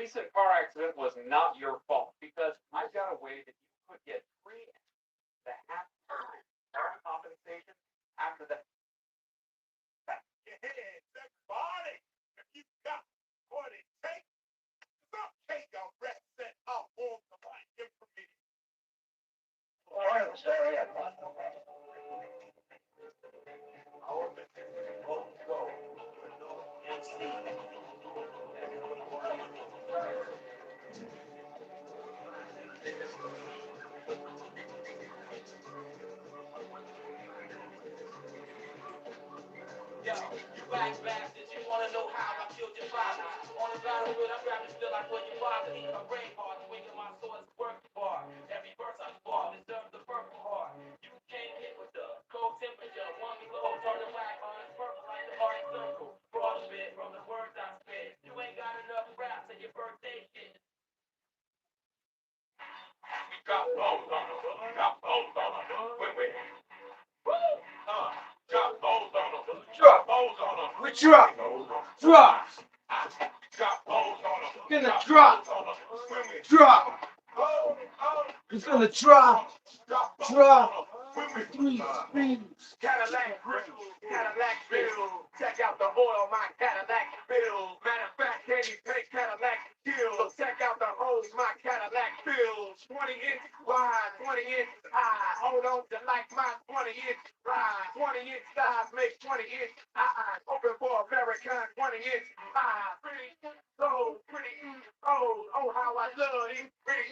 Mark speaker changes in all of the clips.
Speaker 1: recent car accident was not your fault because I've got a way that you could get 3.5 times compensation after the.
Speaker 2: Yes, everybody. If you got what it takes, some take a rest set up on the mic information.
Speaker 3: Yo, you black bastards, you wanna know how I killed your father? On the battlefield, I'm rapping still like when your father eat a brain hard, swinging my sword's working hard. Every verse I spar deserves the purple heart. You came hit with the cold temperature, one below, turn the whack on, purple like the art circle. Frostbit from the words I spit. You ain't got enough raps in your birthday shit.
Speaker 2: Drop bones on them. Drop bones on them. When we drop bones on them. Drop bones on them. We drop. Drop. Drop bones on them. Gonna drop. When we drop. It's gonna drop. Drop. When we 3 speed.
Speaker 3: Cadillac grill, Cadillac bill. Check out the oil my Cadillac spills. Matter of fact, can you take Cadillac kills? Check out the hose my Cadillac fills. 20-inch wide, 20-inch high. Hold on to like my 20-inch ride. 20-inch size makes 20-inch eyes. Open for American 20-inch eyes. Pretty so pretty oh, oh how I love it. Pretty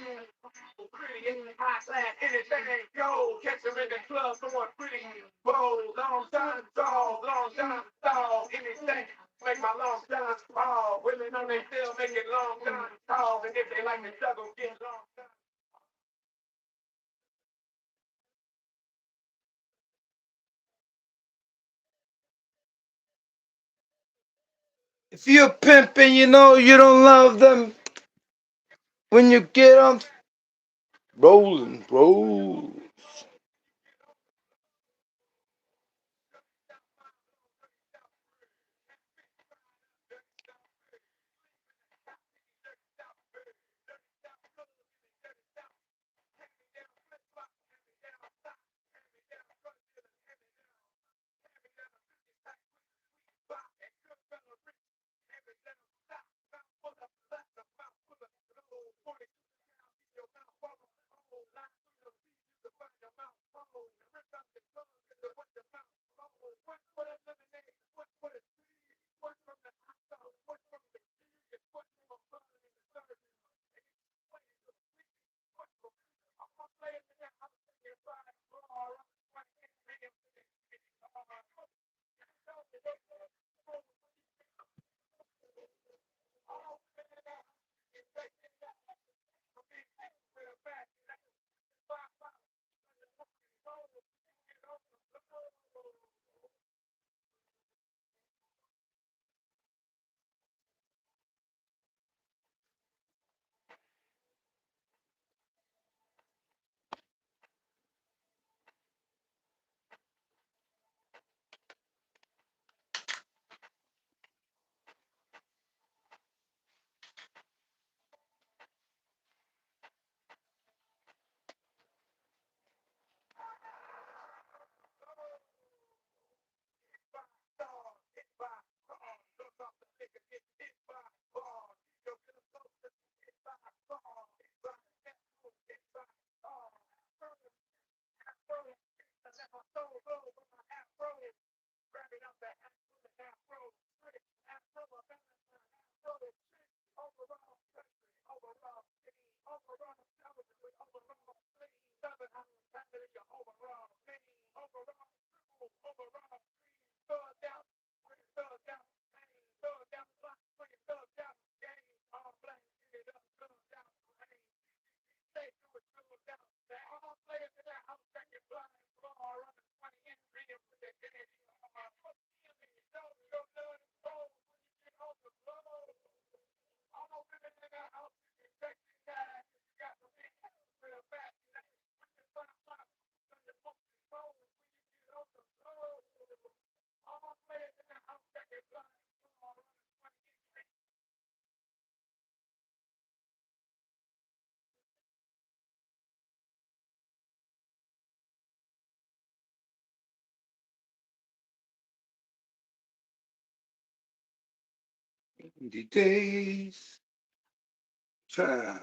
Speaker 3: high class, anything goes. Catch them in the club going pretty bold. Long time tall, anything. Make my long time tall. Women know they still make it long time tall. And if they like to struggle, get long time.
Speaker 4: If you're pimping, you know you don't love them. When you get them rolling, roll. The days. Time.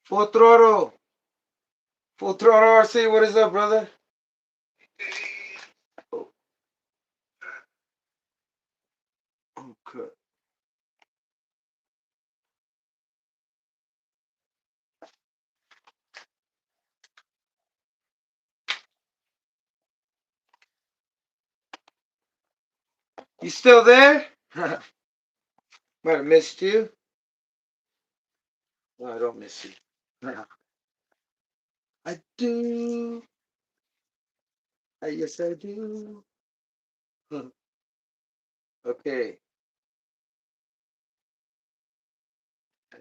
Speaker 4: Full throttle. Full throttle RC, what is up, brother? Oh, okay. You still there? Might have missed you. No, I don't miss you. I do. Yes, I do. Okay.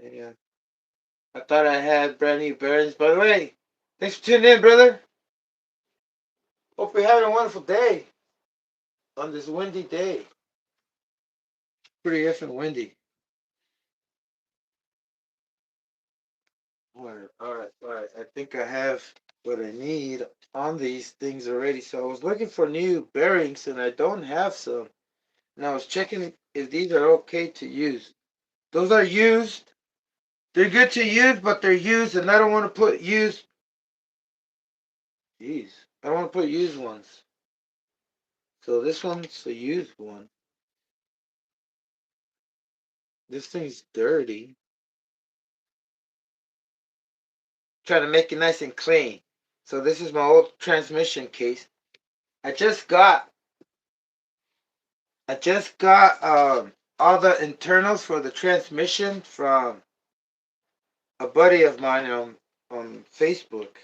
Speaker 4: Yeah. I thought I had brand new bearings. By the way, thanks for tuning in, brother. Hope you're having a wonderful day on this windy day. Pretty effing windy. All right. I think I have what I need on these things already. So I was looking for new bearings and I don't have some. And I was checking if these are okay to use. Those are used. They're good to use, but they're used and I don't want to put used. Jeez. I don't want to put used ones. So this one's a used one. This thing's dirty. trying to make it nice and clean. So this is my old transmission case. I just got all the internals for the transmission from a buddy of mine on Facebook,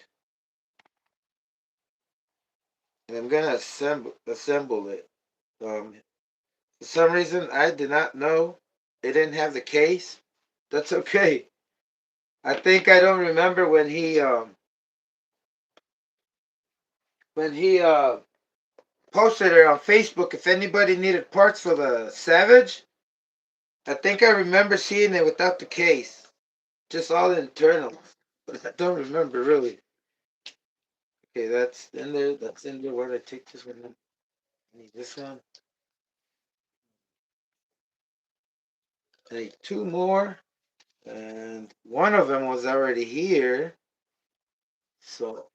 Speaker 4: and I'm gonna assemble it. For some reason, I did not know it didn't have the case. That's okay. I think I don't remember when he posted it on Facebook. If anybody needed parts for the Savage, I think I remember seeing it without the case, just all the internals. But I don't remember really. Okay, that's in there. That's in there. Where did I take this one? I need this one. I need two more, and one of them was already here. So,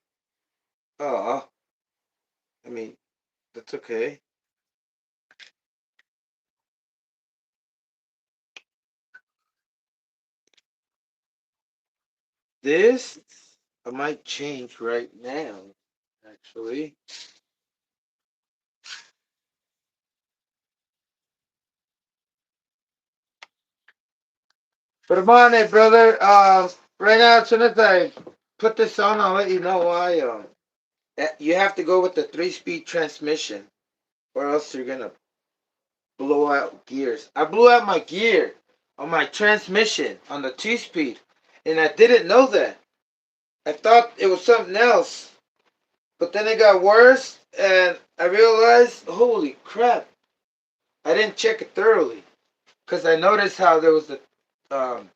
Speaker 4: oh, I mean, that's okay. This I might change right now, actually. But I'm on it, brother. Right now, as soon as I put this on, I'll let you know why. You have to go with the 3-speed transmission, or else you're gonna blow out gears. I blew out my gear on my transmission on the 2-speed, and I didn't know that. I thought it was something else, but then it got worse, and I realized, holy crap, I didn't check it thoroughly, because I noticed how there was a um,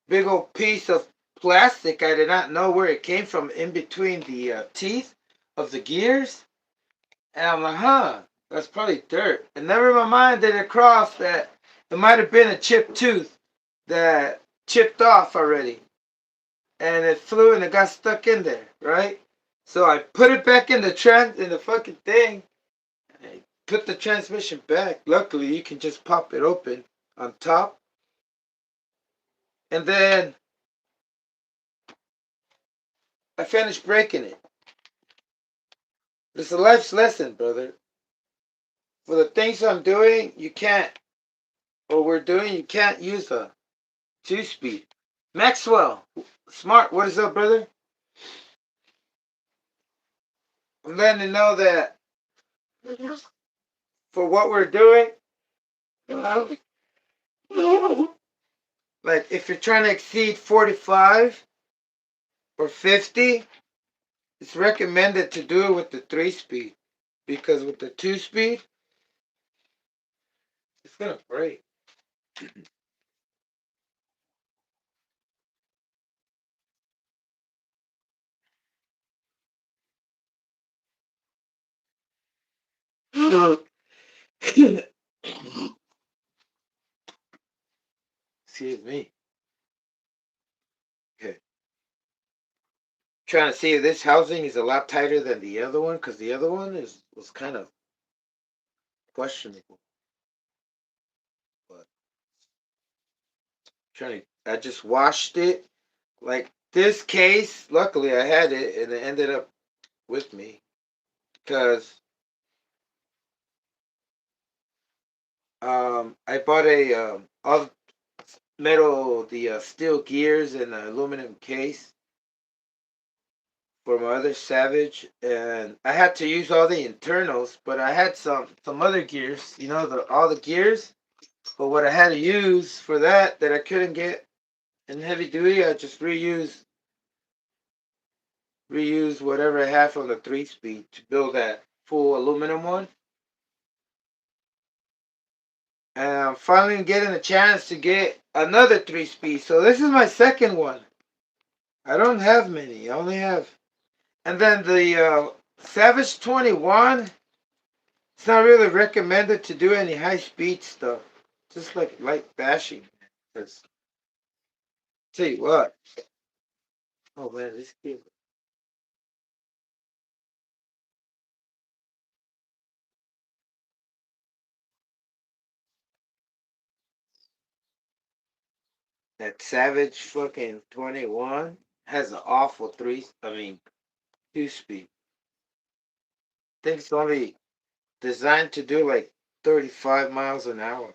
Speaker 4: big old piece of plastic. I did not know where it came from in between the teeth of the gears. And I'm like, huh, that's probably dirt. And never in my mind did it cross that it might have been a chipped tooth that chipped off already. And it flew and it got stuck in there, right? So I put it back in the fucking thing. And I put the transmission back. Luckily, you can just pop it open on top. And then I finished breaking it. It's a life's lesson, brother. For the things I'm doing, you can't, or we're doing, you can't use a 2-speed. Maxwell, smart, what is up, brother? I'm letting you know that for what we're doing, like if you're trying to exceed 45 or 50, it's recommended to do it with the 3-speed. Because with the 2-speed, it's gonna break. Excuse me. Okay. Trying to see if this housing is a lot tighter than the other one, because the other one was kind of questionable. But I just washed it. Like this case, luckily I had it and it ended up with me because I bought a all metal steel gears and an aluminum case for my other Savage, and I had to use all the internals, but I had some other gears, all the gears. But what I had to use for that I couldn't get in heavy duty, I just reuse whatever I had from the 3-speed to build that full aluminum one. And I'm finally getting a chance to get another 3-speed. So this is my second one. I don't have many. I only have. And then the Savage 21. It's not really recommended to do any high speed stuff. Just like light bashing. Cause tell you what. Oh man, this game. That Savage fucking 21. has an awful 2 speed. I think it's only designed to do like 35 miles an hour.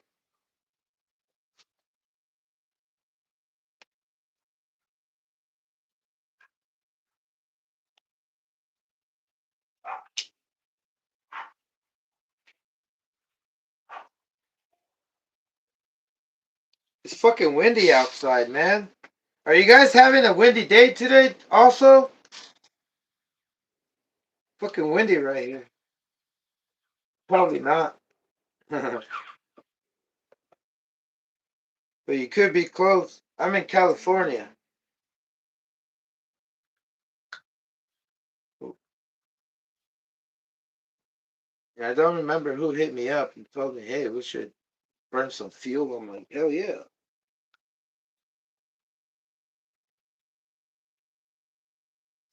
Speaker 4: It's fucking windy outside, man. Are you guys having a windy day today also? Fucking windy right here. Probably not. But you could be close. I'm in California. And I don't remember who hit me up and told me, hey, we should burn some fuel. I'm like, hell yeah.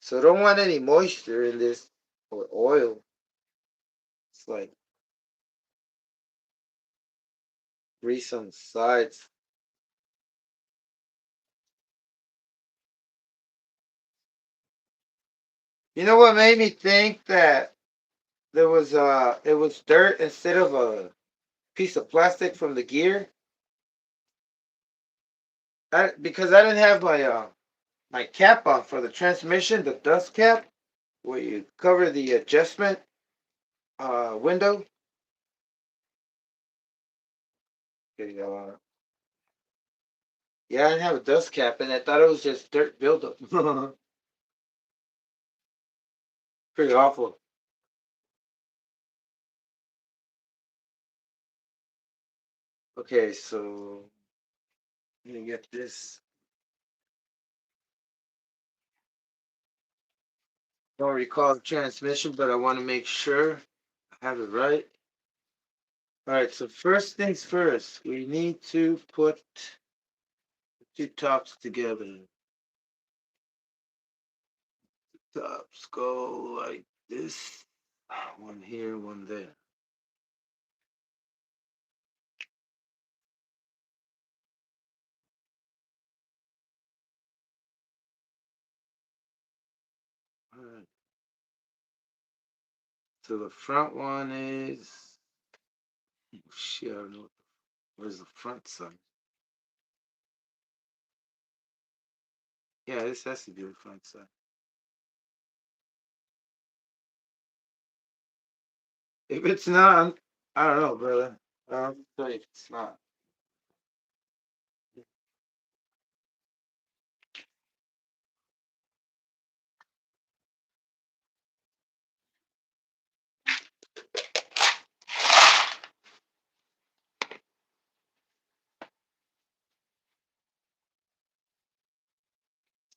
Speaker 4: So don't want any moisture in this or oil. It's like grease on the sides. You know what made me think that there was it was dirt instead of a piece of plastic from the gear? Because I didn't have my cap on for the transmission, the dust cap, where you cover the adjustment window. Okay, yeah, I didn't have a dust cap, and I thought it was just dirt buildup. Pretty awful. Okay, so let me get this. Don't recall the transmission, but I want to make sure I have it right. All right, so first things first, we need to put the two tops together. Tops go like this. One here, one there. All right. So the front one is. Oh, shit, I don't know. Where's the front side? Yeah, this has to be the front side. If it's not, I don't know, brother. I'll tell you if it's not.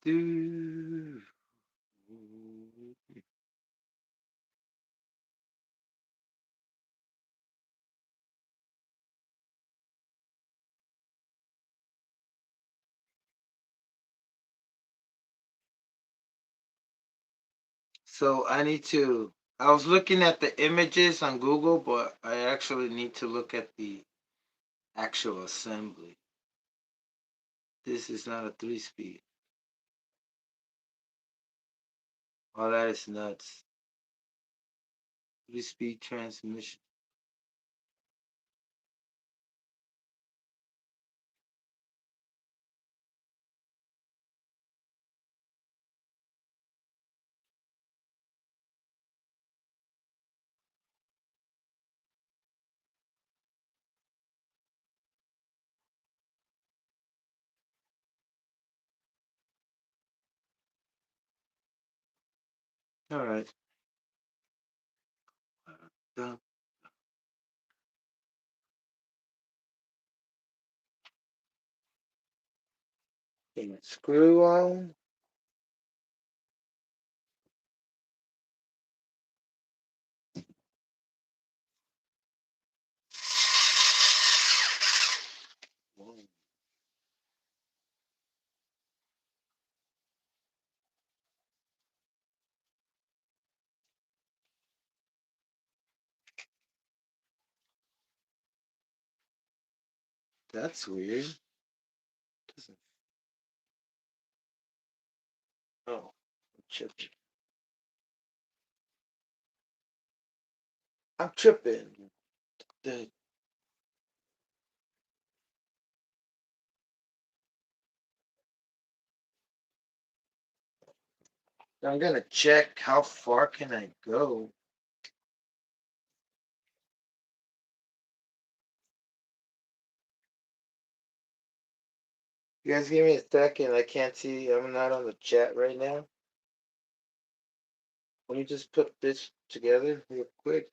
Speaker 4: Do. So I need to. I was looking at the images on Google, but I actually need to look at the actual assembly. This is not a 3-speed. Oh, that is nuts. 3-speed transmission. All right. Done. Screw on. That's weird. Doesn't Oh, tripping. I'm tripping. The, I'm gonna check how far can I go. You guys give me a second. I can't see. I'm not on the chat right now. Let me just put this together real quick.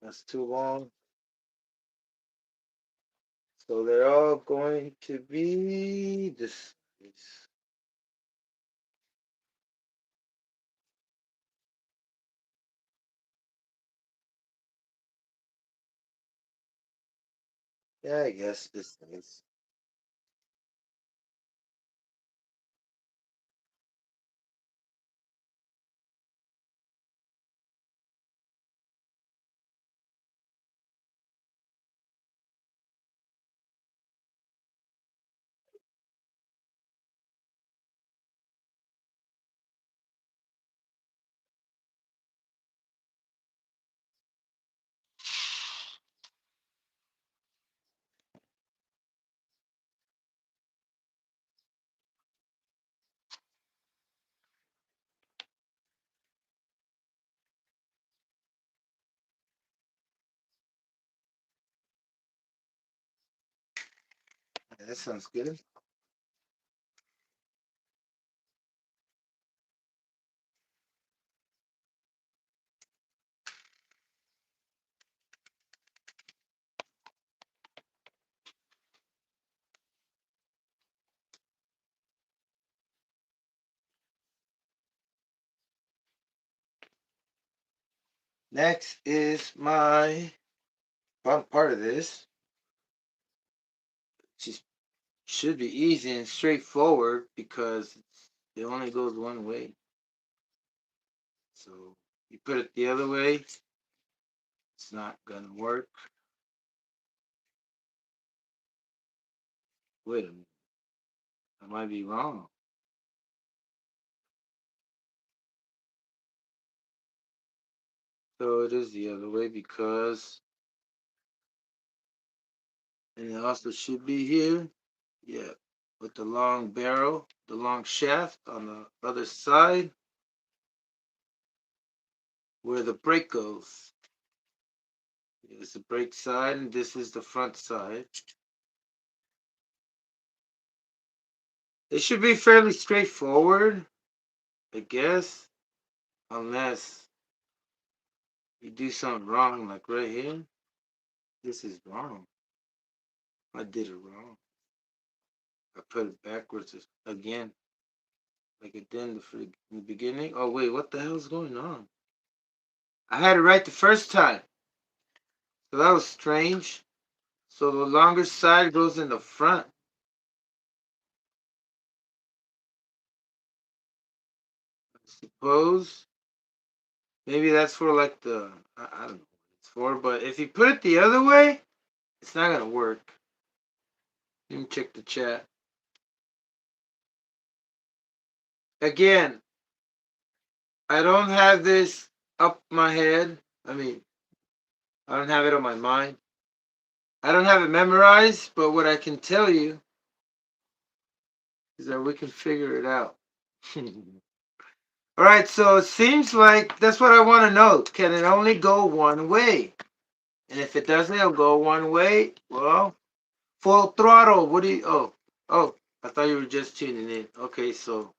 Speaker 4: That's too long. So they're all going to be this. Yeah, I guess this is. Yeah, that sounds good. Next is my fun part of this. Just should be easy and straightforward because it only goes one way. So you put it the other way, it's not gonna work. Wait a minute, I might be wrong. So it is the other way because, and it also should be here. Yeah, with the long barrel, the long shaft on the other side where the brake goes. It's the brake side, and this is the front side. It should be fairly straightforward, I guess, unless you do something wrong, like right here. This is wrong. I did it wrong. I put it backwards again, like it did in the beginning. Oh wait, what the hell is going on? I had it right the first time, so that was strange. So the longer side goes in the front. I suppose maybe that's for like the I don't know what it's for, but if you put it the other way, it's not gonna work. Let me check the chat. Again, I don't have this up my head. I mean, I don't have it on my mind. I don't have it memorized, but what I can tell you is that we can figure it out. All right, so it seems like that's what I want to know. Can it only go one way? And if it doesn't, it'll go one way. Well, full throttle. What do you? Oh, I thought you were just tuning in. Okay, so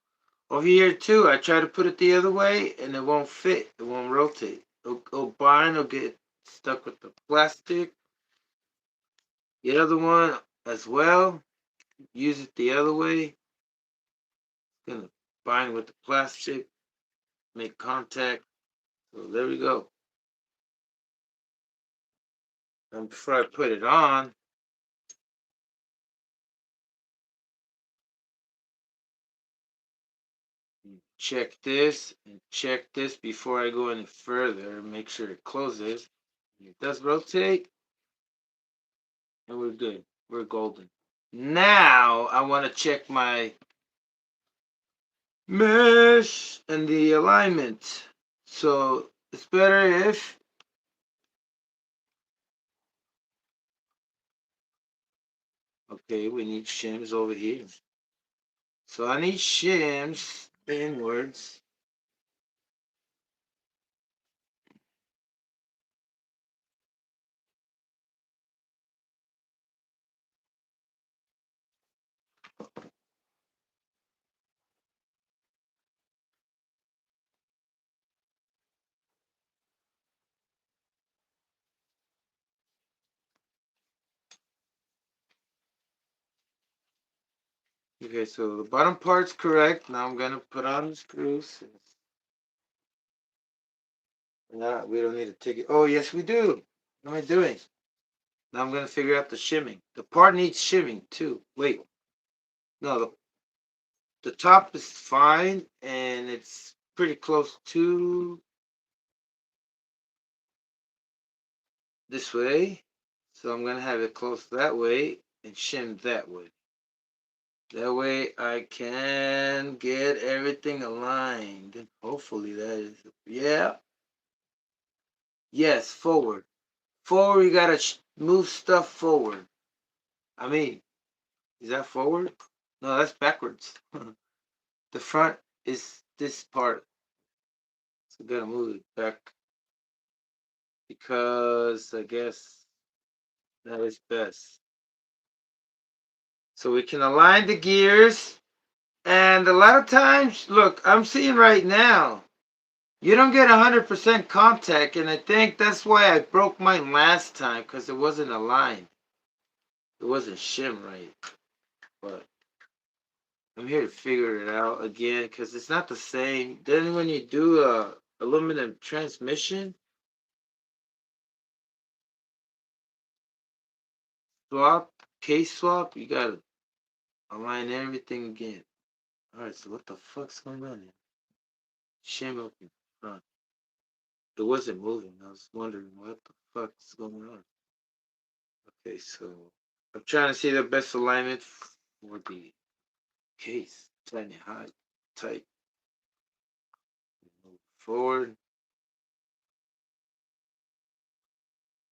Speaker 4: over here too, I try to put it the other way, and it won't fit. It won't rotate. It'll bind. It'll get stuck with the plastic. The other one as well. Use it the other way. It's gonna bind with the plastic, make contact. So there we go. And before I put it on, check this and check this before I go any further. Make sure it closes. It does rotate, and we're good. We're golden. Now I want to check my mesh and the alignment. So it's better if, okay, we need shims over here. So I need shims inwards. Okay, so the bottom part's correct. Now I'm gonna put on the screws. No, we don't need to take it. Oh, yes, we do. What am I doing? Now I'm gonna figure out the shimming. The part needs shimming too. Wait, no, the top is fine and it's pretty close to this way. So I'm gonna have it close that way and shim that way. That way I can get everything aligned. Hopefully that is, yeah. Yes, forward. Forward, you gotta move stuff forward. I mean, is that forward? No, that's backwards. The front is this part. So we gotta move it back because I guess that is best. So we can align the gears. And a lot of times, look, I'm seeing right now, you don't get 100% contact. And I think that's why I broke mine last time because it wasn't aligned. It wasn't shim right. But I'm here to figure it out again because it's not the same. Then when you do a aluminum transmission swap, case swap, you gotta align everything again. Alright, so what the fuck's going on here? Shim up in front. It wasn't moving. I was wondering what the fuck's going on. Okay, so I'm trying to see the best alignment for the case. Tighten it high, tight. Move forward.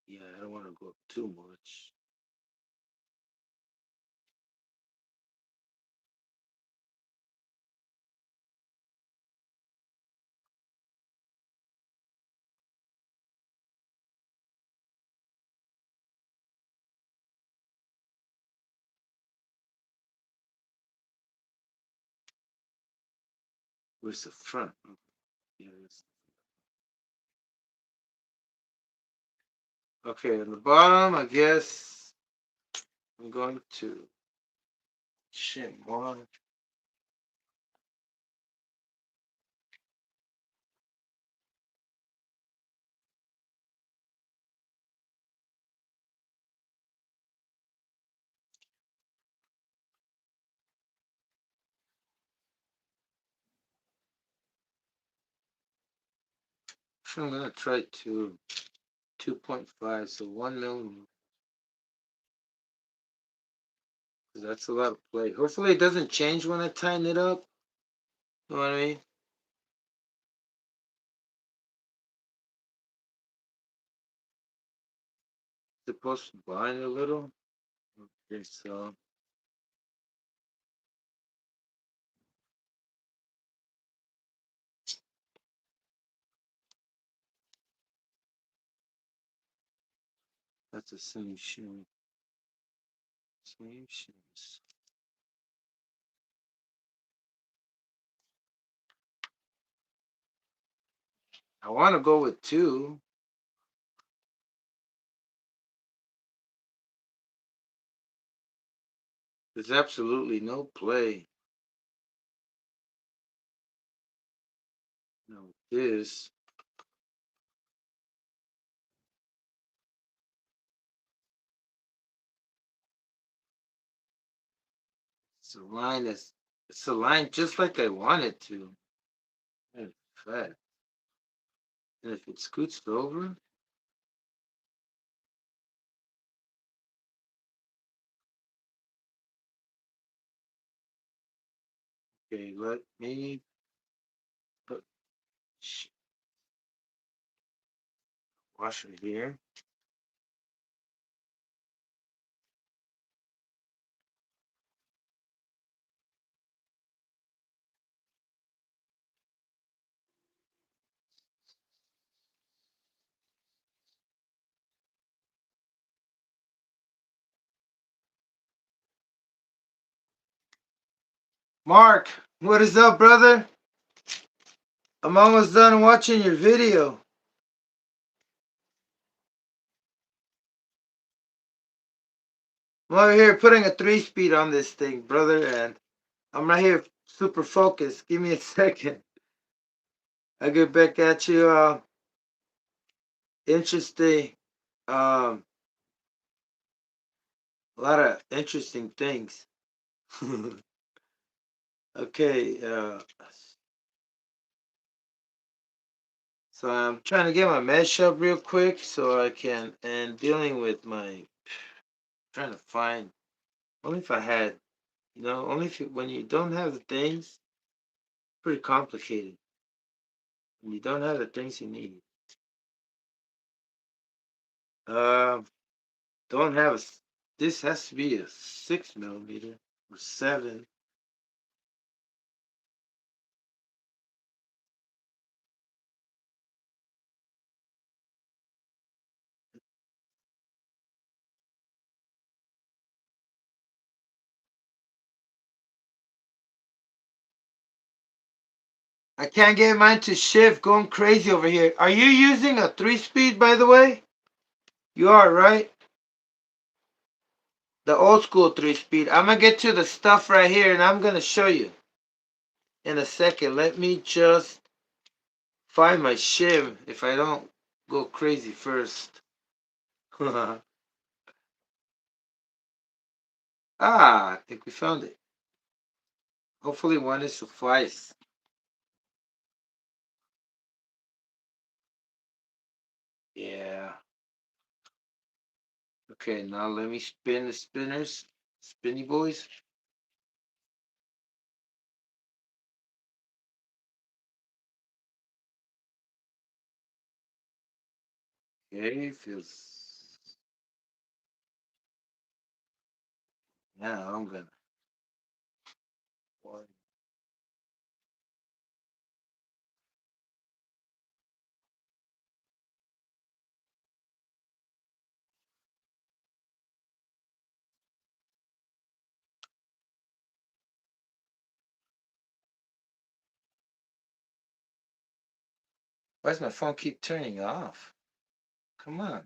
Speaker 4: Yeah, I don't want to go up too much. Where's the front? Yeah, okay, on the bottom, I guess I'm going to shim one. So I'm gonna try to 2.5, so 1 millimeter. That's a lot of play. Hopefully it doesn't change when I tighten it up. You know what I mean? Supposed to bind a little. Okay, so that's the same shim. Same shims. I want to go with two. There's absolutely no play. No, this. It's a line that's it's a line just like I want it to. In fact, and if it scoots over, Okay, let me put washer here. Mark, what is up, brother? I'm almost done watching your video. I'm over here putting a 3-speed on this thing, brother, and I'm right here super focused. Give me a second. I'll get back at you. Interesting. A lot of interesting things. Okay, so I'm trying to get my mesh up real quick so I can, and dealing with my, trying to find, only if I had, only if when you don't have the things, pretty complicated. When you don't have the things you need. Um, don't have this has to be a 6 millimeter or 7. I can't get mine to shift, going crazy over here. Are you using a 3-speed, by the way? You are, right? The old school 3-speed. I'm gonna get to the stuff right here and I'm gonna show you in a second. Let me just find my shim if I don't go crazy first. I think we found it. Hopefully one is suffice. Yeah. Okay, now let me spin the spinners. Spinny boys. Okay, feels. Now I'm gonna. Why does my phone keep turning off? Come on.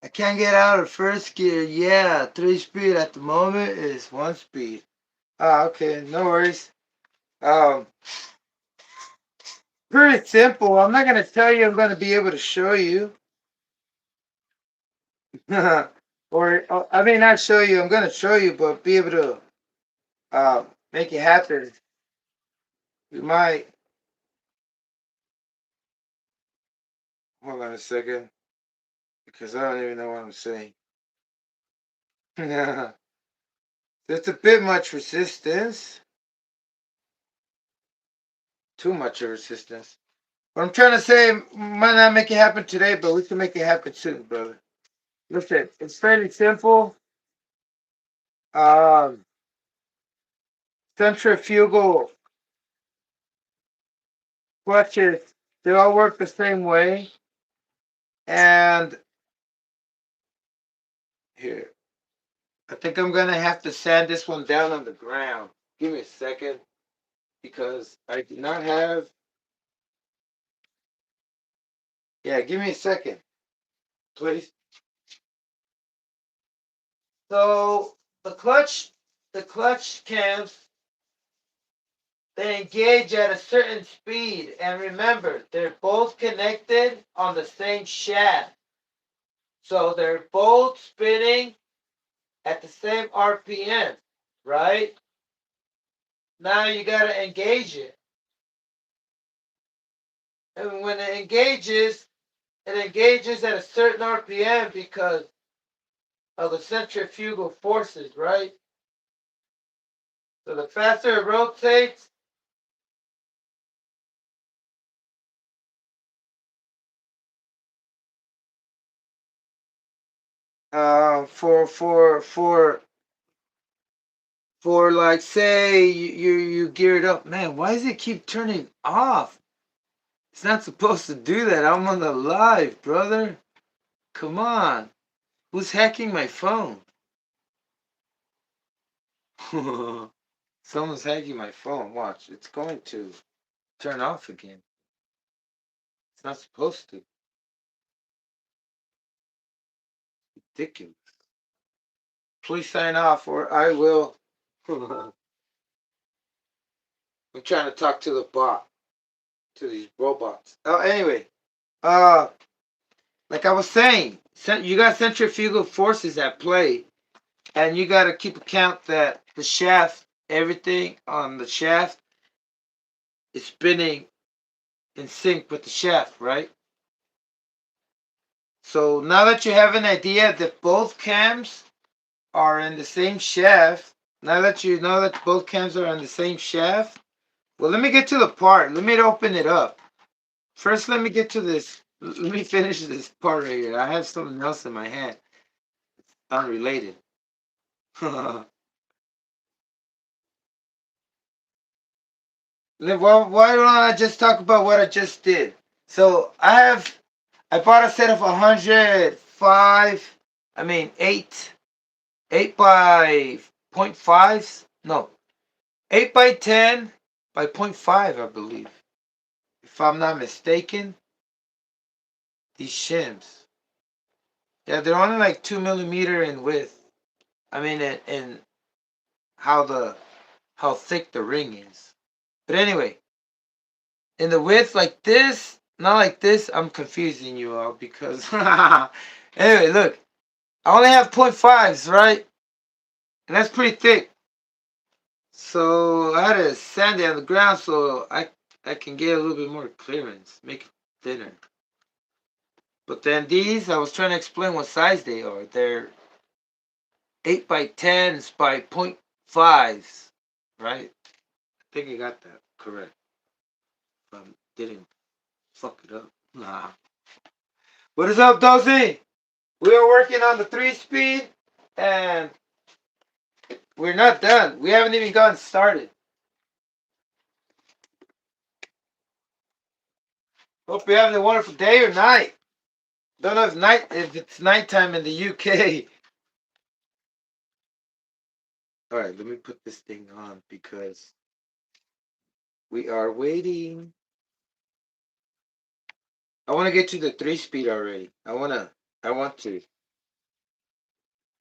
Speaker 4: I can't get out of first gear. Yeah, 3-speed at the moment is 1-speed. Ah, okay, no worries. Um, Pretty simple. I'm not gonna tell you. I'm gonna be able to show you. Or I may not show you. I'm gonna show you, but be able to make it happen. We might. Hold on a second, because I don't even know what I'm saying. It's a bit much resistance. Too much of resistance. What I'm trying to say might not make it happen today, but we can make it happen soon, brother. Listen, it's fairly simple. Um, Centrifugal clutches, they all work the same way. And here, I think I'm gonna have to sand this one down on the ground. Give me a second, because I do not have. Yeah, give me a second, please. So the clutch cams, they engage at a certain speed, and remember, they're both connected on the same shaft. So they're both spinning at the same RPM, right? Now you gotta engage it. And when it engages at a certain RPM because of the centrifugal forces, right? So the faster it rotates, for like say you gear it up. Man, why does it keep turning off? It's not supposed to do that. I'm on the live, brother. Come on. Who's hacking my phone? Someone's hacking my phone. Watch. It's going to turn off again. It's not supposed to. Ridiculous. Please sign off or I will. I'm trying to talk to the bot. To these robots. Oh, anyway. Like I was saying, you got centrifugal forces at play. And you got to keep account that the shaft, everything on the shaft is spinning in sync with the shaft, right? So now that you have an idea that both cams are in the same shaft, now that you know that both cams are on the same shaft, well, let me get to the part. Let me open it up. First, let me get to this. Let me finish this part right here. I have something else in my hand. It's unrelated. Well, why don't I just talk about what I just did? So I bought a set of 105, I mean 8 by point fives. No, 8 by 10 by point five, I believe. If I'm not mistaken, these shims. Yeah, they're only like 2 millimeter in width. I mean, in how thick the ring is. But anyway, in the width like this, not like this, I'm confusing you all because anyway, look, I only have point fives, right? And that's pretty thick. So I had to sand it on the ground so I can get a little bit more clearance, make it thinner. But then these, I was trying to explain what size they are. They're 8 by 10s by point fives, right? I think I got that correct. If I didn't fuck it up. Nah. What is up, Dozy? We are working on the 3-speed and we're not done. We haven't even gotten started. Hope you're having a wonderful day or night. Don't know if it's nighttime in the UK. All right, let me put this thing on because we are waiting. I want to get to the 3-speed already. I want to.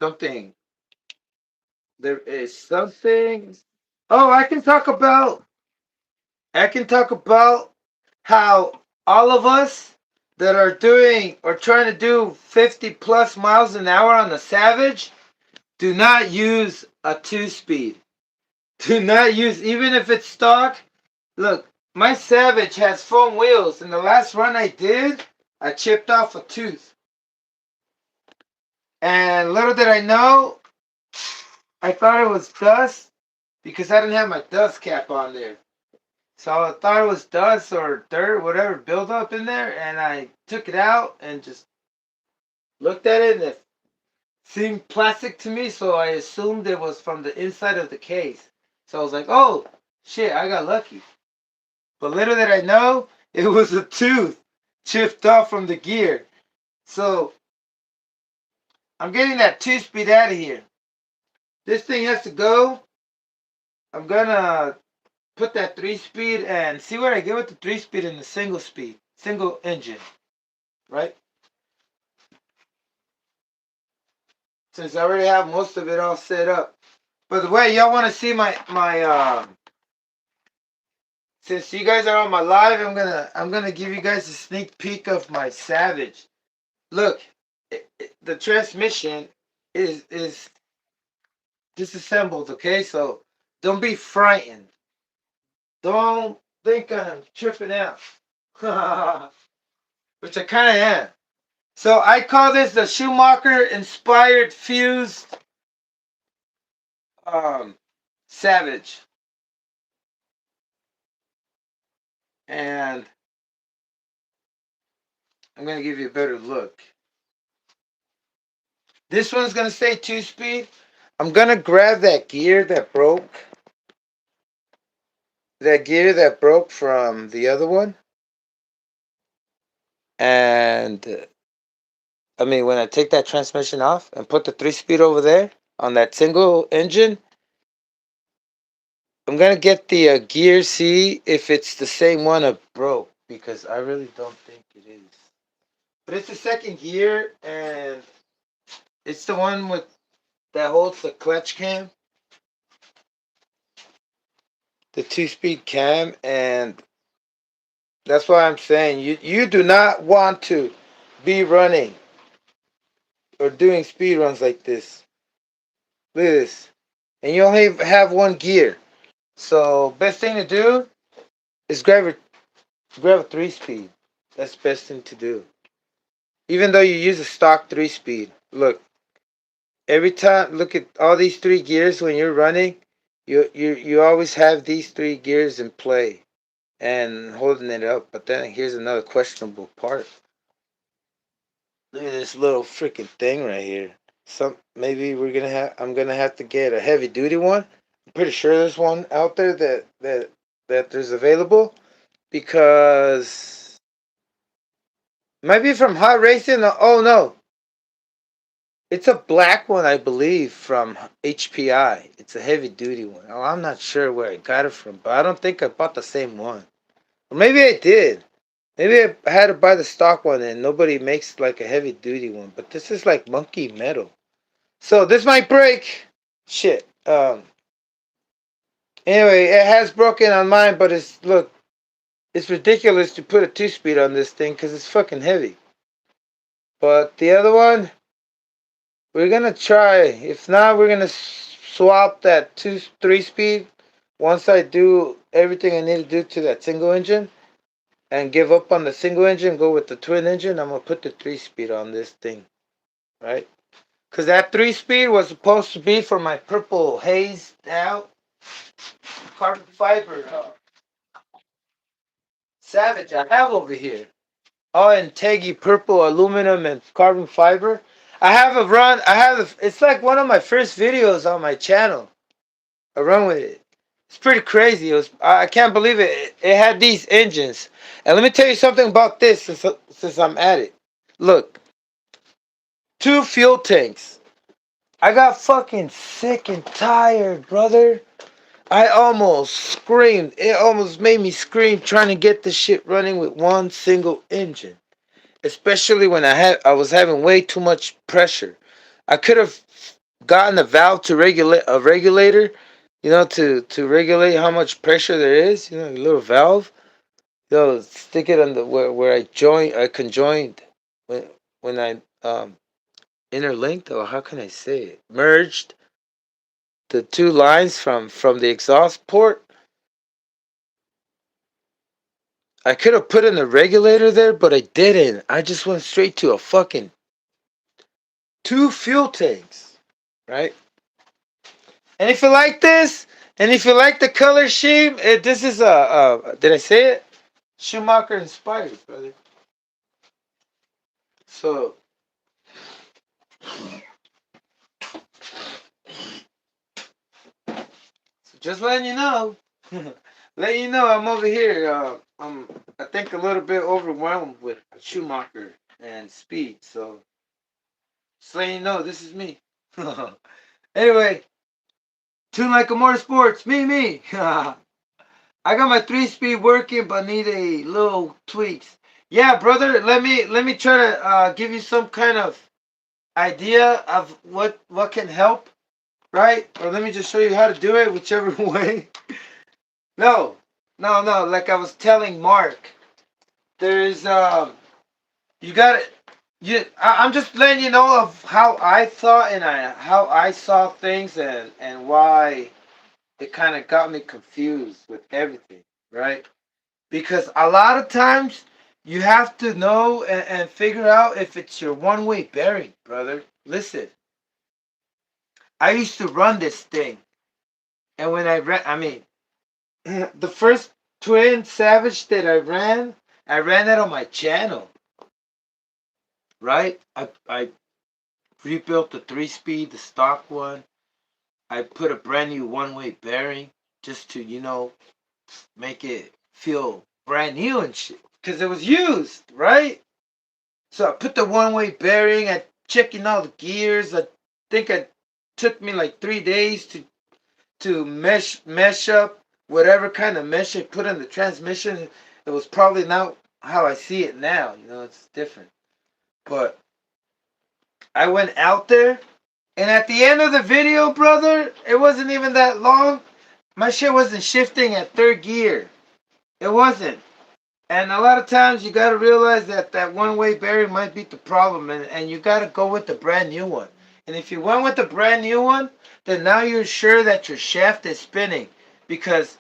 Speaker 4: Something. There is something. Oh, I can talk about how all of us that are doing or trying to do 50 plus miles an hour on the Savage do not use a 2-speed. Do not use, even if it's stock. Look, my Savage has foam wheels. And the last run I did, I chipped off a tooth. And little did I know, I thought it was dust because I didn't have my dust cap on there. So I thought it was dust or dirt, whatever, buildup in there. And I took it out and just looked at it and it seemed plastic to me. So I assumed it was from the inside of the case. So I was like, oh, shit, I got lucky. But little did I know, it was a tooth chipped off from the gear. So I'm getting that 2-speed out of here. This thing has to go. I'm gonna put that 3-speed and see what I get with the 3-speed and the single engine, right? Since I already have most of it all set up. By the way, y'all want to see my since you guys are on my live, I'm gonna give you guys a sneak peek of my Savage. Look, the transmission is disassembled, okay? So don't be frightened. Don't think I'm tripping out. Which I kind of am. So I call this the Schumacher inspired fused Savage. And I'm going to give you a better look. This one's going to say 2-speed. I'm going to grab that gear that broke. That gear that broke from the other one. And I mean, when I take that transmission off and put the 3-speed over there on that single engine, I'm going to get the gear, see if it's the same one that broke. Because I really don't think it is. But it's the second gear, and it's the one with that holds the clutch cam. The 2-speed cam, and that's why I'm saying you do not want to be running or doing speed runs like this. Look at this. And you only have one gear. So best thing to do is grab a 3-speed. That's the best thing to do. Even though you use a stock 3-speed. Look, every time, look at all these 3 gears when you're running. You always have these 3 gears in play and holding it up. But then here's another questionable part. Look at this little freaking thing right here. Maybe I'm gonna have to get a heavy duty one. I'm pretty sure there's one out there that there's available, because might be from Hot Racing. Oh no, it's a black one, I believe, from HPI. It's a heavy duty one. Oh, I'm not sure where I got it from, but I don't think I bought the same one. Or maybe I did. Maybe I had to buy the stock one, and nobody makes like a heavy duty one. But this is like monkey metal. So this might break. Shit. Anyway, it has broken on mine, but it's ridiculous to put a 2-speed on this thing because it's fucking heavy. But the other one, we're gonna try. If not, we're gonna swap that 3-speed once I do everything I need to do to that single engine, and give up on the single engine, go with the twin engine. I'm gonna put the 3-speed on this thing, right? Because that 3-speed was supposed to be for my purple haze out carbon fiber Savage I have over here. All in Teggy purple aluminum and carbon fiber. It's like one of my first videos on my channel. I run with it. It's pretty crazy. I can't believe it. It had these engines. And let me tell you something about this since I'm at it. Look, 2 fuel tanks. I got fucking sick and tired, brother. I almost screamed. It almost made me scream trying to get this shit running with one single engine. Especially when I was having way too much pressure. I could have gotten a valve to regulate a regulator, to regulate how much pressure there is, a little valve. Stick it on the where I conjoined when I interlinked, or how can I say it? Merged the 2 lines from the exhaust port. I could have put in a regulator there, but I didn't. I just went straight to a fucking 2 fuel tanks, right? And if you like this, and if you like the color scheme, this is did I say it? Schumacher inspired, brother. So just letting you know, letting you know I'm over here. I think a little bit overwhelmed with Schumacher and speed. So just letting you know, this is me. Anyway, Tune Like a Motorsports, me. I got my 3-speed working, but need a little tweaks. Yeah, brother. Let me try to give you some kind of idea of what can help, right? Or let me just show you how to do it, whichever way. No. Like I was telling Mark, there's you got it. I'm just letting you know of how I thought and how I saw things, and why it kind of got me confused with everything, right? Because a lot of times you have to know and figure out if it's your one-way bearing, brother. Listen, I used to run this thing, And when I ran, I mean, the first twin Savage that I ran that on my channel, right? I rebuilt the 3-speed, the stock one. I put a brand new one-way bearing just to, make it feel brand new and shit. Because it was used, right? So I put the one-way bearing. I checking all the gears. I think it took me like 3 days to mesh up whatever kind of mesh I put in the transmission. It was probably not how I see it now. It's different. But I went out there, and at the end of the video, brother, it wasn't even that long. My shit wasn't shifting at third gear. It wasn't. And a lot of times you got to realize that one-way bearing might be the problem, and you got to go with the brand new one. And if you went with the brand new one, then now you're sure that your shaft is spinning. Because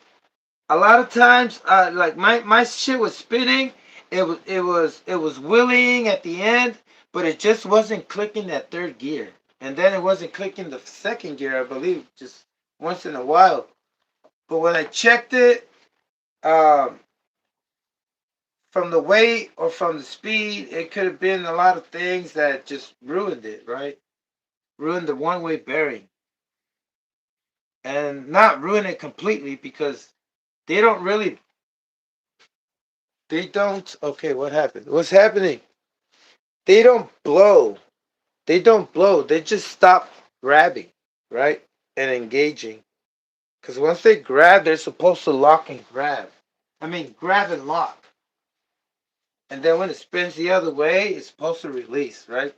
Speaker 4: a lot of times, like my shit was spinning, it was wheeling at the end, but it just wasn't clicking that third gear. And then it wasn't clicking the second gear, I believe, just once in a while. But when I checked it, um, from the weight or from the speed, it could have been a lot of things that just ruined it, right? Ruined the one-way bearing. And not ruin it completely because they don't really, okay, what happened? What's happening? They don't blow. They don't blow. They just stop grabbing, right? And engaging. Because once they grab, they're supposed to lock and grab. I mean, grab and lock. And then when it spins the other way, it's supposed to release, right?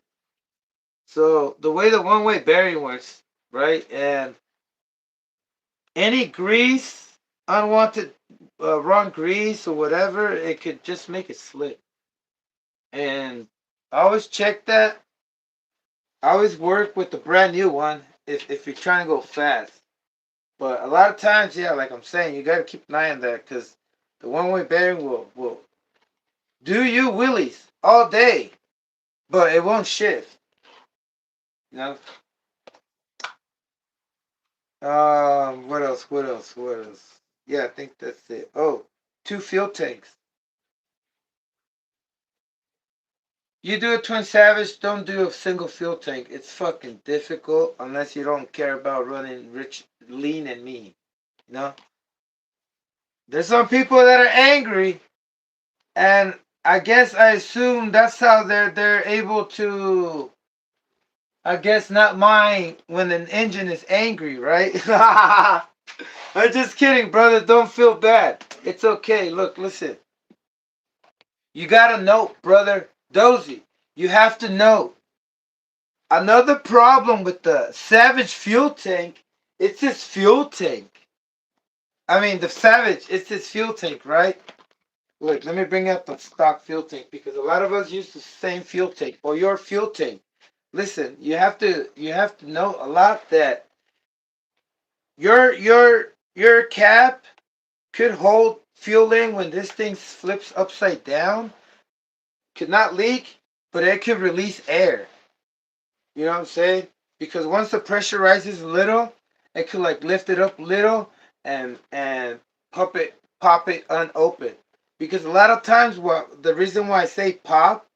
Speaker 4: So the way the one-way bearing works, right? And any grease, unwanted wrong grease or whatever, it could just make it slip. And I always check that. I always work with the brand new one if you're trying to go fast. But a lot of times, yeah, like I'm saying, you got to keep an eye on that because the one-way bearing will do you wheelies all day, but it won't shift. You know. What else? What else? What else? Yeah, I think that's it. Oh, 2 fuel tanks. You do a Twin Savage, don't do a single fuel tank. It's fucking difficult unless you don't care about running rich, lean, and mean. You know? There's some people that are angry, and I assume that's how they're able to. I guess not mind when an engine is angry, right? I'm just kidding, brother. Don't feel bad. It's okay. Look, listen. You gotta know, brother. Dozy, you have to know. Another problem with the Savage fuel tank, it's this fuel tank. I mean, the Savage, it's this fuel tank, right? Look, let me bring up the stock fuel tank because a lot of us use the same fuel tank or your fuel tank. Listen, you have to know a lot that your cap could hold fueling when this thing flips upside down. Could not leak, but it could release air. You know what I'm saying? Because once the pressure rises a little, it could like lift it up a little and pop it unopened. Because a lot of times, the reason why I say pop,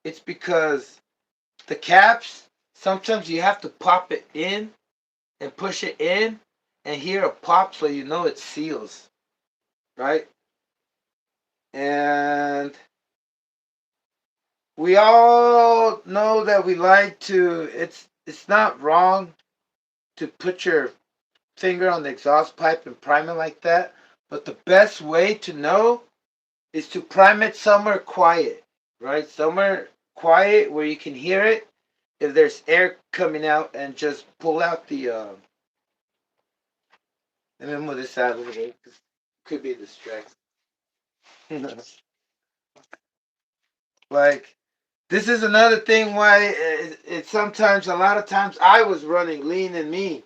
Speaker 4: it's because the caps sometimes you have to pop it in and push it in and hear a pop so you know it seals, right? And we all know that we like to. It's not wrong to put your finger on the exhaust pipe and prime it like that. But the best way to know is to prime it somewhere quiet, right? Somewhere quiet where you can hear it. If there's air coming out, and just pull out the. Let me move this out a little bit because it could be distracting. Like this is another thing why it sometimes a lot of times I was running lean and mean,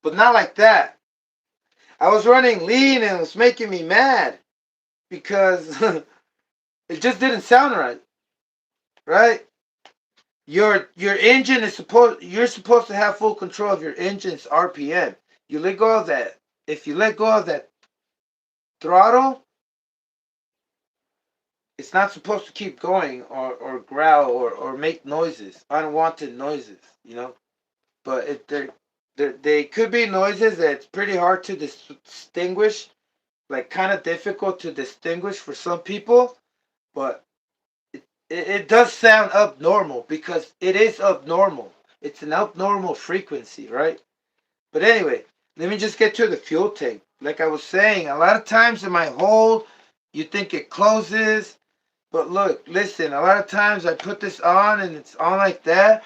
Speaker 4: but not like that. I was running lean and it was making me mad because it just didn't sound right. Right? Your engine is you're supposed to have full control of your engine's RPM. You let go of that. if you let go of that throttle, it's not supposed to keep going or growl or make noises, unwanted noises, you know. But they could be noises that's pretty hard to distinguish, like kind of difficult to distinguish for some people. But it does sound abnormal because it is abnormal. It's an abnormal frequency, right? But anyway, let me just get to the fuel tank. Like I was saying, a lot of times in my hold, you think it closes. But look, listen, a lot of times I put this on and it's on like that.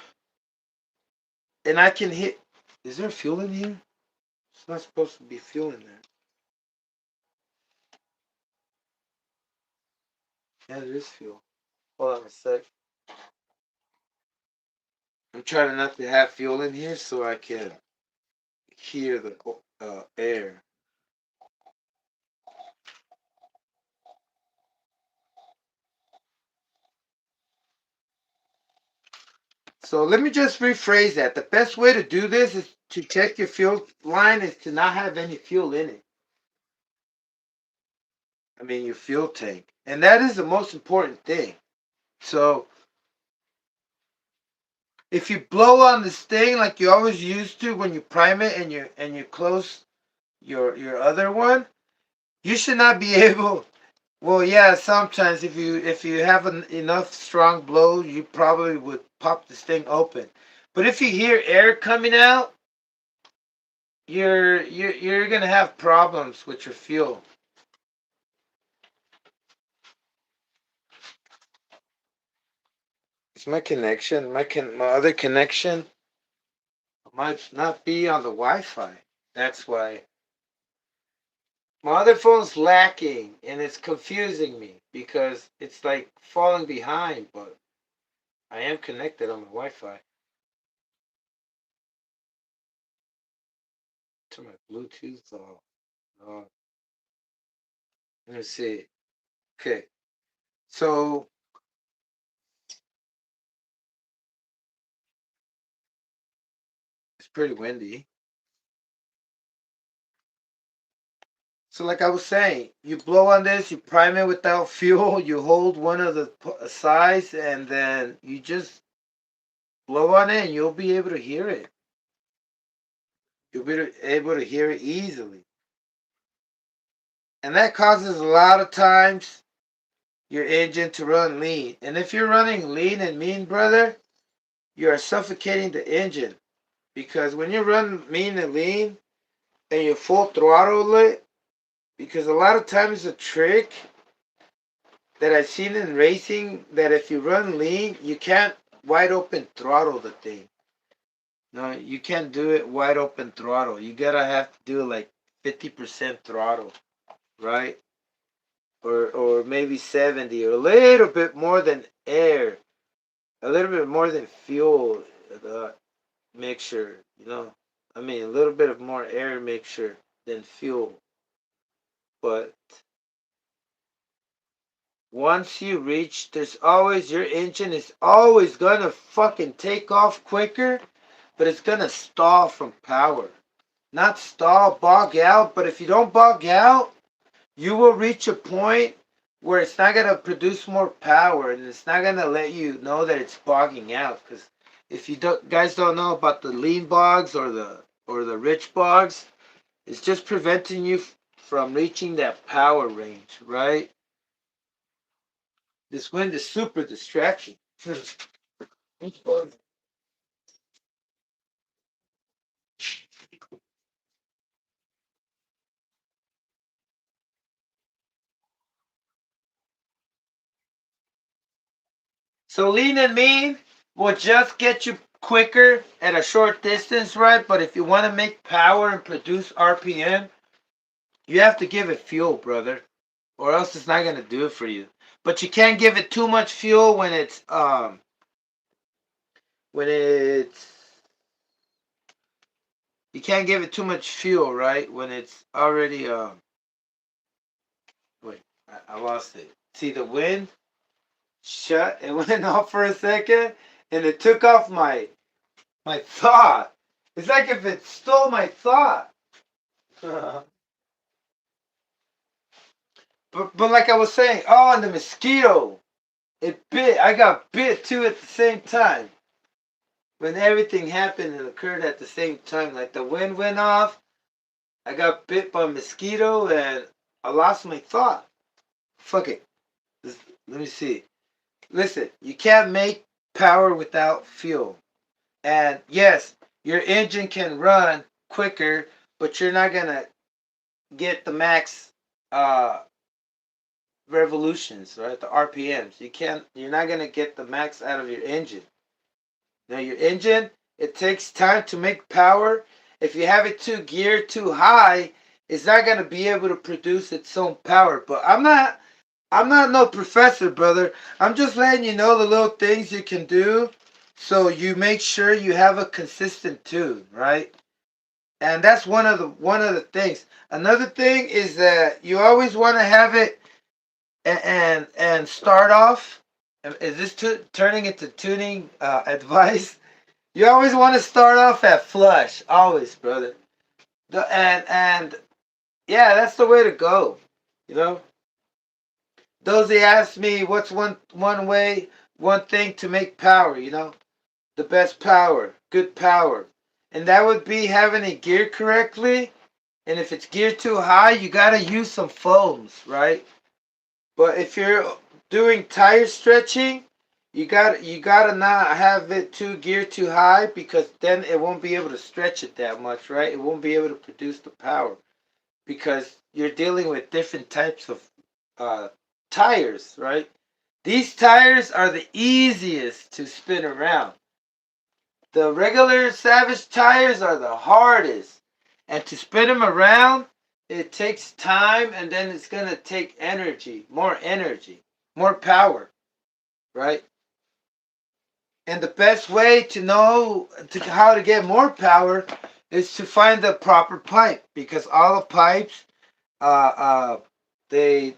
Speaker 4: And I can hit. Is there fuel in here? It's not supposed to be fuel in there. Yeah, there is fuel. Hold on a sec. I'm trying not to have fuel in here so I can hear the air. So let me just rephrase that. The best way to do this is to check your fuel line is to not have any fuel in it. I mean your fuel tank. And that is the most important thing. So if you blow on this thing like you always used to when you prime it and you close your other one, you should not be able. Well, yeah, sometimes if you have enough strong blow, you probably would pop this thing open. But if you hear air coming out, you're gonna have problems with your fuel. It's my connection. My other connection might not be on the Wi-Fi. That's why my other phone's lacking, and it's confusing me because it's like falling behind. But I am connected on my Wi-Fi to my Bluetooth. Uh, let me see. Okay, so it's pretty windy. So like I was saying, you blow on this, you prime it without fuel, you hold one of the sides, and then you just blow on it, and you'll be able to hear it. You'll be able to hear it easily. And that causes a lot of times your engine to run lean. And if you're running lean and mean, brother, you are suffocating the engine. Because when you run mean and lean and you full throttle it, because a lot of times the trick that I've seen in racing that if you run lean, you can't wide open throttle the thing. No, you can't do it wide open throttle. You gotta have to do like 50% throttle, right? Or maybe 70, or a little bit more than air, a little bit more than fuel mixture. You know, I mean a little bit of more air mixture than fuel. But once you reach, there's always your engine is always gonna fucking take off quicker, but it's gonna stall from power. Not stall, bog out, but if you don't bog out, you will reach a point where it's not gonna produce more power and it's not gonna let you know that it's bogging out. Because if you guys don't know about the lean bogs or the rich bogs, it's just preventing you from reaching that power range, right? This wind is super distracting. So lean and mean will just get you quicker at a short distance, right? But if you want to make power and produce RPM, you have to give it fuel, brother, or else it's not gonna do it for you. But you can't give it too much fuel when it's you can't give it too much fuel, right? When it's already wait, I lost it. See the wind shut. It went off for a second, and it took off my thought. It's like if it stole my thought. But like I was saying, oh, and the mosquito, it bit. I got bit too at the same time. When everything happened and occurred at the same time, like the wind went off, I got bit by a mosquito and I lost my thought. Fuck it. Let me see. Listen, you can't make power without fuel. And yes, your engine can run quicker, but you're not gonna get the max uh revolutions, right? The RPMs. You're not gonna get the max out of your engine. Now your engine, it takes time to make power. If you have it too geared too high, it's not gonna be able to produce its own power. But I'm not no professor, brother. I'm just letting you know the little things you can do so you make sure you have a consistent tune, right? And that's one of the things. Another thing is that you always want to have it and start off. Is this turning into tuning advice? You always want to start off at flush, always, brother. And yeah, that's the way to go. You know, those they ask me, what's one thing to make power? You know, the best power, good power, and that would be having it geared correctly. And if it's geared too high, you gotta use some foams, right? But if you're doing tire stretching, you gotta not have it too geared too high because then it won't be able to stretch it that much, right? It won't be able to produce the power because you're dealing with different types of uh, tires, right? These tires are the easiest to spin around. The regular Savage tires are the hardest. And to spin them around, it takes time and then it's going to take energy, more power, right? And the best way to know how to get more power is to find the proper pipe because all the pipes, uh, uh, they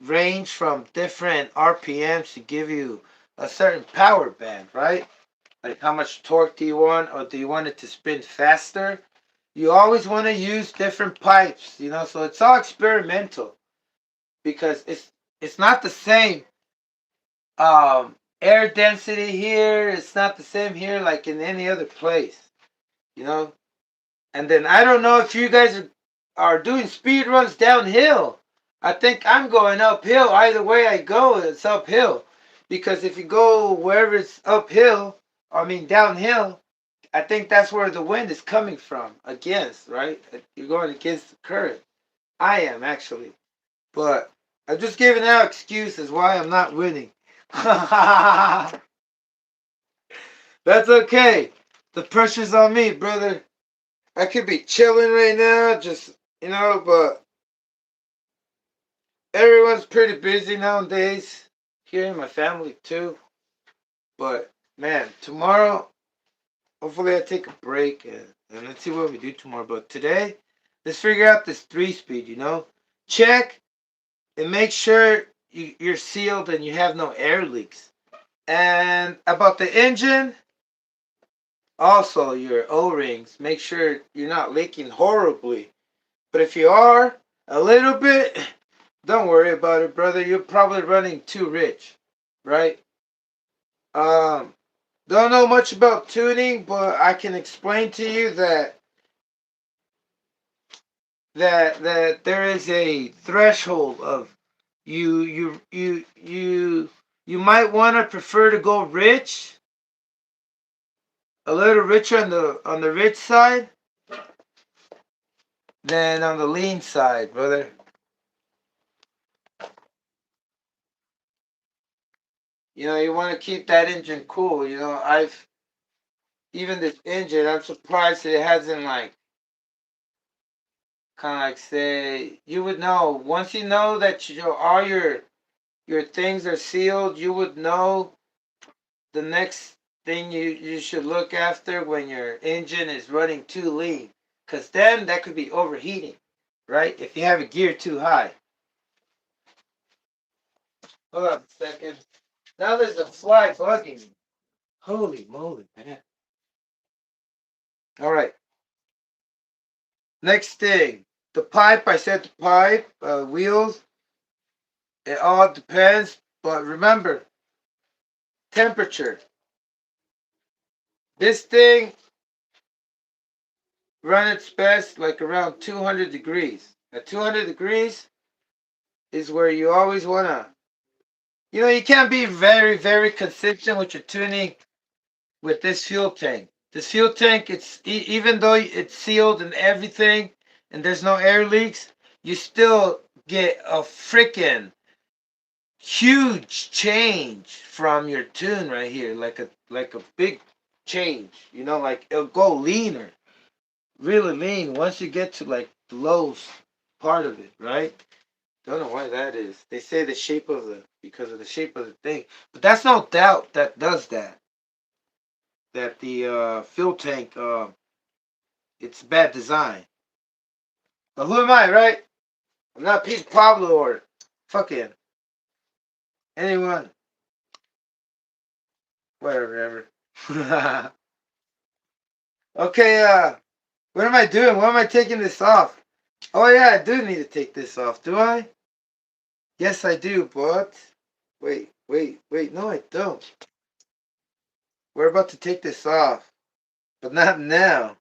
Speaker 4: range from different RPMs to give you a certain power band, right? Like how much torque do you want, or do you want it to spin faster? You always want to use different pipes, you know. So it's all experimental because it's not the same air density here. It's not the same here like in any other place, you know. And then I don't know if you guys are doing speed runs downhill. I think I'm going uphill. Either way I go, it's uphill. Because if you go wherever it's uphill, I mean downhill, I think that's where the wind is coming from. Against, right? You're going against the current. I am actually. But I'm just giving out excuses why I'm not winning. That's okay. The pressure's on me, brother. I could be chilling right now, just, but everyone's pretty busy nowadays. Here in my family, too. But, man, tomorrow, hopefully I take a break and let's see what we do tomorrow. But today, let's figure out this 3-speed, Check and make sure you're sealed and you have no air leaks. And about the engine, also your O-rings, make sure you're not leaking horribly. But if you are a little bit, don't worry about it, brother. You're probably running too rich, right? Um, don't know much about tuning, but I can explain to you that there is a threshold of you might want to prefer to go rich, a little richer on the rich side than on the lean side, brother. You want to keep that engine cool. I've even this engine. I'm surprised it hasn't like kind of like say you would know once you know that all your things are sealed. You would know the next thing you should look after when your engine is running too lean, because then that could be overheating, right? If you have it geared too high. Hold on a second. Now there's a fly bugging me. Holy moly, man. All right. Next thing. The pipe, I said the pipe, wheels, it all depends. But remember, temperature. This thing run its best like around 200 degrees. At 200 degrees is where you always want to, you can't be very, very consistent with your tuning with this fuel tank. This fuel tank, even though it's sealed and everything, and there's no air leaks, you still get a freaking huge change from your tune right here, like a big change. Like it'll go leaner, really lean once you get to like the low part of it, right? Don't know why that is. They say because of the shape of the thing, but that's no doubt that does that. That the fuel tank, it's bad design. But who am I, right? I'm not Pete Pablo or fucking anyone. Whatever. Okay, what am I doing? Why am I taking this off? Oh yeah, I do need to take this off, do I? Yes, I do, but wait, no, I don't. We're about to take this off, but not now.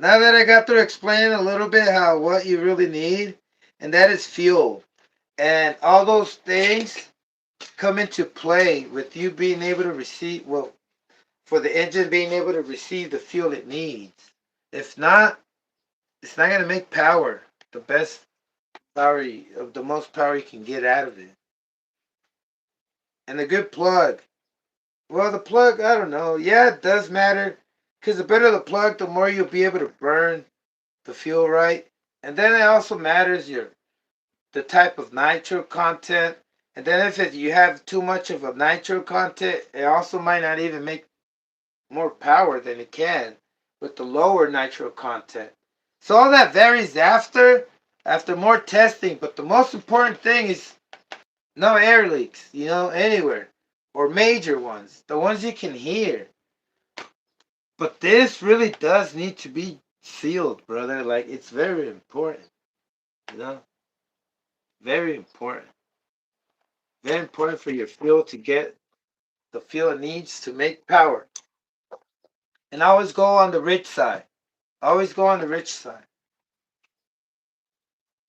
Speaker 4: Now that I got to explain a little bit what you really need, and that is fuel. And all those things come into play with you being able to receive, well, for the engine being able to receive the fuel it needs. If not, it's not going to make power, the best power, of the most power you can get out of it. And a good plug. Well, the plug, I don't know. Yeah, it does matter. Because the better the plug, the more you'll be able to burn the fuel right. And then it also matters the type of nitro content. And then if you have too much of a nitro content, it also might not even make more power than it can with the lower nitro content. So all that varies after more testing. But the most important thing is no air leaks, anywhere. Or major ones. The ones you can hear. But this really does need to be sealed, brother. Like, it's very important. You know? Very important. Very important for your fuel to get the fuel it needs to make power. And always go on the rich side. Always go on the rich side.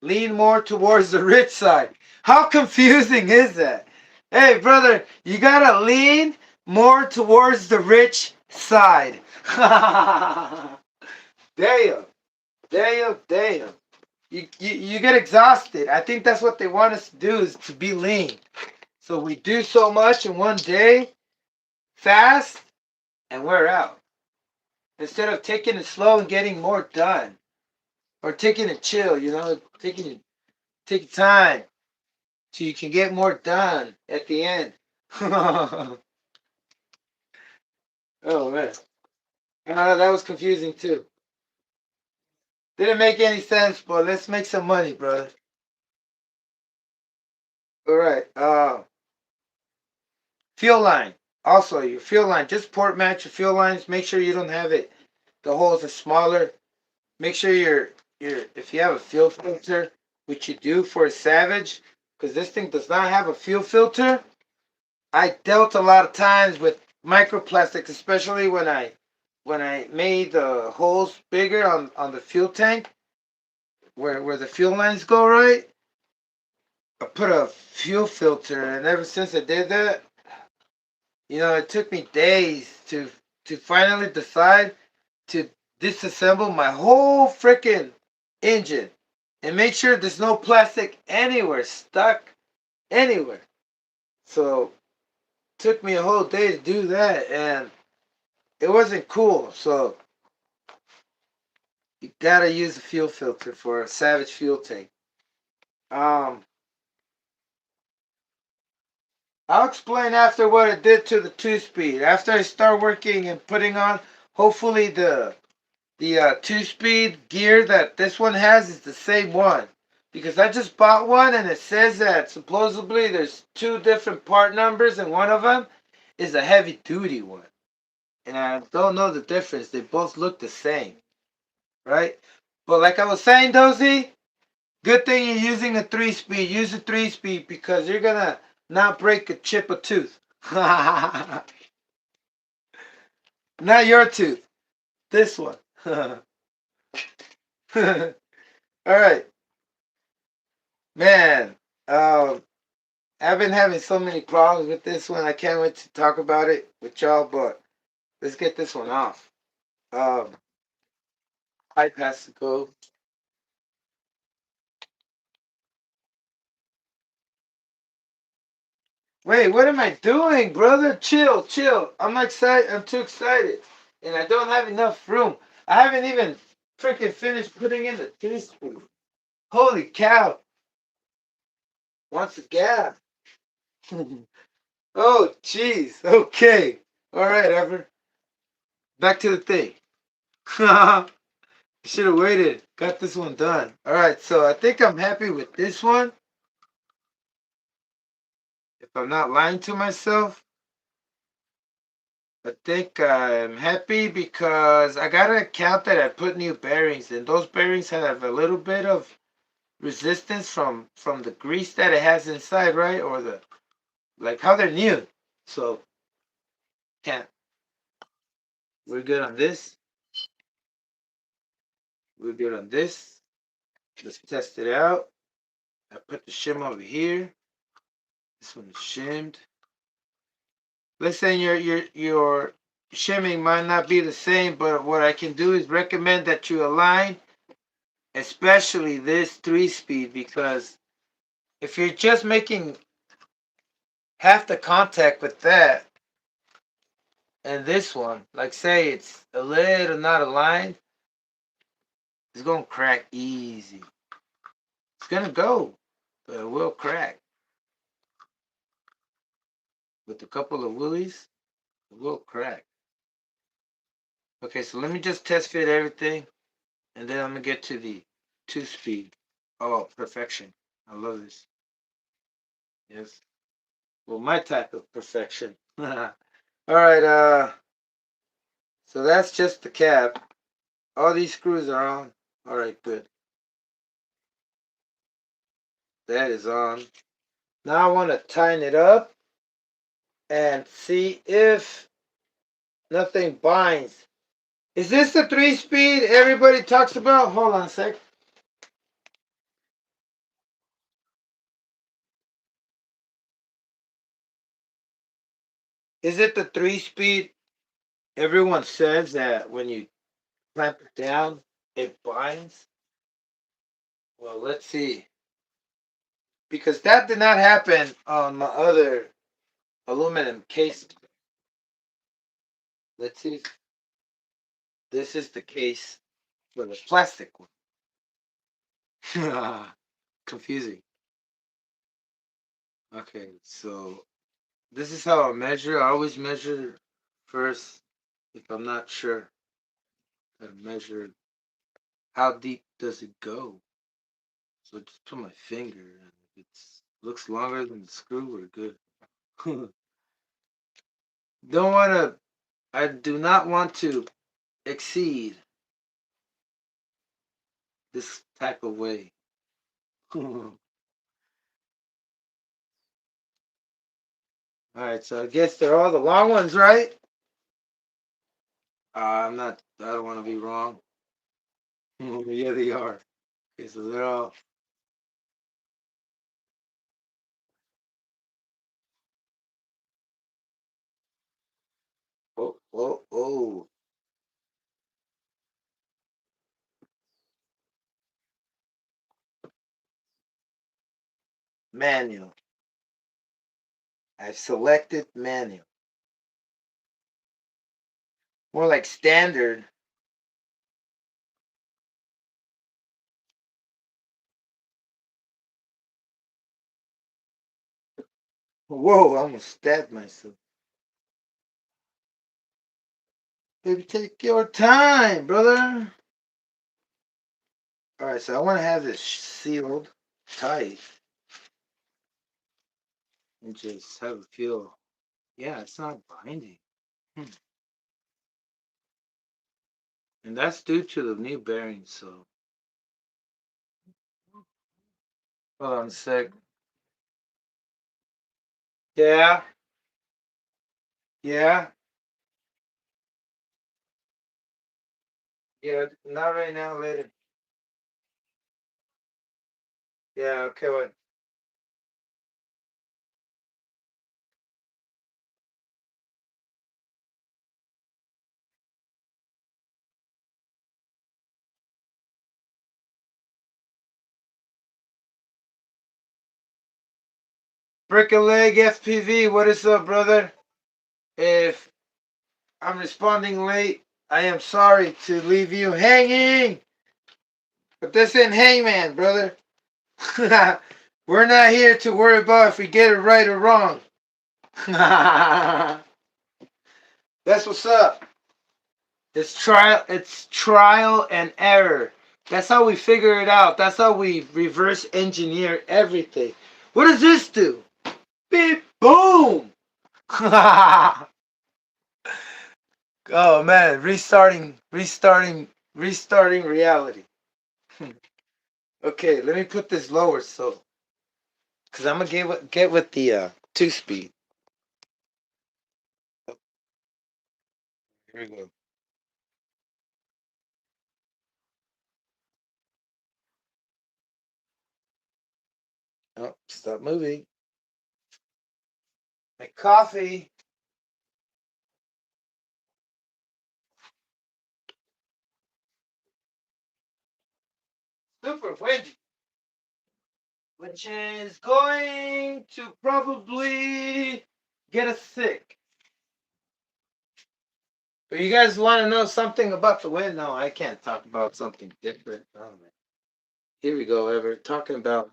Speaker 4: Lean more towards the rich side. How confusing is that? Hey, brother, you gotta lean more towards the rich side. Damn. Damn. You get exhausted. I think that's what they want us to do, is to be lean. So we do so much in one day, fast, and we're out. Instead of taking it slow and getting more done. Or taking it chill, take time so you can get more done at the end. Oh man. That was confusing too. Didn't make any sense, but let's make some money, brother. Alright. Fuel line. Also, your fuel line. Just port match your fuel lines. Make sure you don't have it. The holes are smaller. Make sure if you have a fuel filter, which you do for a Savage, because this thing does not have a fuel filter. I dealt a lot of times with microplastics, especially when I made the holes bigger on the fuel tank, where the fuel lines go, right? I put a fuel filter, and ever since I did that, it took me days to finally decide to disassemble my whole freaking engine and make sure there's no plastic anywhere stuck anywhere. So took me a whole day to do that, and it wasn't cool. So you gotta use a fuel filter for a Savage fuel tank. I'll explain after what it did to the 2-speed. After I start working and putting on, hopefully the 2-speed gear that this one has is the same one. Because I just bought one and it says that supposedly there's 2 different part numbers, and one of them is a heavy duty one. And I don't know the difference. They both look the same, right? But like I was saying, Dozy, good thing you're using a 3-speed. Use a 3-speed because you're gonna not break a chip of tooth. Not your tooth. This one. All right, man. I've been having so many problems with this one. I can't wait to talk about it with y'all. But let's get this one off. Pipe has to go. Wait, what am I doing, brother? Chill, chill. I'm not excited. I'm too excited, and I don't have enough room. I haven't even freaking finished putting in the teaspoon. Holy cow! Once again. Oh, jeez. Okay. All right, Ever. Back to the thing. Should have waited. Got this one done. All right, so I think I'm happy with this one. If I'm not lying to myself, I think I'm happy because I got an account that I put new bearings, and those bearings have a little bit of resistance from the grease that it has inside, right? Or the like how they're new. So can't. We're good on this. We're good on this. Let's test it out. I put the shim over here. This one is shimmed. Listen, your shimming might not be the same, but what I can do is recommend that you align, especially this 3-speed, because if you're just making half the contact with that and this one, like say it's a little not aligned, it's gonna crack easy. It's gonna go, but it will crack. With a couple of willies, it will crack. Okay, so let me just test fit everything, and then I'm gonna get to the 2-speed. Oh, perfection. I love this. Yes. Well, my type of perfection. All right, so that's just the cab. All these screws are on. All right, good. That is on. Now I want to tighten it up and see if nothing binds. Is this the 3-speed everybody talks about? Hold on a sec. Is it the 3-speed everyone says that when you clamp it down, it binds? Well, let's see. Because that did not happen on my other aluminum case. Let's see if this is the case for the plastic one. Confusing. Okay, so this is how I measure. I always measure first if I'm not sure. I measure how deep does it go. So just put my finger, and if it looks longer than the screw, we're good. Don't want to. I do not want to exceed this type of way. All right, so I guess they're all the long ones, right? I'm not. I don't want to be wrong. Yeah, they are. Okay, so they're all. Oh, oh, oh. Manual. I've selected manual. More like standard. Whoa, I almost stabbed myself. Baby, take your time, brother. All right, so I want to have this sealed tight and just have it feel. Yeah, it's not binding. And that's due to the new bearings, so Hold on a sec. Yeah. Yeah. Yeah. Not right now. Later. Yeah. Okay. What? Brick a leg FPV. What is up, brother? If I'm responding late, I am sorry to leave you hanging. But this ain't hangman, brother. We're not here to worry about if we get it right or wrong. That's what's up. It's trial and error. That's how we figure it out. That's how we reverse engineer everything. What does this do? Beep boom. Oh man, restarting reality. Okay, let me put this lower so because I'm gonna get with the 2-speed. Here we go. Oh, stop moving. My coffee. Super windy. Which is going to probably get us sick. But you guys want to know something about the wind? No, I can't talk about something different. Oh, man. Here we go, Ever. Talking about,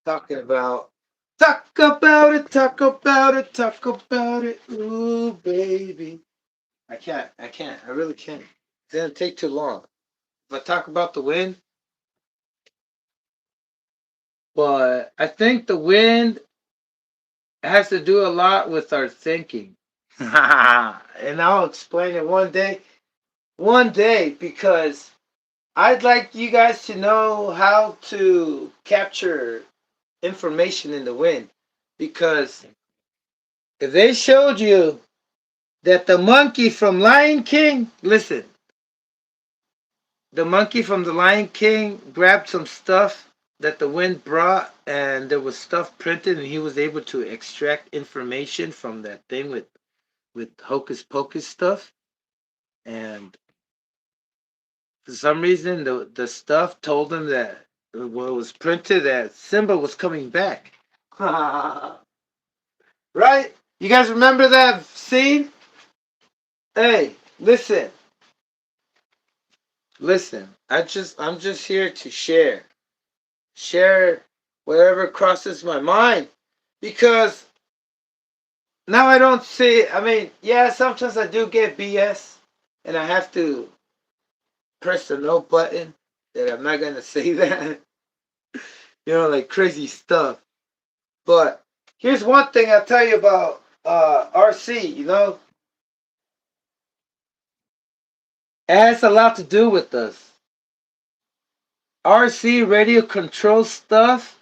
Speaker 4: talk about it. Ooh, baby. I really can't. It's going to take too long. But talk about the wind. But I think the wind has to do a lot with our thinking. And I'll explain it one day, because I'd like you guys to know how to capture information in the wind. Because if they showed you that the monkey from Lion King, listen, the monkey from the Lion King grabbed some stuff that the wind brought, and there was stuff printed, and he was able to extract information from that thing with hocus pocus stuff. And for some reason, the stuff told him that what was printed, that Simba was coming back. Right? You guys remember that scene? Hey, listen. I'm just here to share whatever crosses my mind, because now I don't see. I mean, yeah, sometimes I do get BS, and I have to press the no button that I'm not gonna say that. Like crazy stuff. But here's one thing I'll tell you about RC. It has a lot to do with us. RC radio control stuff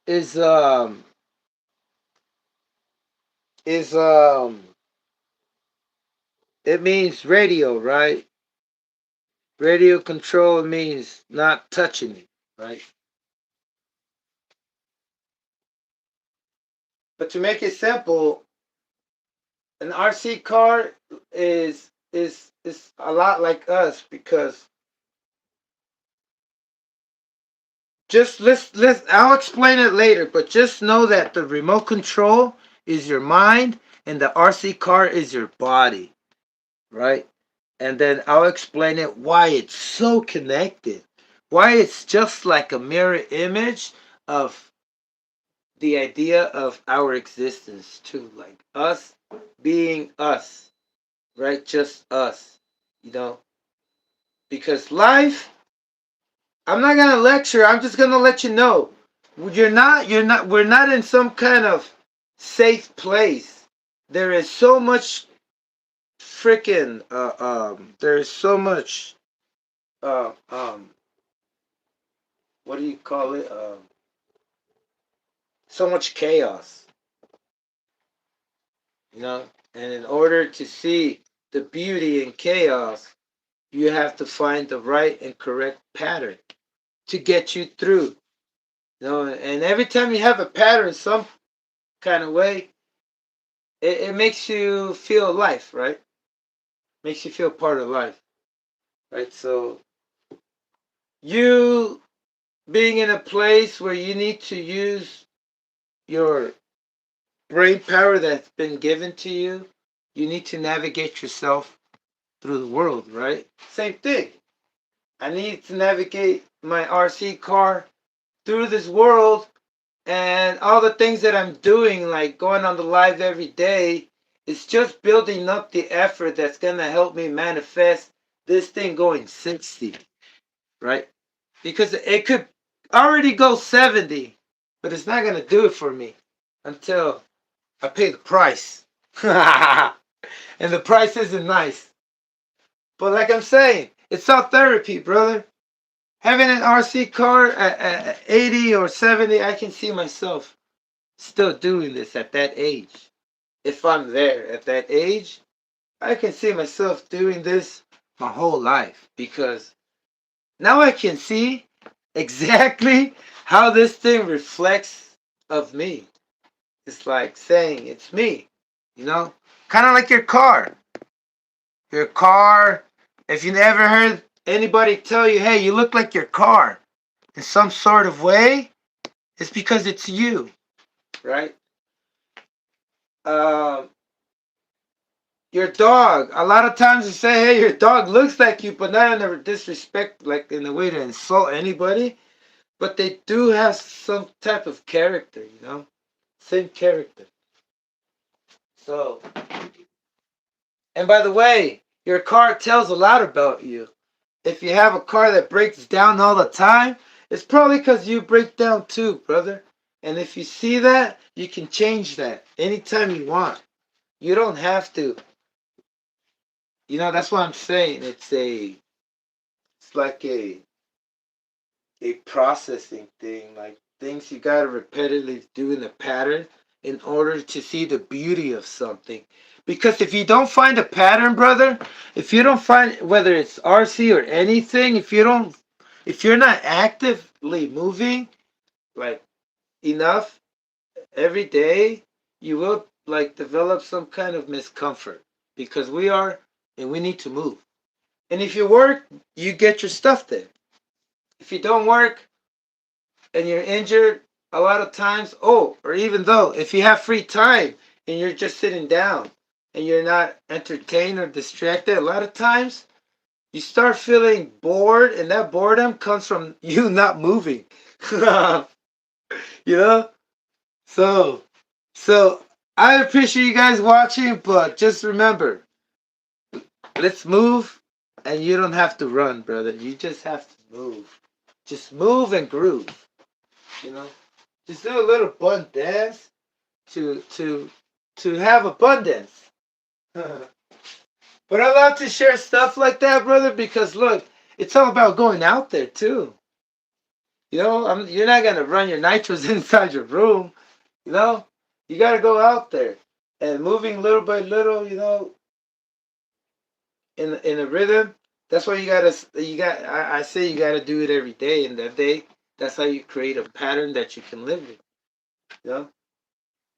Speaker 4: is is it means radio, right? Radio control means not touching it, right? But to make it simple, an RC car is a lot like us, because just let's I'll explain it later, but just know that the remote control is your mind and the RC car is your body, right? And then I'll explain it why it's so connected. Why it's just like a mirror image of the idea of our existence too, like us being us, right? Just us, you know? Because life, I'm not gonna lecture, I'm just gonna let you know. We're not in some kind of safe place. There is so much freaking, there is so much uh, um, what do you call it? So much chaos, you know. And in order to see the beauty in chaos, you have to find the right and correct pattern to get you through. You know, and every time you have a pattern, some kind of way, it makes you feel life, right? Makes you feel part of life, right? So you being in a place where you need to use your brain power that's been given to you, you need to navigate yourself through the world, right? Same thing. I need to navigate my RC car through this world, and all the things that I'm doing, like going on the live every day, it's just building up the effort that's gonna help me manifest this thing going 60, right? Because it could already go 70, but it's not gonna do it for me until I pay the price. And the price isn't nice. But like I'm saying, it's all therapy, brother. Having an RC car at 80 or 70, I can see myself still doing this at that age. If I'm there at that age, I can see myself doing this my whole life because now I can see exactly how this thing reflects of me. It's like saying it's me, you know? Kind of like your car. Your car, if you never heard anybody tell you, hey, you look like your car in some sort of way, it's because it's you, right? Um, your dog. A lot of times you say, hey, your dog looks like you, but not in a disrespect, like in a way to insult anybody. But they do have some type of character, you know? Same character. So, and by the way, your car tells a lot about you. If you have a car that breaks down all the time, it's probably because you break down too, brother. And if you see that, you can change that anytime you want. You don't have to. You know, that's what I'm saying. It's like a processing thing, like things you gotta repetitively do in a pattern in order to see the beauty of something. Because if you don't find a pattern, brother, if you don't find whether it's RC or anything, if you're not actively moving like enough every day, you will like develop some kind of miscomfort because we are and we need to move. And if you work, you get your stuff there. If you don't work, and you're injured a lot of times, oh, or even though if you have free time and you're just sitting down and you're not entertained or distracted, a lot of times you start feeling bored, and that boredom comes from you not moving. You know? So, so I appreciate you guys watching, but just remember, let's move, and you don't have to run, brother. You just have to move. Just move and groove. You know? Just do a little bun dance to have abundance. But I love to share stuff like that, brother, because look, it's all about going out there too. You know, you're not gonna run your nitros inside your room. You know, you gotta go out there and moving little by little. You know, in a rhythm. That's why I say you gotta do it every day. And that day, that's how you create a pattern that you can live with. You know.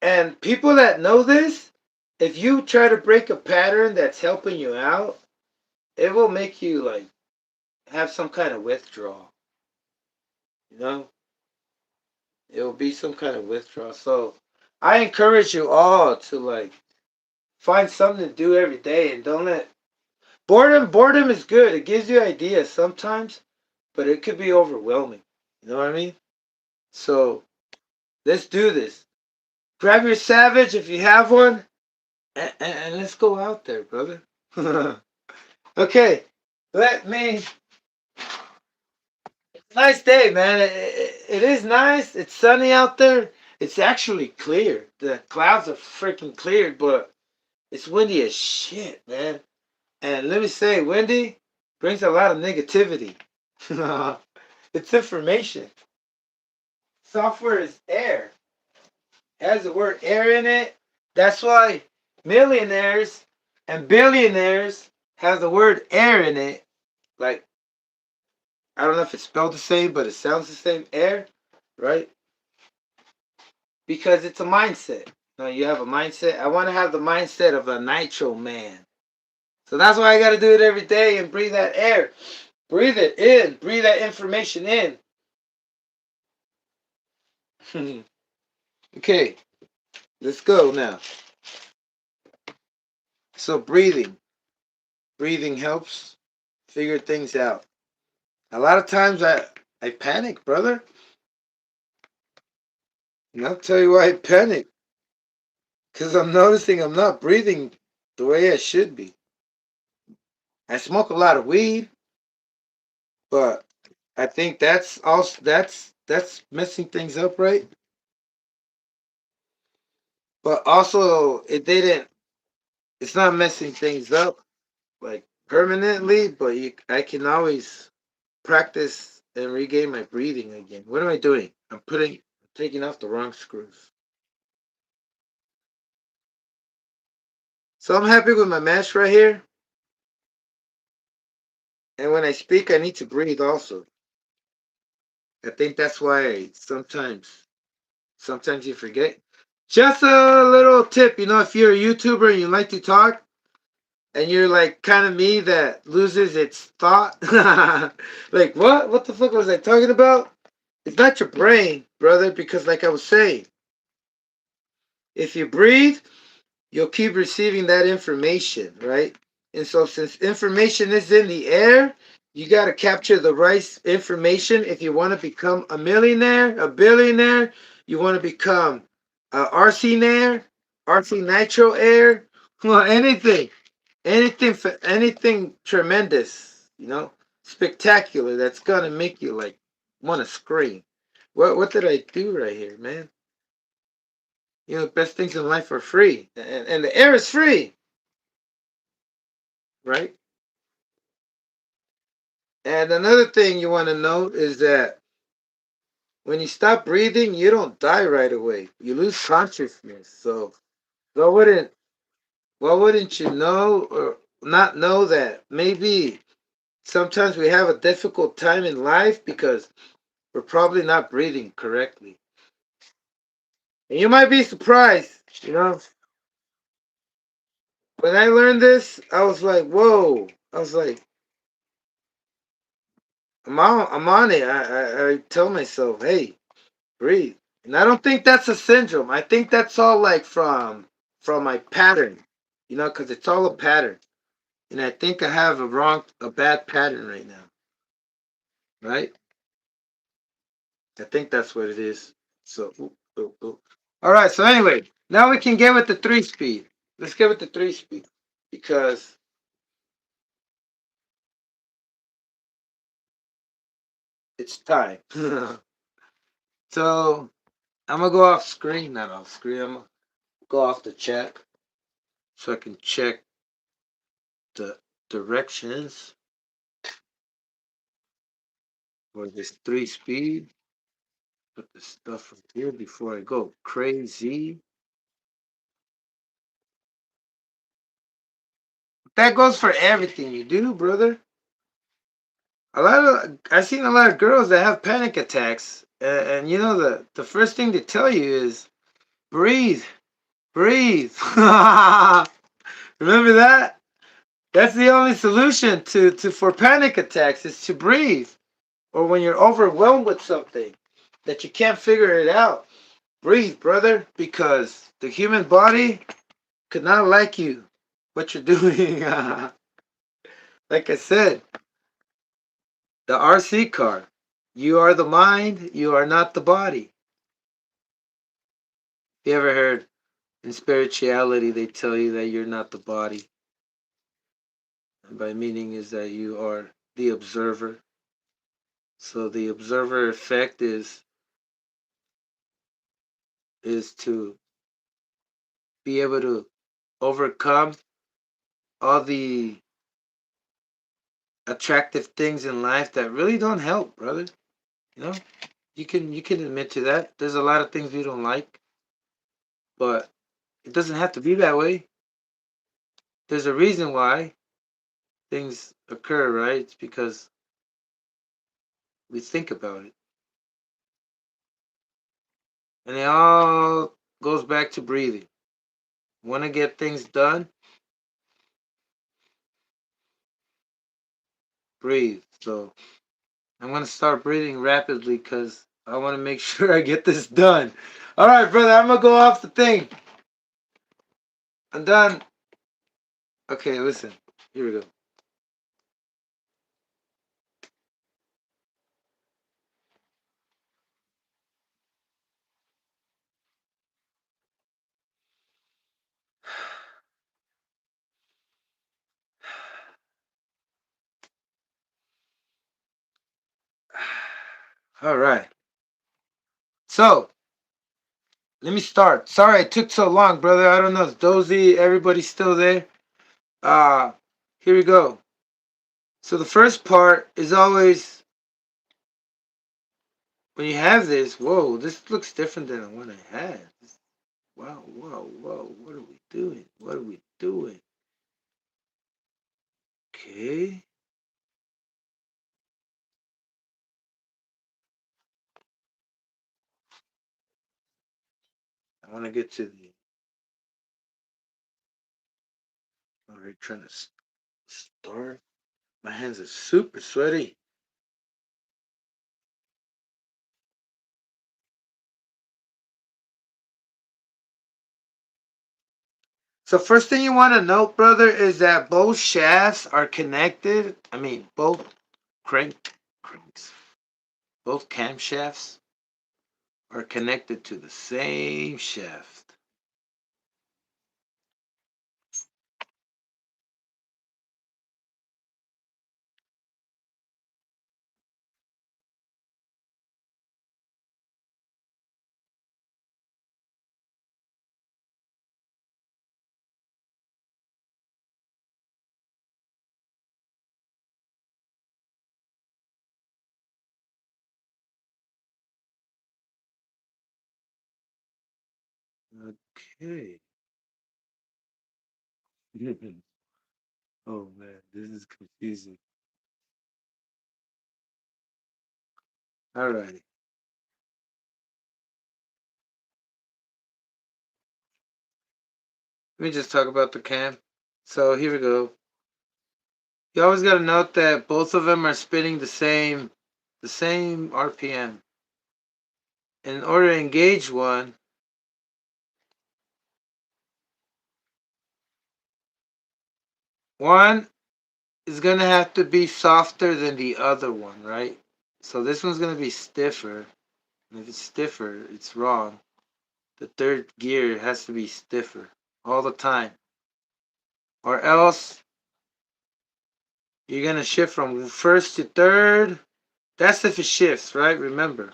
Speaker 4: And people that know this, if you try to break a pattern that's helping you out, it will make you like have some kind of withdrawal. You know, it will be some kind of withdrawal. So I encourage you all to like find something to do every day and don't let boredom is good. It gives you ideas sometimes, but it could be overwhelming. You know what I mean? So let's do this. Grab your savage if you have one, and let's go out there, brother. Okay, let me. Nice day, man. It is nice. It's sunny out there. It's actually clear. The clouds are freaking cleared, but it's windy as shit, man. And let me say, windy. brings a lot of negativity. It's information. Software is air. It has the word air in it. That's why millionaires and billionaires have the word air in it. Like, I don't know if it's spelled the same, but it sounds the same. Air, right? Because it's a mindset. No, you have a mindset. I want to have the mindset of a nitro man. So that's why I got to do it every day and breathe that air. Breathe it in. Breathe that information in. Okay, let's go now. So breathing. Breathing helps figure things out. A lot of times I panic, brother. And I'll tell you why I panic. Because I'm noticing I'm not breathing the way I should be. I smoke a lot of weed, but I think that's also that's messing things up, right? But also it's not messing things up like permanently, but I can always practice and regain my breathing again. What am I doing? I'm taking off the wrong screws. So I'm happy with my mesh right here. And when I speak, I need to breathe also. I think that's why sometimes you forget. Just a little tip, if you're a YouTuber and you like to talk, and you're like kind of me that loses its thought, like what? What the fuck was I talking about? It's not your brain, brother, because like I was saying, if you breathe, you'll keep receiving that information, right? And so since information is in the air, you got to capture the right information if you want to become a millionaire, a billionaire, you want to become a RC Nair, RC Nitro Air, well, anything tremendous, spectacular that's going to make you like want to scream. What did I do right here, man? The best things in life are free, and the air is free, right? And another thing you want to note is that when you stop breathing, you don't die right away. You lose consciousness. So what wouldn't you know or not know that maybe sometimes we have a difficult time in life because we're probably not breathing correctly. And you might be surprised, when I learned this, I was like, whoa. I was like, I'm on it. I tell myself, hey, breathe. And I don't think that's a syndrome. I think that's all like from my pattern, because it's all a pattern. And I think I have a bad pattern right now, right? I think that's what it is. So, all right. So anyway, now we can get with the 3-speed. Let's get with the 3-speed because it's time. So I'm gonna go off screen, not off screen. I'm gonna go off the chat so I can check the directions for this 3-speed. Put the stuff from here before I go crazy. That goes for everything you do, brother. I've seen a lot of girls that have panic attacks, and the first thing to tell you is breathe, breathe. Remember that? That's the only solution to for panic attacks is to breathe. Or when you're overwhelmed with something that you can't figure it out, breathe, brother, because the human body could not like you what you're doing. Like I said, the RC car. You are the mind, you are not the body. You ever heard in spirituality they tell you that you're not the body? And by meaning is that you are the observer. So the observer effect is to be able to overcome all the attractive things in life that really don't help, brother. You know, you can admit to that. There's a lot of things we don't like, but it doesn't have to be that way. There's a reason why things occur, right? It's because we think about it. And it all goes back to breathing. Want to get things done? Breathe. So I'm going to start breathing rapidly because I want to make sure I get this done. All right, brother, I'm going to go off the thing. I'm done. Okay, listen. Here we go. All right. So, let me start. Sorry it took so long, brother. I don't know if Dozy, everybody's still there. Uh, Here we go. So the first part is always when you have this, whoa, this looks different than the one I had. Wow, whoa, whoa, what are we doing? What are we doing? Okay. I want to get to the. Already trying to start. My hands are super sweaty. So first thing you want to note, brother, is that both shafts are connected. I mean, both cranks, both camshafts are connected to the same shaft. Okay. Oh man, this is confusing. Alrighty. Let me just talk about the cam. So here we go. You always got to note that both of them are spinning the same RPM. In order to engage one is gonna have to be softer than the other one, right? So this one's gonna be stiffer. And if it's stiffer, it's wrong. The third gear has to be stiffer all the time. Or else you're gonna shift from first to third. That's if it shifts, right? Remember.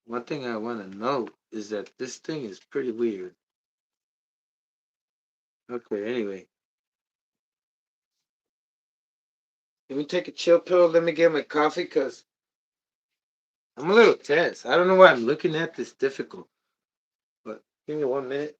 Speaker 4: One thing I want to note is that this thing is pretty weird. Okay, anyway. Let me take a chill pill. Let me get my coffee because I'm a little tense. I don't know why I'm looking at this difficult. But give me 1 minute.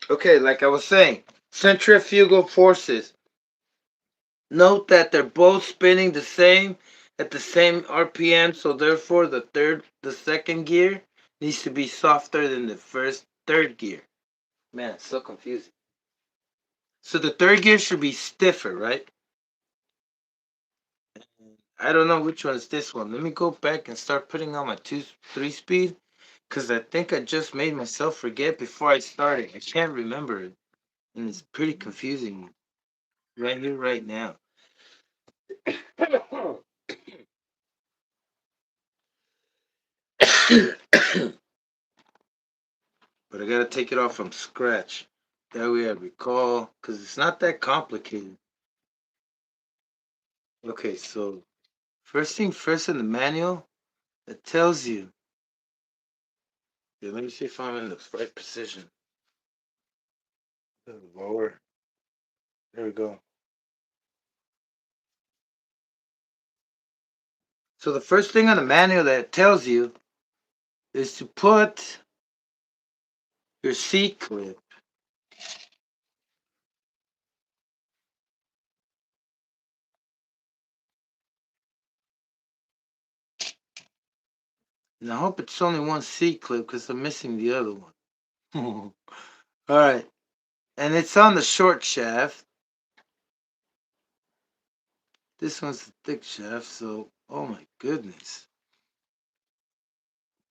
Speaker 4: Okay, like I was saying, centrifugal forces. Note that they're both spinning the same at the same RPM, so therefore the second gear needs to be softer than the third gear. Man, it's so confusing. So the third gear should be stiffer, right? I don't know which one is this one. Let me go back and start putting on my 3 speed, because I think I just made myself forget before I started. I can't remember it, and it's pretty confusing right here, right now. But I gotta take it off from scratch. That way I recall, because it's not that complicated. Okay, so first thing first in the manual, it tells you. Yeah, let me see if I'm in the right position. Lower. There we go. So the first thing on the manual that it tells you is to put your C clip. And I hope it's only one C clip because I'm missing the other one. Alright. And it's on the short shaft. This one's the thick shaft, so oh my goodness.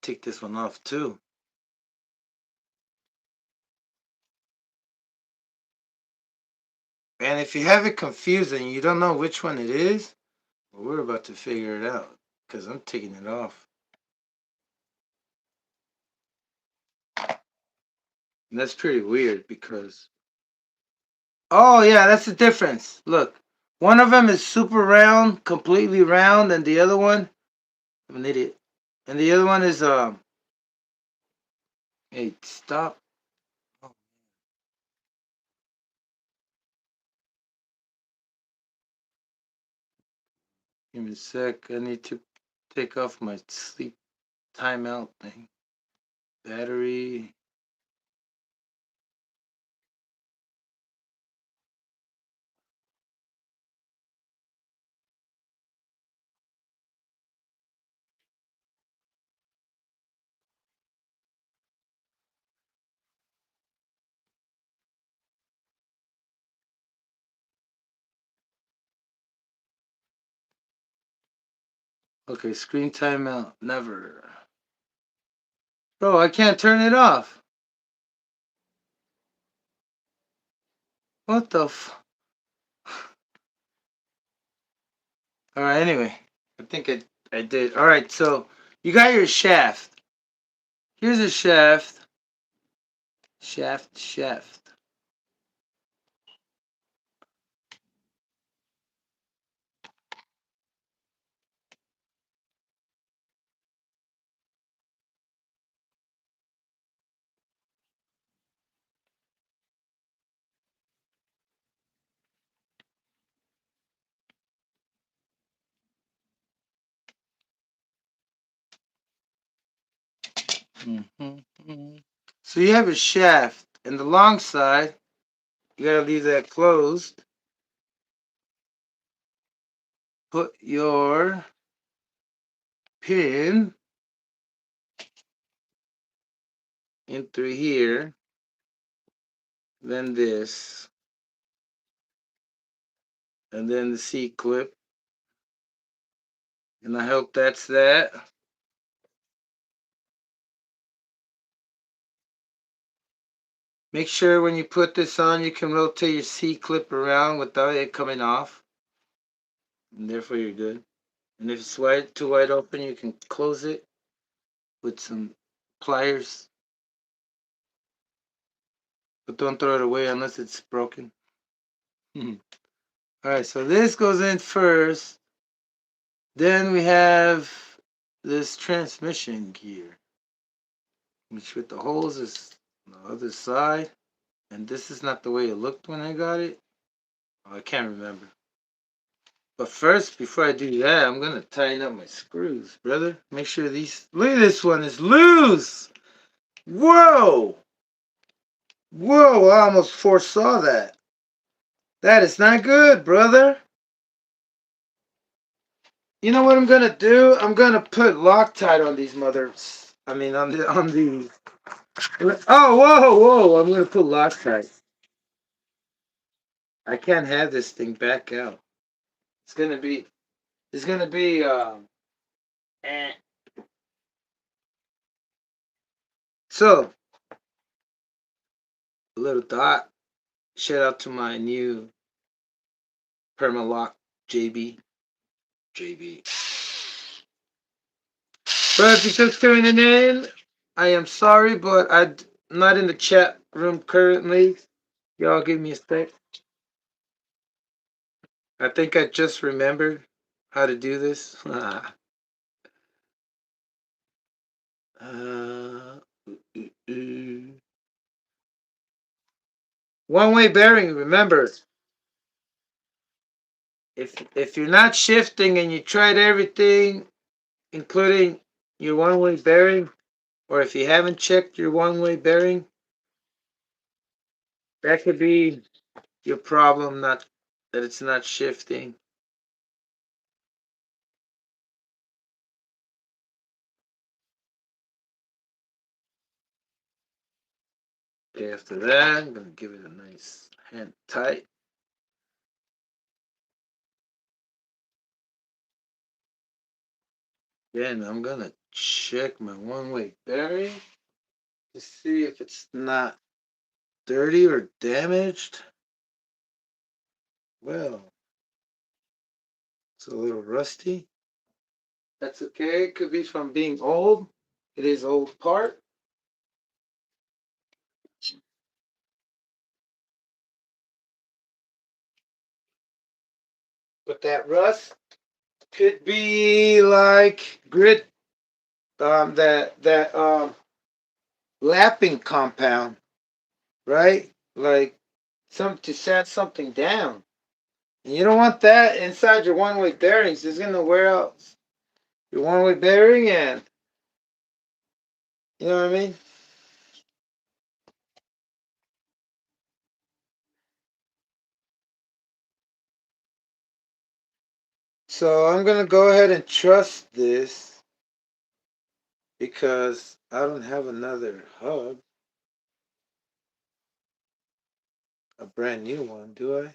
Speaker 4: Take this one off too. And if you have it confused and you don't know which one it is, well, we're about to figure it out because I'm taking it off. And that's pretty weird because, oh yeah, that's the difference. Look, one of them is super round, completely round, and the other one, I'm an idiot. And the other one is hey, stop. Oh, give me a sec. I need to take off my sleep timeout thing. Battery. Okay, screen timeout. Never. Bro, I can't turn it off. What the f? Alright, anyway. I think I did. Alright, so you got your shaft. Here's a shaft. Shaft. Mm-hmm. So you have a shaft, and the long side, you gotta leave that closed. Put your pin in through here, then this, and then the C clip. And I hope that's that. Make sure when you put this on, you can rotate your C clip around without it coming off. And therefore you're good. And if it's too wide open, you can close it with some pliers. But don't throw it away unless it's broken. Alright, so this goes in first. Then we have this transmission gear, which with the holes is on the other side. And this is not the way it looked when I got it. Oh, I can't remember. But first, before I do that, I'm gonna tighten up my screws, brother. Make sure these. Look at this one is loose. Whoa! Whoa! I almost foresaw that. That is not good, brother. You know what I'm gonna do? I'm gonna put Loctite on these mothers. I mean, on these. Oh, whoa, whoa! I'm gonna put Loctite. I can't have this thing back out. It's gonna be. It's gonna be. Eh. So a little dot. Shout out to my new Permalock JB. JB. But if you're just tuning in, I am sorry, but I'm not in the chat room currently. Y'all give me a sec. I think I just remembered how to do this. One-way bearing, remember, if you're not shifting and you tried everything, including your one-way bearing, or if you haven't checked your one-way bearing, that could be your problem, not that it's not shifting. Okay, after that, I'm gonna give it a nice hand tight. Then I'm gonna check my one-way bearing to see if it's not dirty or damaged. Well, it's a little rusty. That's okay. It could be from being old. It is old part. But that rust could be like grit, that lapping compound, right? Like some to set something down. And you don't want that inside your one-way bearings. It's gonna wear out your one-way bearing, and you know what I mean. So I'm gonna go ahead and trust this because I don't have another hub, a brand new one, do I?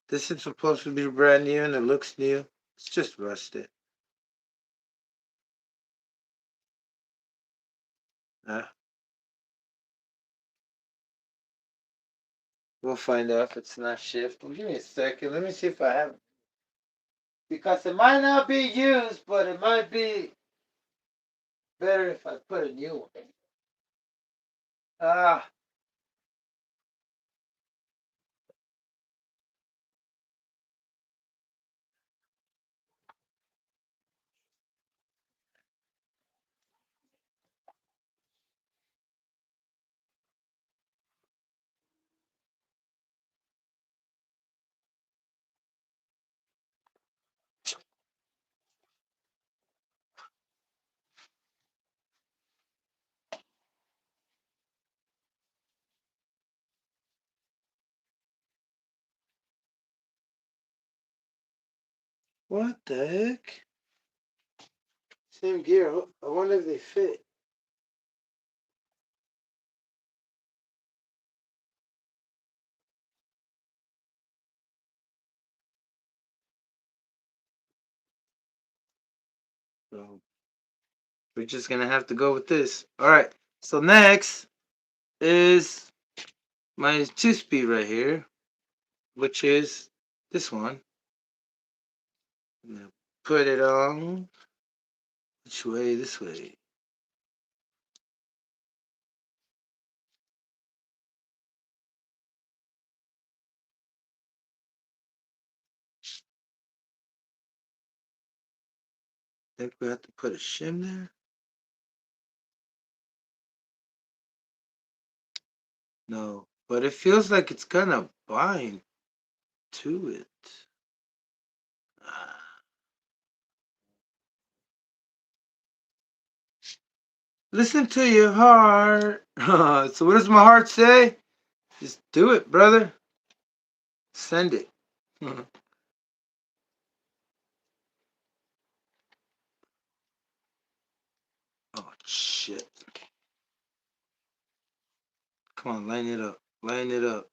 Speaker 4: This is supposed to be brand new and it looks new. It's just rusted. We'll find out if it's not shift. Well, give me a second. Let me see if I have. Because it might not be used, but it might be better if I put a new one. Ah, what the heck? Same gear. I wonder if they fit. So we're just gonna have to go with this. All right. So next is my 2-speed right here, which is this one. I'm gonna put it on. Which way? This way. Think we have to put a shim there? No. but it feels like it's gonna bind to it. Listen to your heart. So what does my heart say? Just do it, brother. Send it. Oh shit. Come on, line it up. Line it up.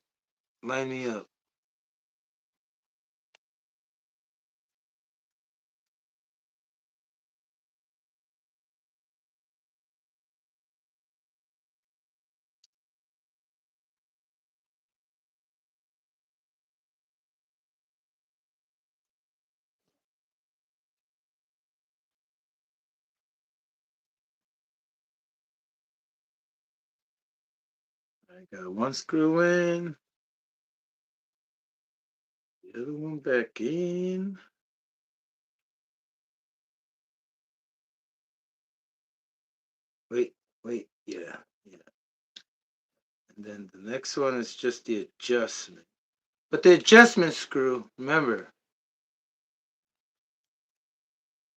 Speaker 4: Line me up. I got one screw in. The other one back in. Wait, wait, yeah, yeah. And then the next one is just the adjustment. But the adjustment screw, remember,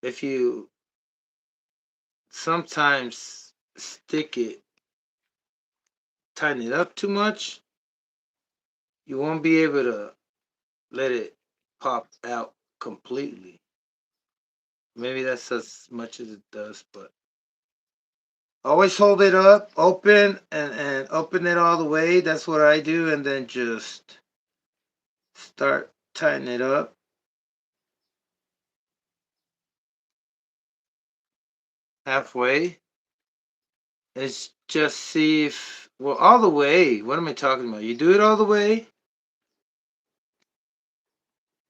Speaker 4: if you sometimes stick it, tighten it up too much, you won't be able to let it pop out completely. Maybe that's as much as it does, but always hold it up, open, and open it all the way. That's what I do, and then just start tightening it up. Halfway. It's just see if, well, all the way. What am I talking about? You do it all the way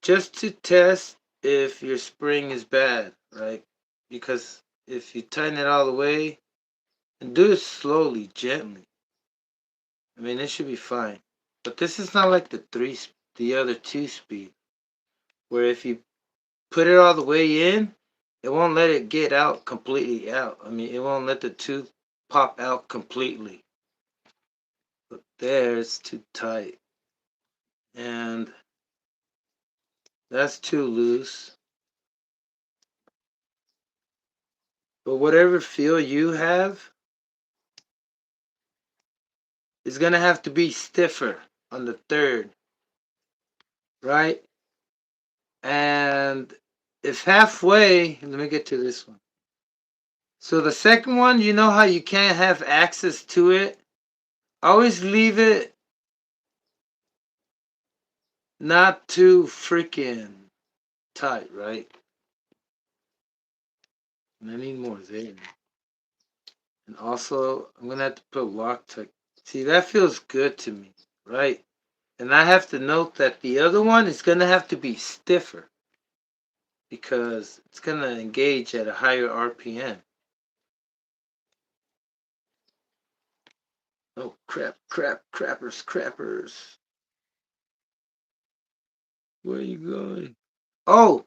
Speaker 4: just to test if your spring is bad, right? Because if you tighten it all the way and do it slowly, gently, I mean, it should be fine. But this is not like the other 2-speed, where if you put it all the way in, it won't let it get out completely out. I mean, it won't let the tooth pop out completely. But there, it's too tight. And that's too loose. But whatever feel you have is going to have to be stiffer on the third, right? And if halfway, let me get to this one. So the second one, you know how you can't have access to it? Always leave it not too freaking tight, right? And I need more there. And also, I'm going to have to put Loctite. See, that feels good to me, right? And I have to note that the other one is going to have to be stiffer because it's going to engage at a higher RPM. Oh, crappers. Where are you going? Oh,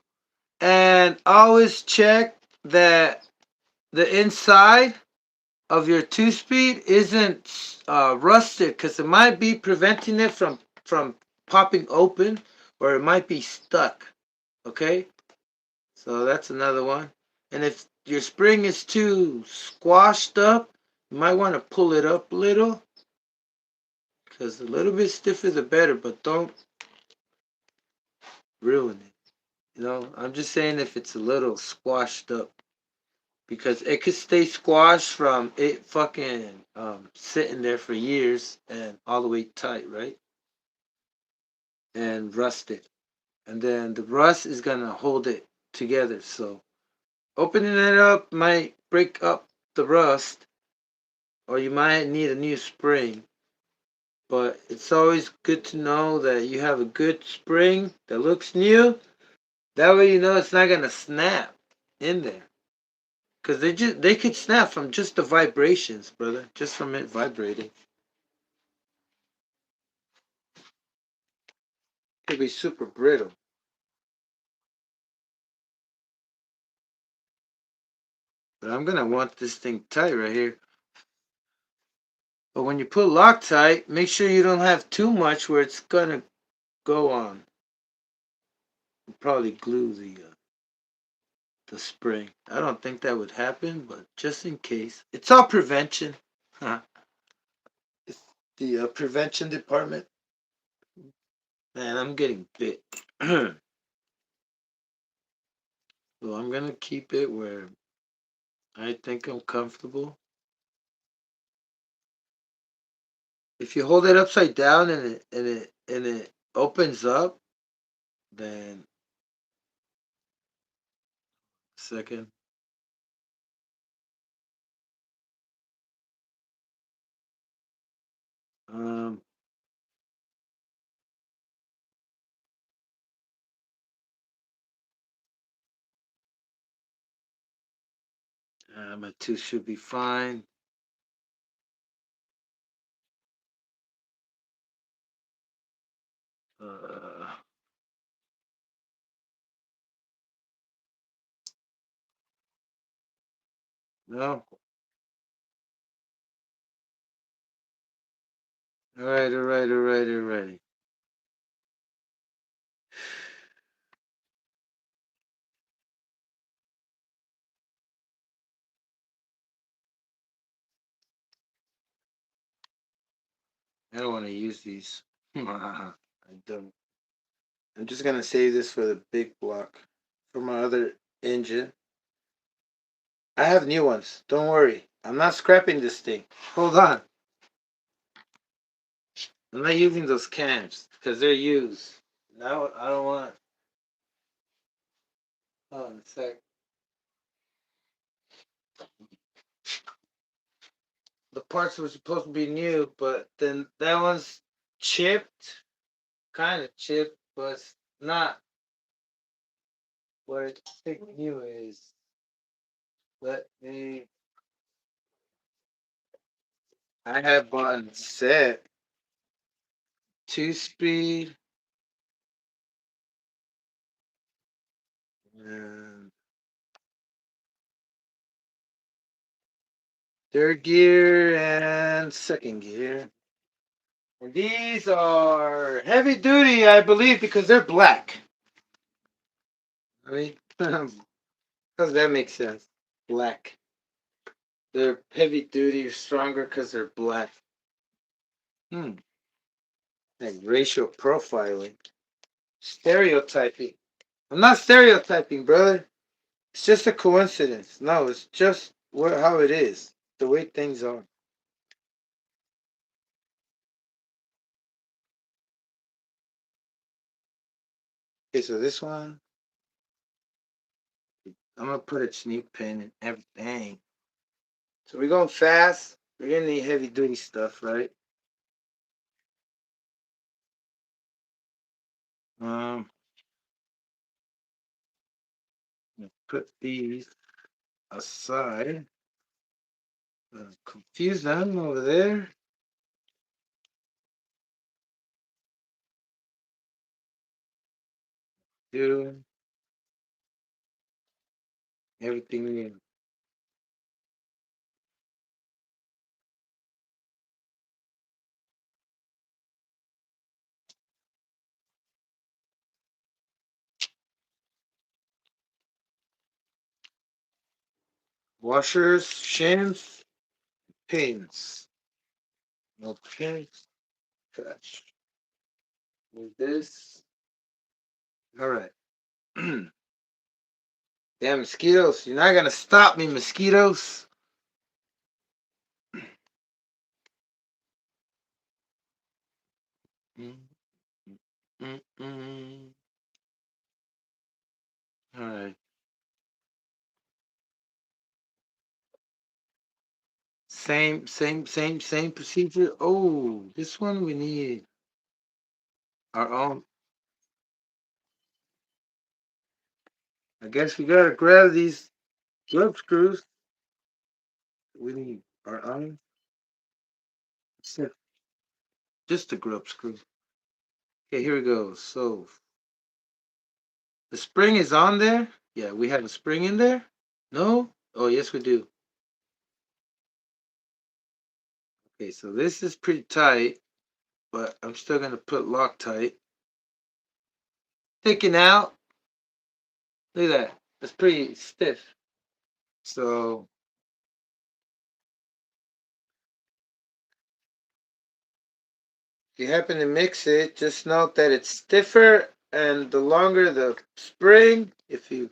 Speaker 4: and always check that the inside of your 2-speed isn't rusted because it might be preventing it from popping open, or it might be stuck. Okay, so that's another one. And if your spring is too squashed up, you might want to pull it up a little, because a little bit stiffer the better, but don't ruin it. You know, I'm just saying if it's a little squashed up, because it could stay squashed from it fucking sitting there for years and all the way tight, right? And rusted. And then the rust is gonna hold it together. So opening it up might break up the rust, or you might need a new spring. But it's always good to know that you have a good spring that looks new. That way you know it's not gonna snap in there. Cause they could snap from just the vibrations, brother. Just from it vibrating. Could be super brittle. But I'm gonna want this thing tight right here. But when you put Loctite, make sure you don't have too much where it's gonna go on. Probably glue the spring. I don't think that would happen, but just in case, it's all prevention. It's the prevention department. Man, I'm getting bit. So I'm gonna keep it where I think I'm comfortable. If you hold it upside down and it opens up, then second. Um, my tooth should be fine. Uh, no. All right, all right, all right, all right. I don't want to use these. I don't. I'm just gonna save this for the big block for my other engine. I have new ones. Don't worry. I'm not scrapping this thing. Hold on. I'm not using those cams because they're used. Now I don't want. Hold on a sec. The parts were supposed to be new, but then that one's chipped, kind of chipped, but it's not what I think new is. Let me. I have bought set 2-speed and third gear and second gear. And these are heavy duty, I believe, because they're black. I mean, because that makes sense. Black. They're heavy duty or stronger because they're black. Like racial profiling. Stereotyping. I'm not stereotyping, brother. It's just a coincidence. No, it's just how it is. The way things are. Okay, so this one, I'm gonna put a sneak pin in everything. So we're going fast. We're gonna need heavy duty stuff, right? Um, put these aside. Confuse them over there. Do everything new. Washers, shims, pins. No pins. Trash. With this. All right. Damn mosquitoes. You're not gonna stop me, mosquitoes. Mm-mm. All right. Same procedure. Oh, this one we need our own. I guess we gotta grab these grub screws. We need our own. Just a grub screw. Okay, here we go. So the spring is on there. Yeah, we have a spring in there. No? Oh, yes, we do. Okay, so this is pretty tight, but I'm still gonna put Loctite. Sticking out. Look at that. It's pretty stiff. So if you happen to mix it, just note that it's stiffer, and the longer the spring, if you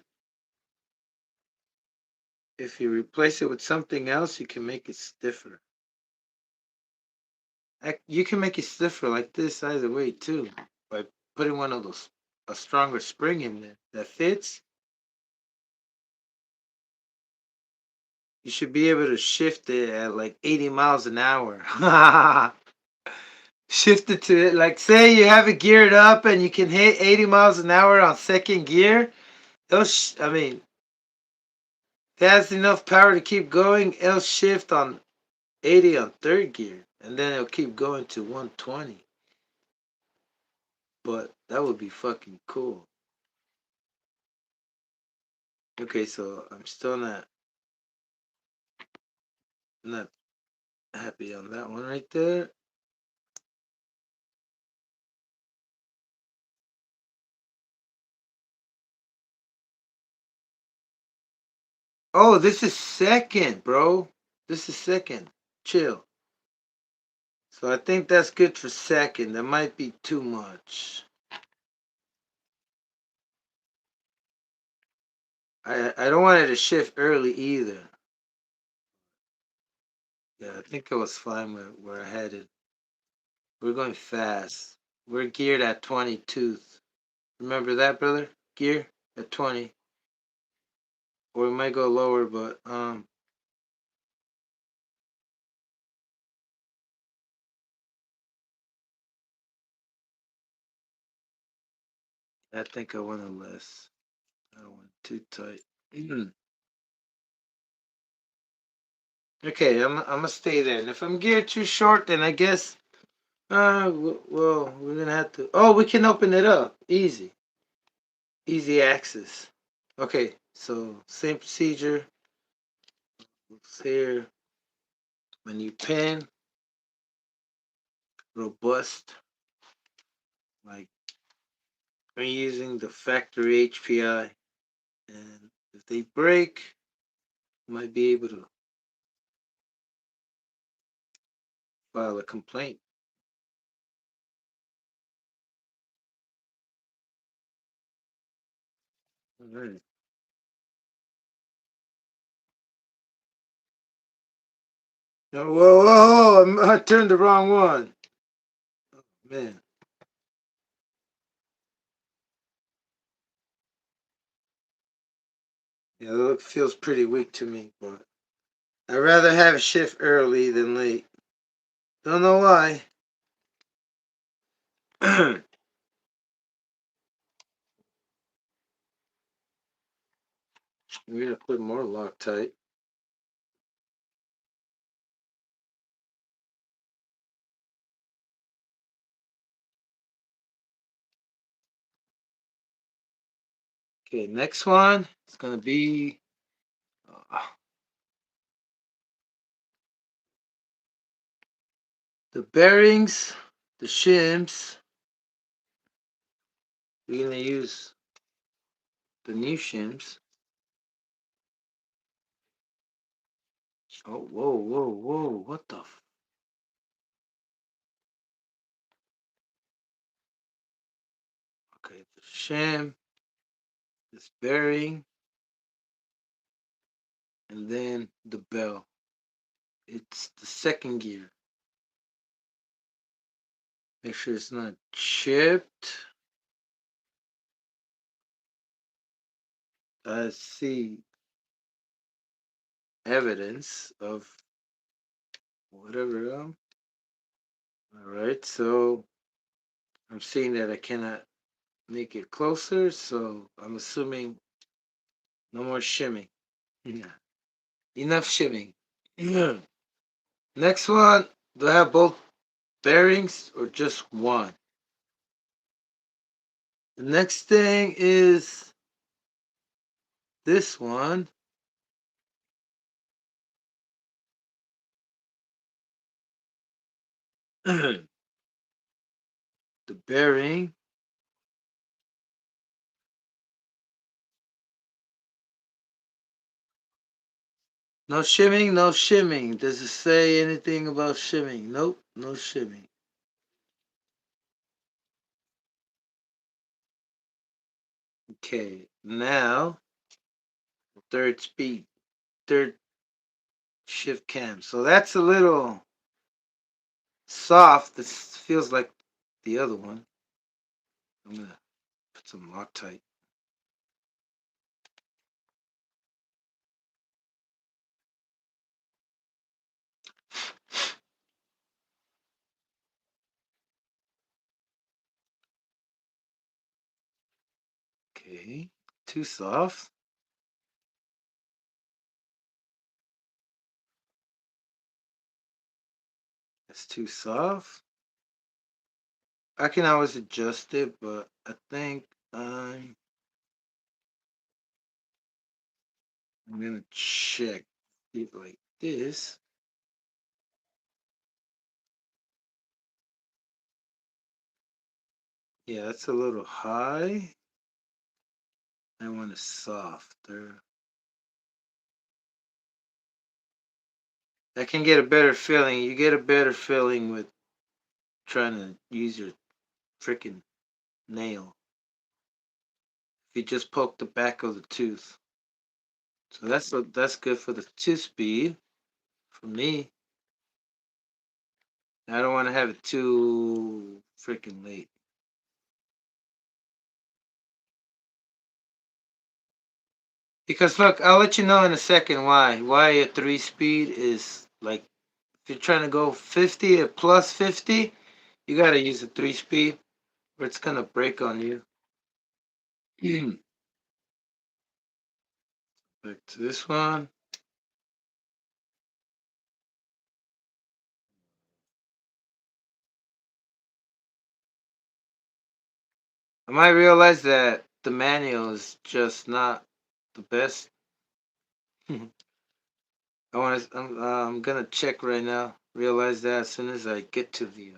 Speaker 4: replace it with something else, you can make it stiffer. You can make it stiffer like this either way too, by putting one of those, a stronger spring in there that fits. You should be able to shift it at like 80 miles an hour. Shift it to it, like say you have it geared up and you can hit 80 miles an hour on second gear. I mean, if it has enough power to keep going, it'll shift on 80 on third gear, and then it'll keep going to 120. But that would be fucking cool. Okay, so I'm still not happy on that one right there. Oh, this is second, bro. This is second. Chill. So I think that's good for second. That might be too much. I don't want it to shift early either. Yeah, I think I was fine with where I headed. We're going fast. We're geared at 22. Remember that, brother? Gear at 20. Or we might go lower, but I think I went a less. I went too tight. Okay, I'm gonna stay there. And if I'm geared too short, then I guess well, we're gonna have to. Oh, we can open it up. Easy access. Okay, so same procedure. Here, menu pin, robust. Like we're using the factory HPI, and if they break, you might be able to file a complaint. All right. Oh, whoa, I turned the wrong one. Oh, man. Yeah, it feels pretty weak to me, but I'd rather have a shift early than late. Don't know why. We're gonna put more Loctite. Okay, next one is gonna be the bearings, the shims. We're gonna use the new shims. Oh, whoa! What the? Okay, the shim, this bearing, and then the bell. It's the second gear. Make sure it's not chipped. I see evidence of whatever. All right, so I'm seeing that I cannot make it closer, so I'm assuming no more shimming. Yeah. Enough shimming. Yeah. Next one, do I have both bearings or just one? The next thing is this one. the bearing. No shimming, no shimming. Does it say anything about shimming? Nope, no shimming. Okay, now third speed, third shift cam. So that's a little soft. This feels like the other one. I'm gonna put some Loctite. Okay, too soft. That's too soft. I can always adjust it, but I think I'm gonna check it like this. Yeah, that's a little high. I want it softer. I can get a better feeling. You get a better feeling with trying to use your freaking nail. If you just poke the back of the tooth. So that's good for the 2-speed for me. I don't want to have it too freaking late. Because look, I'll let you know in a second why a 3-speed is like if you're trying to go 50 or plus 50, you gotta use a 3-speed or it's gonna break on you. Back to this one. I might realize that the manual is just not the best. I'm gonna check right now. Realize that as soon as I get to the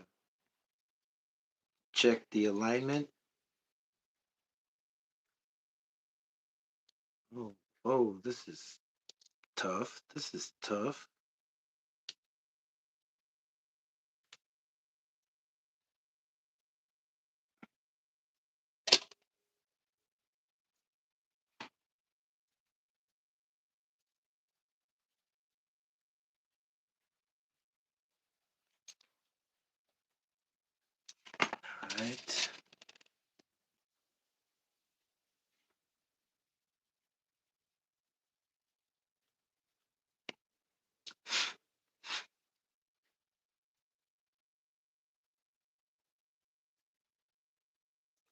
Speaker 4: check the alignment. Oh, oh, this is tough. This is tough. All right.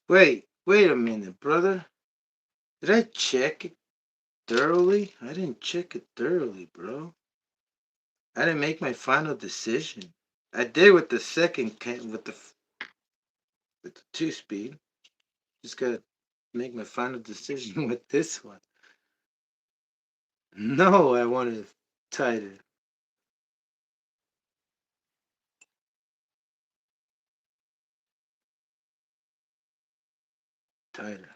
Speaker 4: Wait a minute, brother. Did I check it thoroughly? I didn't check it thoroughly, bro. I didn't make my final decision. I did with the second with the 2-speed. Just gotta make my final decision with this one. No, I want it tighter. Tighter.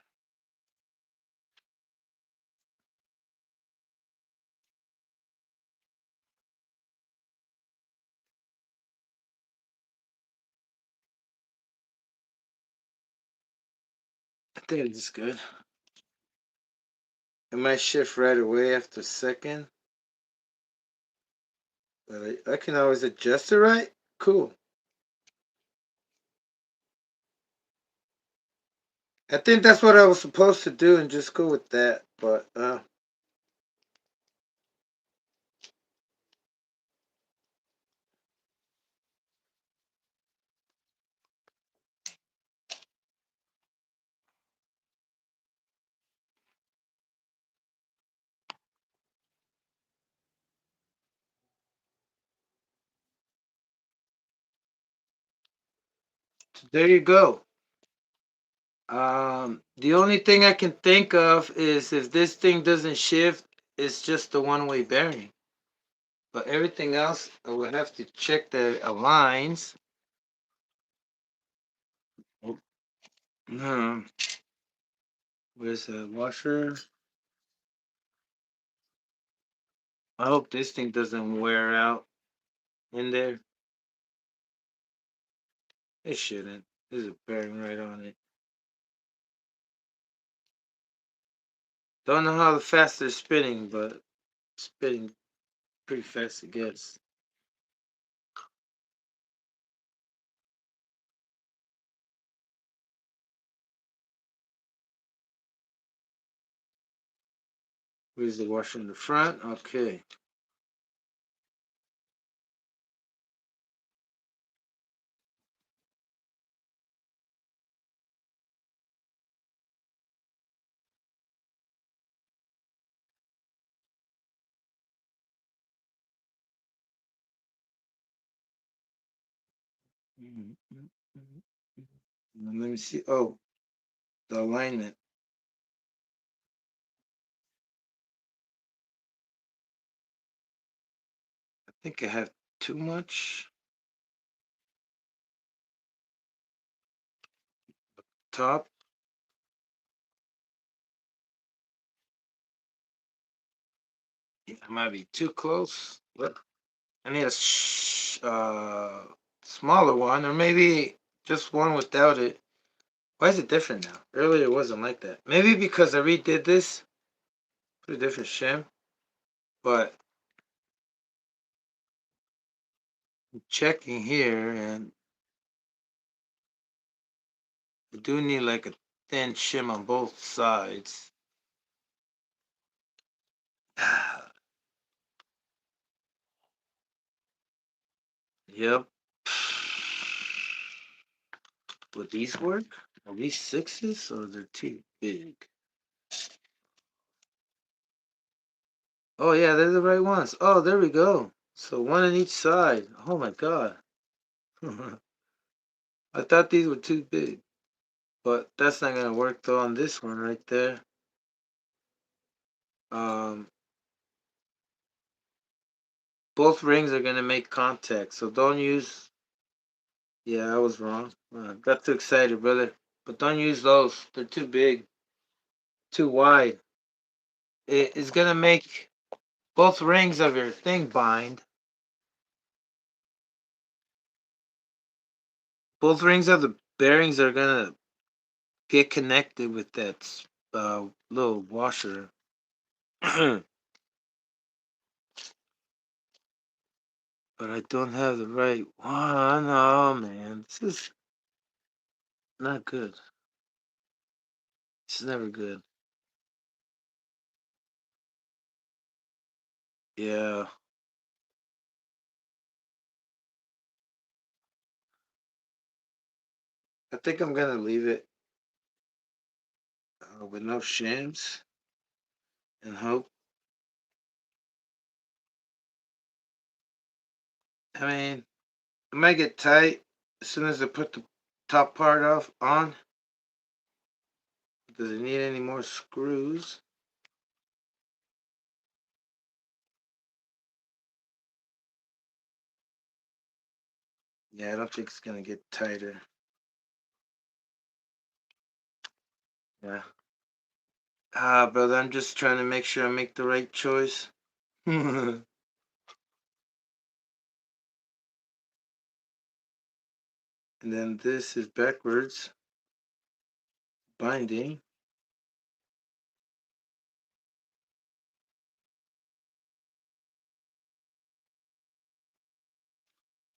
Speaker 4: I think it's good. It might shift right away after second. But I can always adjust it right. Cool. I think that's what I was supposed to do and just go with that. But there you go. The only thing I can think of is if this thing doesn't shift, it's just the one-way bearing. But everything else, I will have to check that it aligns. No. Where's the washer? I hope this thing doesn't wear out in there. It shouldn't. There's a bearing right on it. Don't know how fast they're spinning, but spinning pretty fast, I guess. Where's the washer in the front? Okay. Let me see. Oh, the alignment. I think I have too much. Top. I might be too close. But I need a smaller one, or maybe just one without it. Why is it different now? Earlier it wasn't like that. Maybe because I redid this. Put a different shim. But I'm checking here, and I do need like a thin shim on both sides. Yep. Would these work? Are these sixes or they're too big? Oh yeah, they're the right ones. Oh, there we go. So one on each side. Oh my god. I thought these were too big. But that's not gonna work though on this one right there. Um both rings are gonna make contact, so don't use. Yeah, I was wrong. Got too excited, brother. But don't use those. They're too big, too wide. It's gonna make both rings of your thing bind. Both rings of the bearings are gonna get connected with that little washer. But I don't have the right one. Oh man, this is not good. This is never good. Yeah, I think I'm gonna leave it with no shims and hope. I mean, it might get tight as soon as I put the top part off on. Does it need any more screws? Yeah, I don't think it's gonna get tighter. Yeah. Ah, brother, I'm just trying to make sure I make the right choice. And then this is backwards binding.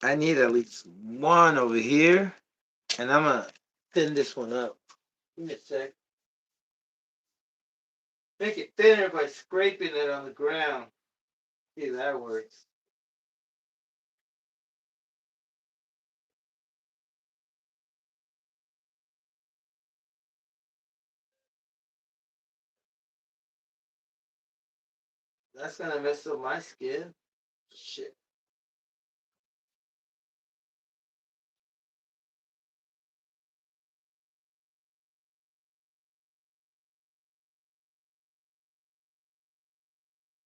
Speaker 4: I need at least one over here, and I'm gonna thin this one up. Give me a sec. Make it thinner by scraping it on the ground. See, that works. That's gonna mess up my skin. Shit.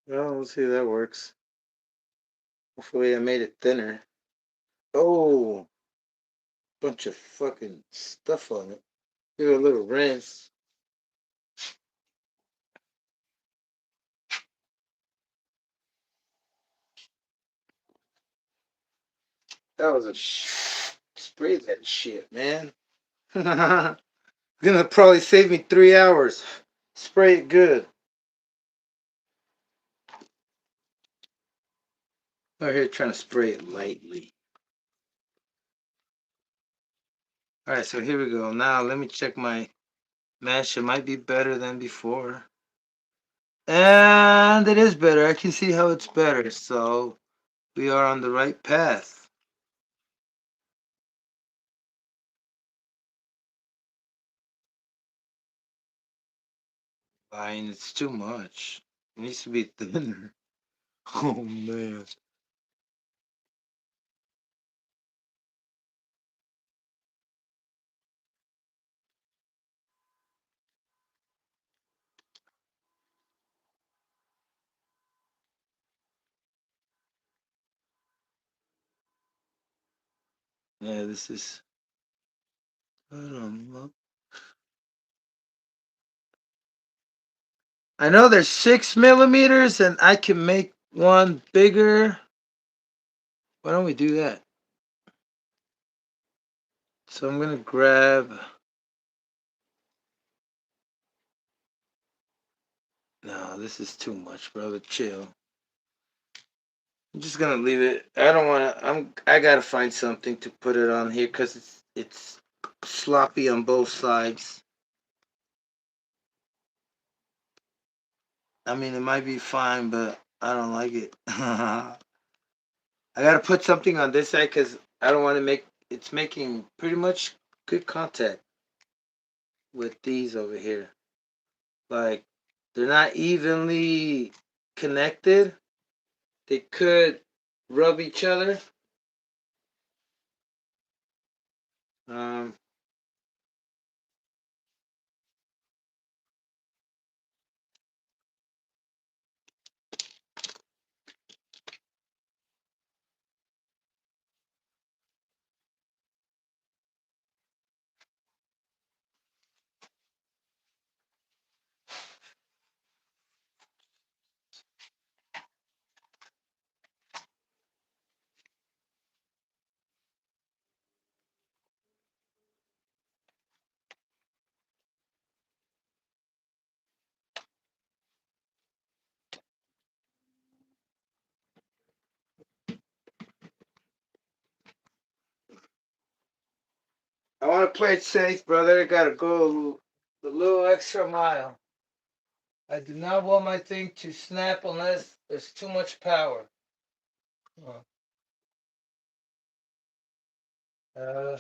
Speaker 4: Well, let's see if that works. Hopefully I made it thinner. Oh, bunch of fucking stuff on it. Give it a little rinse. That was a spray that shit, man. Gonna probably save me 3 hours. Spray it good. Right here, trying to spray it lightly. All right, so here we go. Now let me check my mesh. It might be better than before. And it is better. I can see how it's better. So we are on the right path. Fine, it's too much. It needs to be thinner. Oh man. Yeah, this is. I don't know. I know there's 6 millimeters, and I can make one bigger. Why don't we do that? So I'm gonna grab. No, this is too much, brother. Chill. I'm just gonna leave it. I don't wanna. I gotta find something to put it on here because it's sloppy on both sides. I mean, it might be fine, but I don't like it. I gotta put something on this side because I don't want to make. It's making pretty much good contact with these over here. Like they're not evenly connected. They could rub each other. Um, I want to play it safe, brother. I gotta go the little extra mile. I do not want my thing to snap unless there's too much power. Uh,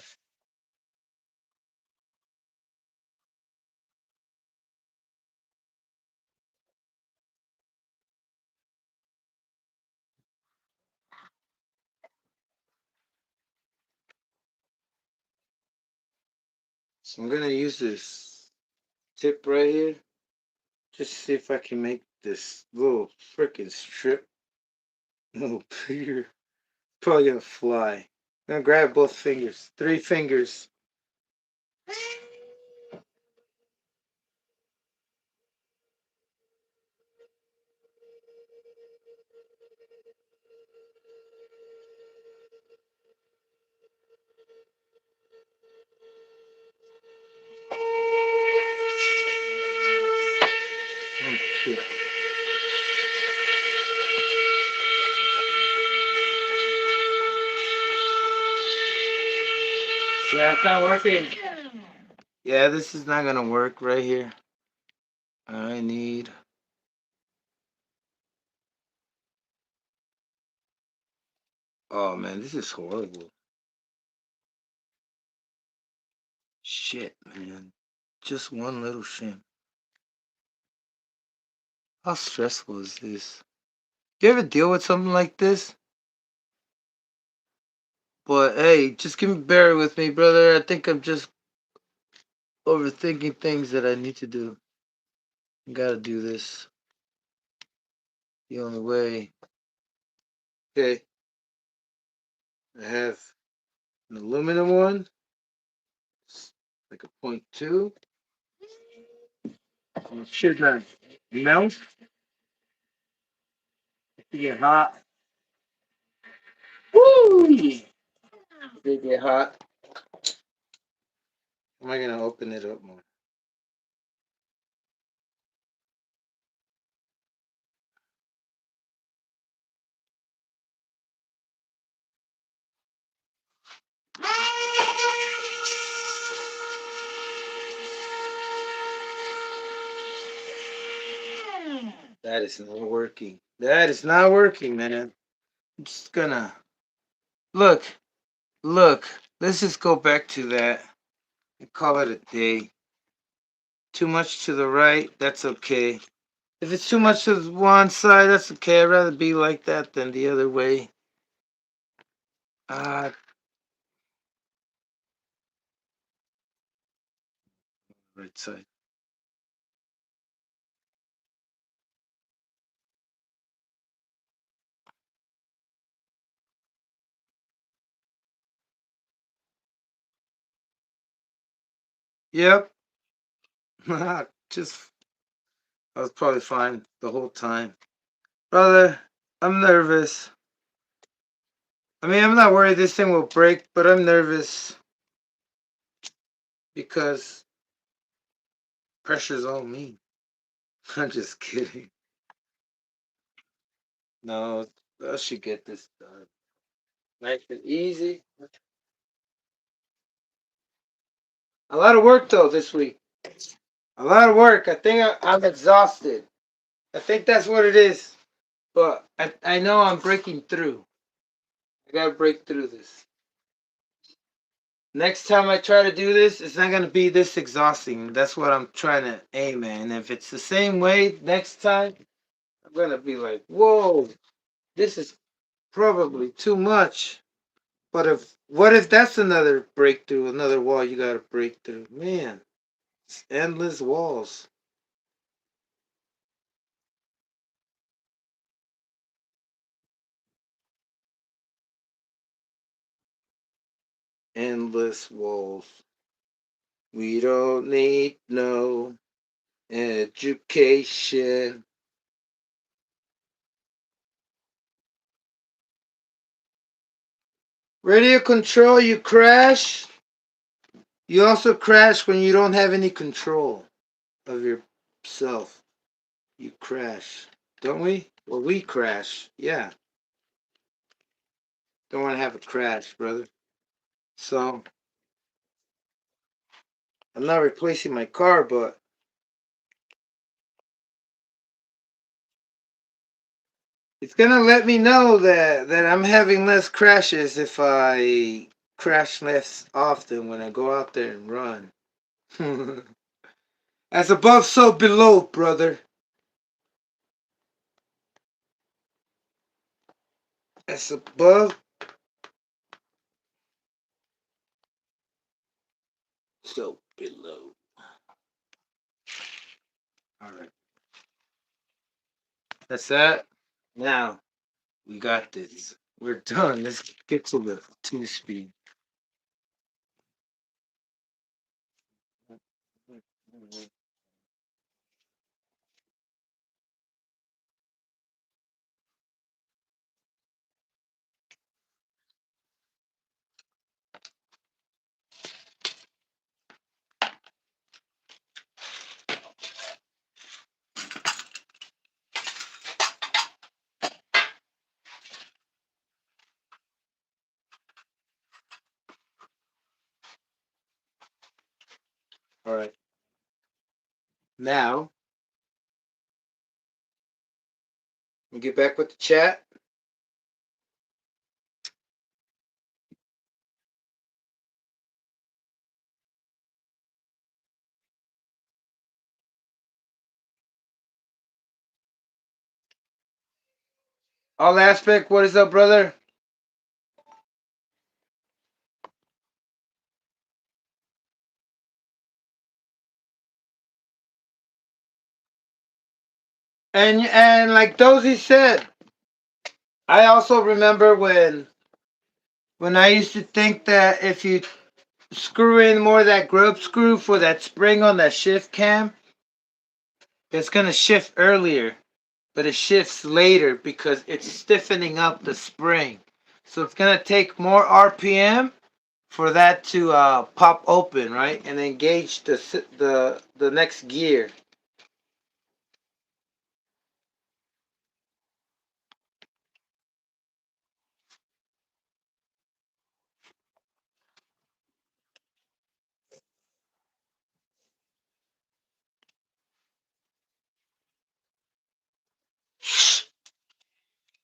Speaker 4: so I'm gonna use this tip right here. Just to see if I can make this little freaking strip a little bigger. Probably gonna fly. I'm gonna grab both fingers. 3 fingers. Oh, shit. Yeah, it's not working. Yeah, this is not gonna work right here. I need. Oh man, this is horrible. Shit, man. Just one little shim. How stressful is this? You ever deal with something like this? But hey, just give me bear with me, brother. I think I'm just overthinking things that I need to do. I gotta do this. The only way. Okay. I have an aluminum one. like a 0.2. It should not melt. It get hot. Woo! They get hot. Am I gonna open it up more? That is not working. That is not working, man. I'm just gonna look. Look. Let's just go back to that and call it a day. Too much to the right, that's okay. If it's too much to one side, that's okay. I'd rather be like that than the other way. Uh, right side. Yep. Just, I was probably fine the whole time. Brother, I'm nervous. I mean, I'm not worried this thing will break, but I'm nervous because pressure's on me. I'm just kidding. No, I should get this done. Nice and easy. A lot of work though this week. A lot of work. I think I'm exhausted. I think that's what it is. But I know I'm breaking through. I gotta break through this. Next time I try to do this, it's not gonna be this exhausting. That's what I'm trying to aim at. And if it's the same way next time, I'm gonna be like, whoa, this is probably too much. But what if that's another breakthrough, another wall you gotta break through? Man, it's endless walls. Endless walls. We don't need no education. Radio control, you crash. You also crash when you don't have any control of yourself. You crash. Don't we? Well, we crash. Yeah. Don't want to have a crash, brother. So, I'm not replacing my car, but it's gonna let me know that I'm having less crashes if I crash less often when I go out there and run. As above, so below, brother. As above, so below. All right. That's that. Now we got this. We're done. Let's get to the 2-speed. All right. Now we get back with the chat. All aspect. What is up, brother? And like Dozy said, I also remember when I used to think that if you screw in more of that grub screw for that spring on that shift cam, it's gonna shift earlier, but it shifts later because it's stiffening up the spring. So it's gonna take more RPM for that to pop open, right, and engage the next gear.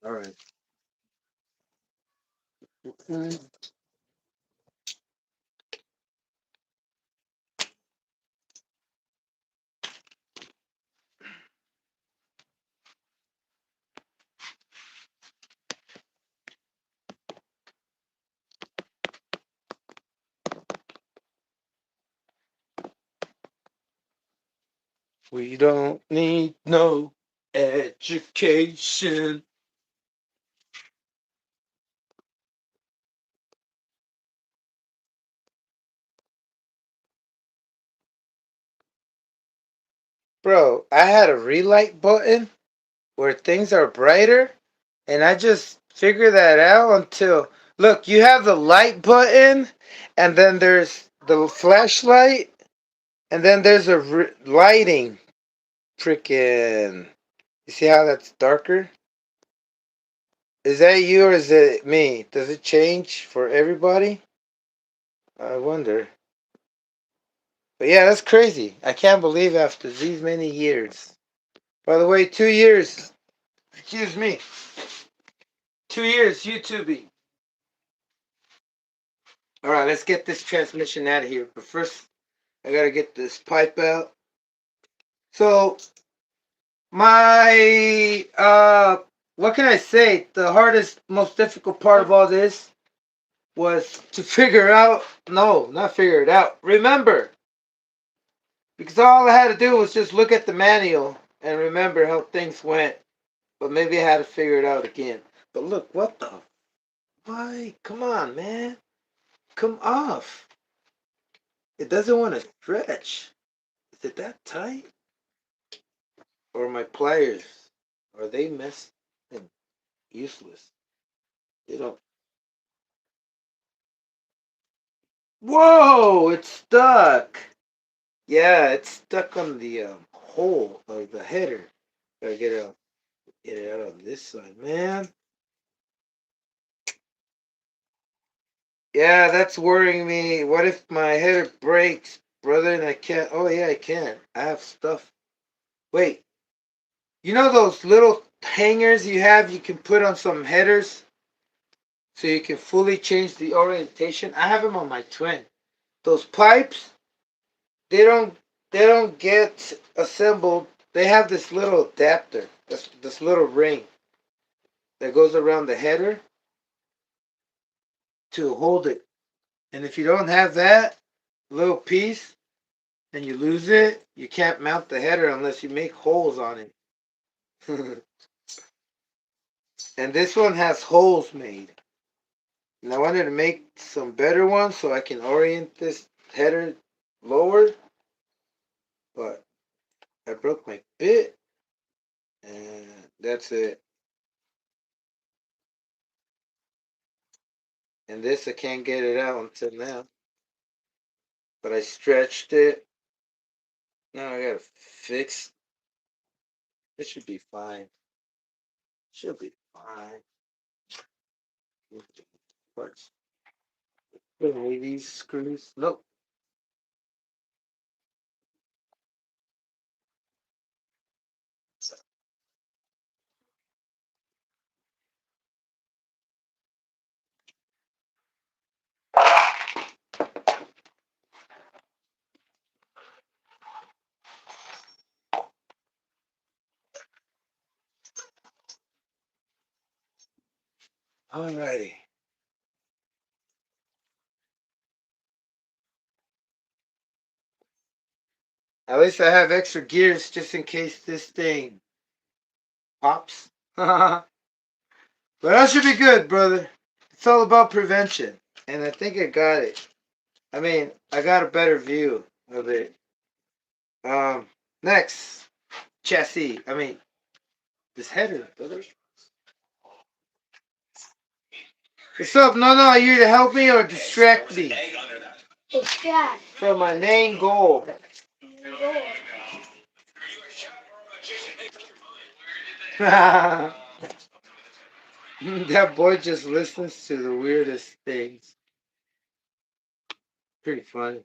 Speaker 4: All right. We don't need no education. Bro, I had a relight button where things are brighter, and I just figured that out until look, you have the light button, and then there's the flashlight, and then there's a lighting. Freaking. You see how that's darker? Is that you or is it me? Does it change for everybody? I wonder. But yeah, that's crazy. I can't believe after these many years. By the way, 2 years. Excuse me. 2 years YouTubing. Alright, let's get this transmission out of here. But first, I gotta get this pipe out. So, my, what can I say? The hardest, most difficult part of all this was to figure out, no, not figure it out. Remember, because all I had to do was just look at the manual and remember how things went. But maybe I had to figure it out again. But look, what the? Why? Come on, man. Come off. It doesn't want to stretch. Is it that tight? Or my pliers? Are they messed and useless? They don't. Whoa! It's stuck. Yeah, it's stuck on the hole of the header. Gotta get it out on this side, man. Yeah, that's worrying me. What if my header breaks, brother, and I can't? Oh yeah, I can. I have stuff. Wait, you know those little hangers you have? You can put on some headers so you can fully change the orientation. I have them on my twin. Those pipes, they don't they don't get assembled. They have this little adapter, this little ring that goes around the header to hold it. And if you don't have that little piece and you lose it, you can't mount the header unless you make holes on it. And this one has holes made. And I wanted to make some better ones so I can orient this header lower. But I broke my bit. And that's it. And this I can't get it out until now. But I stretched it. Now I gotta fix. It should be fine. Should be fine. Parts. Put away these screws. Nope. Alrighty. At least I have extra gears just in case this thing pops. But I should be good, brother. It's all about prevention. And I think I got it. I mean, I got a better view of it. Next chassis. I mean, this header, brother. What's up? No, are you here to help me or distract me from my main goal? That boy just listens to the weirdest things. Pretty funny.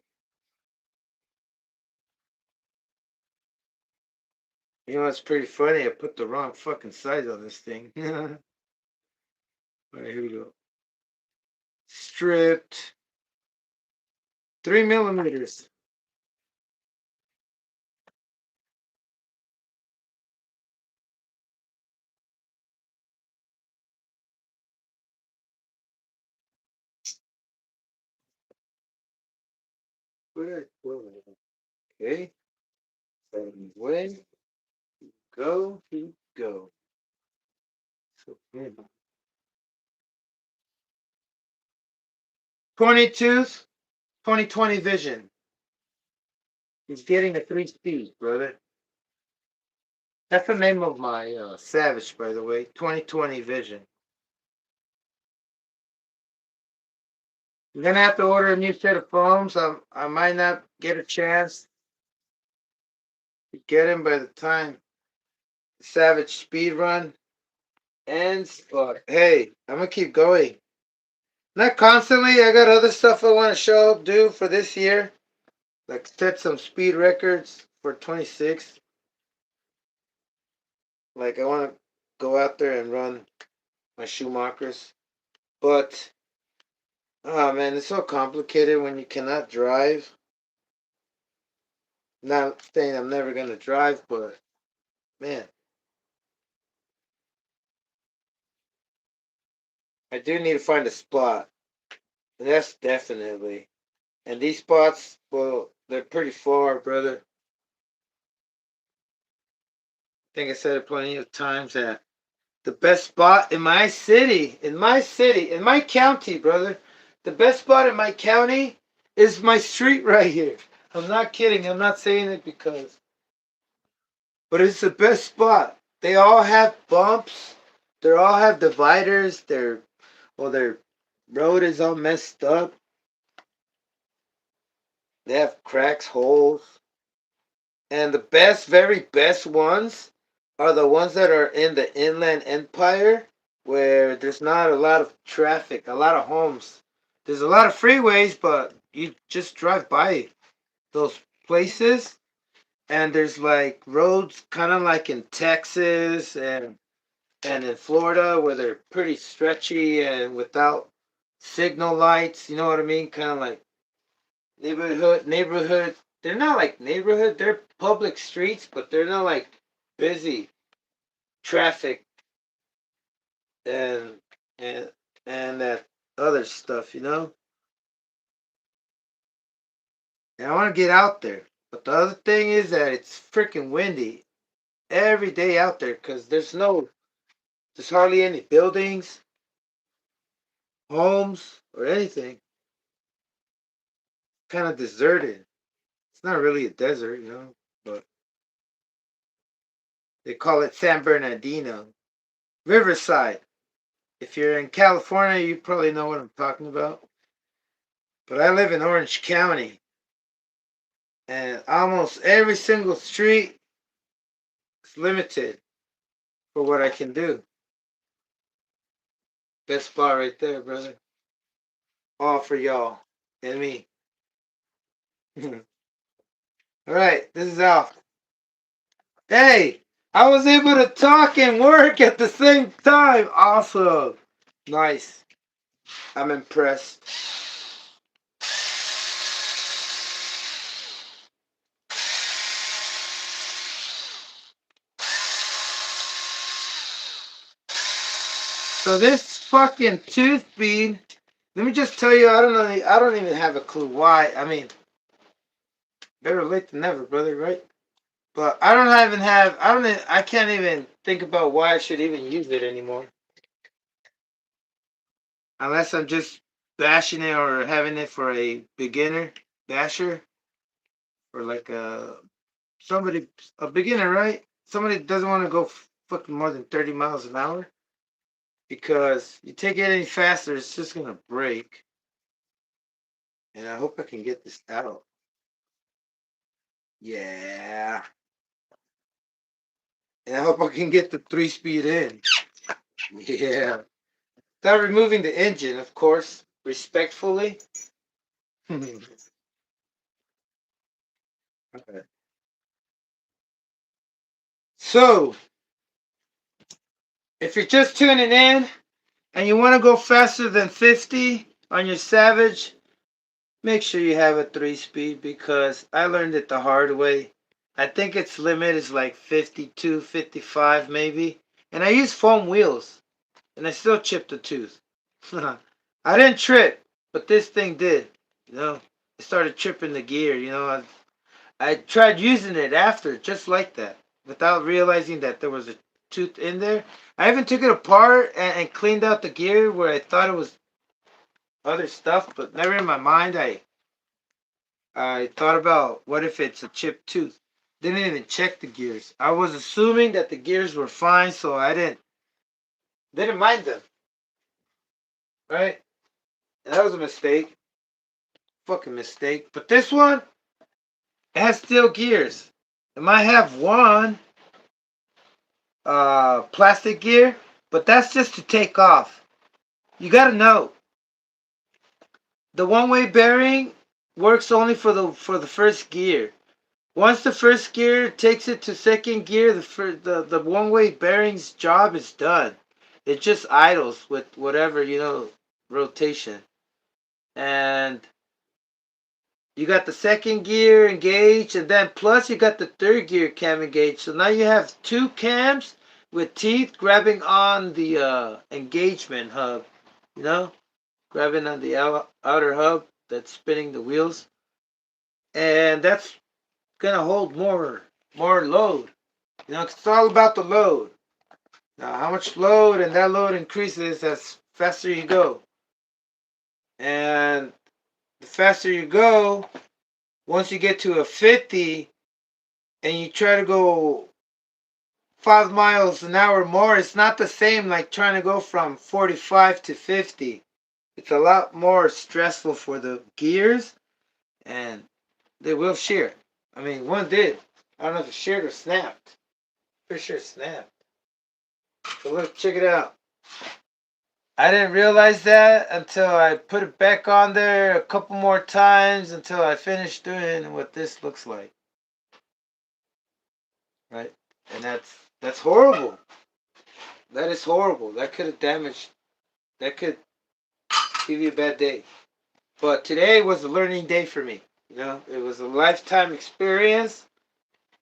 Speaker 4: You know what's pretty funny? I put the wrong fucking size on this thing. Alright, here we go. Stripped. 3 millimeters. Where did I put it? Okay. And when go, he go. So, 22th, 2020 vision. He's getting a 3-speed, brother. That's the name of my Savage, by the way. 2020 vision. I'm gonna have to order a new set of phones. I might not get a chance to get him by the time the Savage speed run ends. But hey, I'm gonna keep going. Not constantly. I got other stuff I want to show up, do for this year. Like set some speed records for 26. Like I want to go out there and run my Schumachers. But oh man, it's so complicated when you cannot drive. Not saying I'm never gonna drive, but man, I do need to find a spot. And that's definitely. And these spots, well, they're pretty far, brother. I think I said it plenty of times that the best spot in my city, in my county, brother, the best spot in my county is my street right here. I'm not kidding. I'm not saying it because, but it's the best spot. They all have bumps. They all have dividers. Their road is all messed up. They have cracks, holes. And the best, very best ones are the ones that are in the Inland Empire where there's not a lot of traffic, a lot of homes. There's a lot of freeways, but you just drive by those places and there's like roads kind of like in Texas and in Florida where they're pretty stretchy and without signal lights, you know what I mean? Kind of like neighborhood. They're not like neighborhood. They're public streets, but they're not like busy traffic and and and that other stuff, you know. And I want to get out there, but the other thing is that it's freaking windy every day out there because there's hardly any buildings, homes, or anything. Kind of deserted. It's not really a desert, you know, but they call it San Bernardino, Riverside. If you're in California, you probably know what I'm talking about. But I live in Orange County, and almost every single street is limited for what I can do. Best spot right there, brother. All for y'all and me. All right, this is Alf. Hey, I was able to talk and work at the same time. Awesome. Nice. I'm impressed. So this fucking 2-speed, let me just tell you, I don't even have a clue why. I mean, better late than never, brother, right? But I can't even think about why I should even use it anymore. Unless I'm just bashing it or having it for a beginner basher or like somebody a beginner, right? Somebody doesn't want to go fucking more than 30 miles an hour because you take it any faster, it's just gonna break. And I hope I can get this out. Yeah. And I hope I can get the 3-speed in. Yeah. Start removing the engine, of course, respectfully. Okay. So, if you're just tuning in and you want to go faster than 50 on your Savage, make sure you have a 3-speed because I learned it the hard way. I think its limit is like 52, 55 maybe. And I use foam wheels and I still chipped a tooth. I didn't trip, but this thing did. You know, it started tripping the gear. I tried using it after, just like that, without realizing that there was a tooth in there. I even took it apart and cleaned out the gear where I thought it was other stuff, but never in my mind I thought about what if it's a chipped tooth. Didn't even check the gears. I was assuming that the gears were fine, so I didn't mind them. Right? And that was a mistake. Fucking mistake. But this one, it has steel gears. It might have one plastic gear, but that's just to take off. You gotta know the one-way bearing works only for the first gear. Once the first gear takes it to second gear, the one-way bearing's job is done. It just idles with whatever rotation, and you got the second gear engaged, and then plus you got the third gear cam engaged. So now you have two cams with teeth grabbing on the engagement hub, you know, grabbing on the outer hub that's spinning the wheels, and that's gonna hold more load. It's all about the load. Now, how much load and that load increases as faster you go, and the faster you go, once you get to a 50 and you try to go 5 miles an hour more, it's not the same like trying to go from 45 to 50. It's a lot more stressful for the gears, and they will shear. I mean, one did. I don't know if it sheared or snapped. Pretty sure it snapped. So look, check it out. I didn't realize that until I put it back on there a couple more times until I finished doing what this looks like. Right? And that's horrible. That is horrible. That could have damaged. That could give you a bad day. But today was a learning day for me. It was a lifetime experience.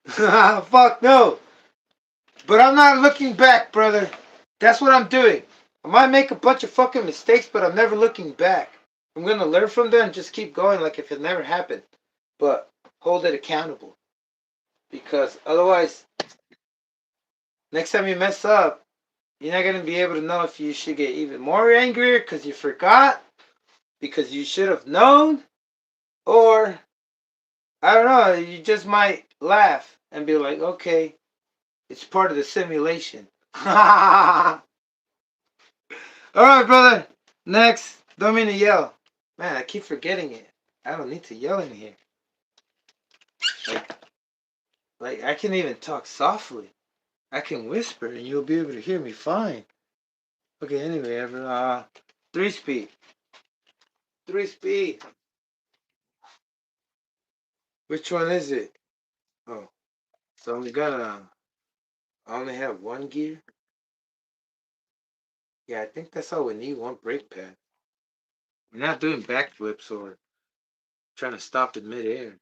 Speaker 4: Fuck no. But I'm not looking back, brother. That's what I'm doing. I might make a bunch of fucking mistakes, but I'm never looking back. I'm going to learn from them and just keep going like if it never happened. But hold it accountable. Because otherwise, next time you mess up, you're not going to be able to know if you should get even more angrier because you forgot, because you should have known, or I don't know, you just might laugh and be like, okay, it's part of the simulation. Alright, brother. Next. Don't mean to yell. Man, I keep forgetting it. I don't need to yell in here. Like I can even talk softly. I can whisper and you'll be able to hear me fine. Okay, anyway, 3-speed. 3-speed. Which one is it? Oh, so I only have one gear. Yeah, I think that's all we need, one brake pad. We're not doing backflips or trying to stop in midair.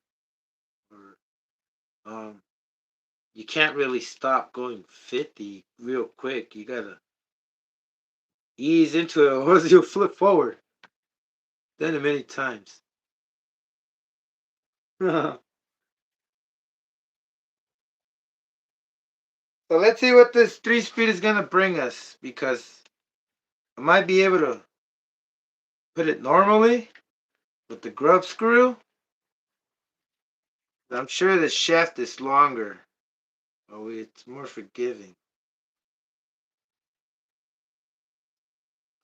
Speaker 4: Or you can't really stop going 50 real quick. You gotta ease into it or else you'll flip forward. Done it many times. So let's see what this 3-speed is gonna bring us, because I might be able to put it normally with the grub screw, I'm sure the shaft is longer. Oh, it's more forgiving.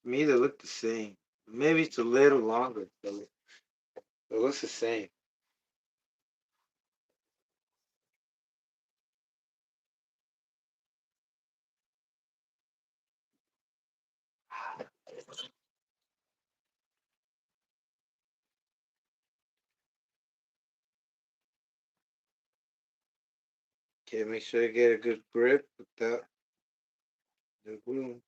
Speaker 4: To me, they look the same. Maybe it's a little longer, but it looks the same. Okay, make sure you get a good grip without the glue.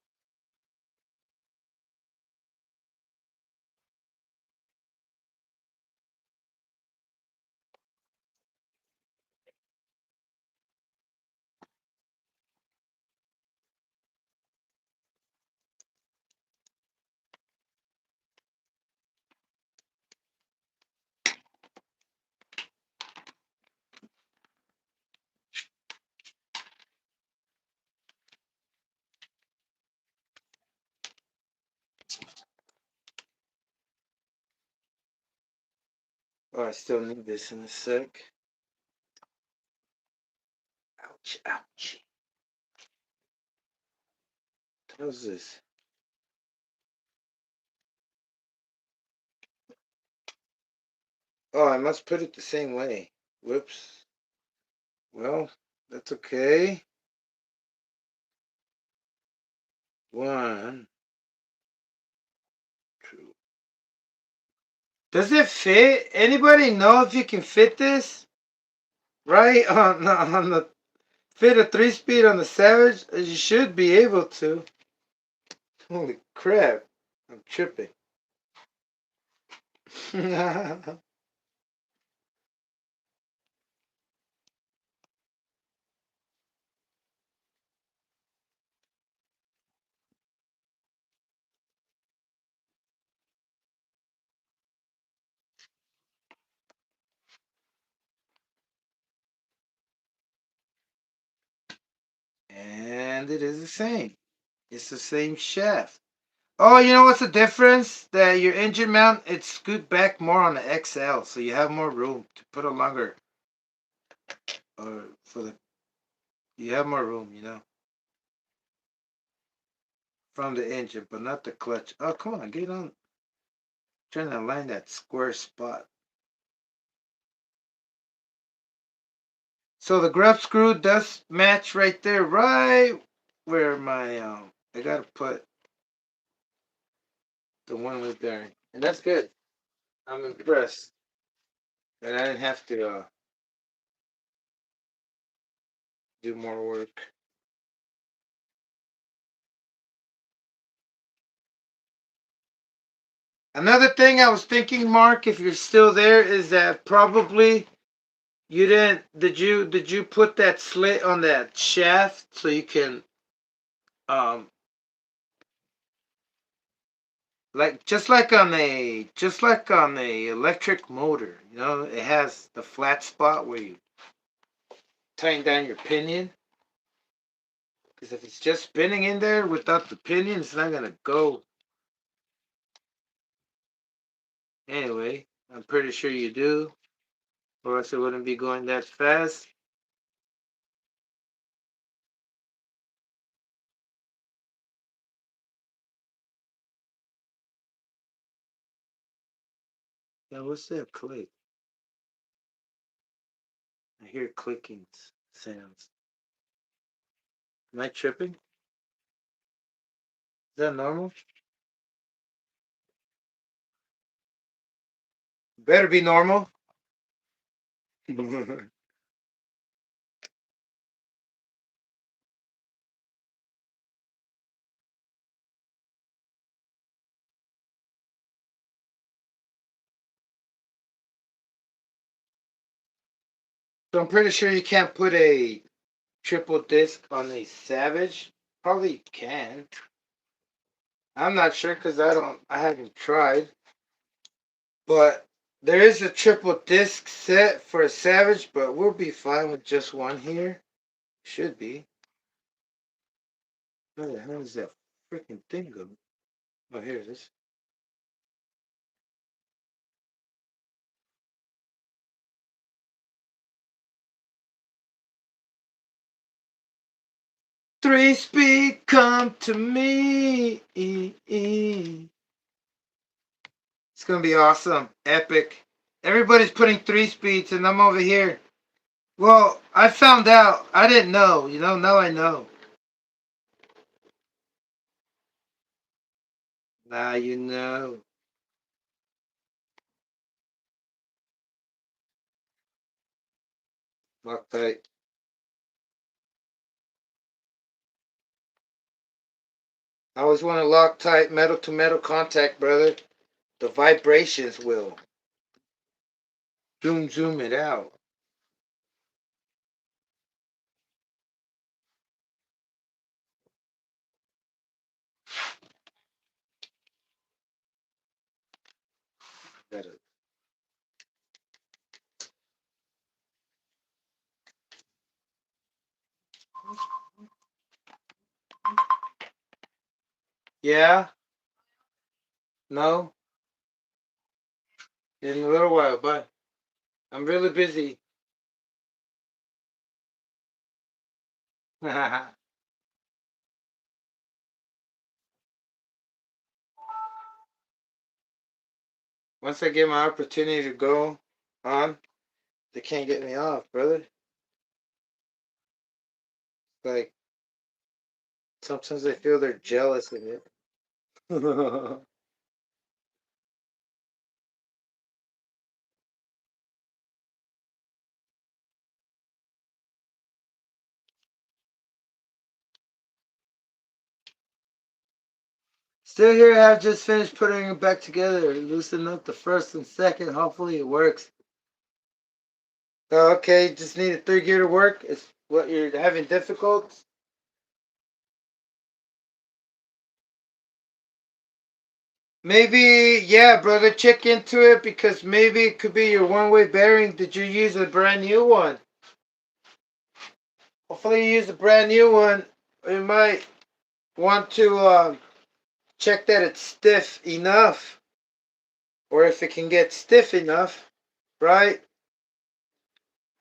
Speaker 4: Oh, I still need this in a sec. Ouch, ouch. How's this? Oh, I must put it the same way. Whoops. Well, that's okay. One, two. Does it fit? Anybody know if you can fit this? Right on the fit a 3-speed on the Savage? You should be able to. Holy crap. I'm tripping. And it is the same. It's the same shaft. Oh, you know what's the difference? That your engine mount, it's scoot back more on the XL, so you have more room to put a longer, or for the, you have more room, from the engine, but not the clutch. Oh, come on, get on. Trying to align that square spot. So the grub screw does match right there, right where my, I gotta put the one with bearing. And that's good. I'm impressed. And I didn't have to do more work. Another thing I was thinking, Mark, if you're still there, is that probably you didn't. Did you put that slit on that shaft so you can um like just like on a electric motor, it has the flat spot where you tighten down your pinion. Because if it's just spinning in there without the pinion, it's not gonna go. Anyway, I'm pretty sure you do, or else it wouldn't be going that fast. Yeah, what's that click? I hear clicking sounds. Am I tripping? Is that normal? Better be normal. So I'm pretty sure you can't put a triple disc on a Savage. Probably can. I'm not sure because I haven't tried. But there is a triple disc set for a Savage, but we'll be fine with just one here. Should be. Where the hell is that freaking thing go? Oh, here it is. 3-speed, come to me. It's gonna be awesome, epic. Everybody's putting 3 speeds, and I'm over here. Well, I found out. I didn't know. Now I know. Now you know. Lock tight. I always want to lock tight metal to metal contact, brother. The vibrations will zoom it out. Better. Yeah? No? In a little while, but I'm really busy. Once I get my opportunity to go on, they can't get me off, brother. Like, sometimes I feel they're jealous of it. Still here, I have just finished putting it back together. Loosen up the first and second. Hopefully it works. Okay, just need a 3 gear to work. It's what you're having difficult. Maybe, yeah, brother, check into it because maybe it could be your one-way bearing. Did you use a brand new one? Hopefully you use a brand new one. You might want to check that it's stiff enough. Or if it can get stiff enough, right?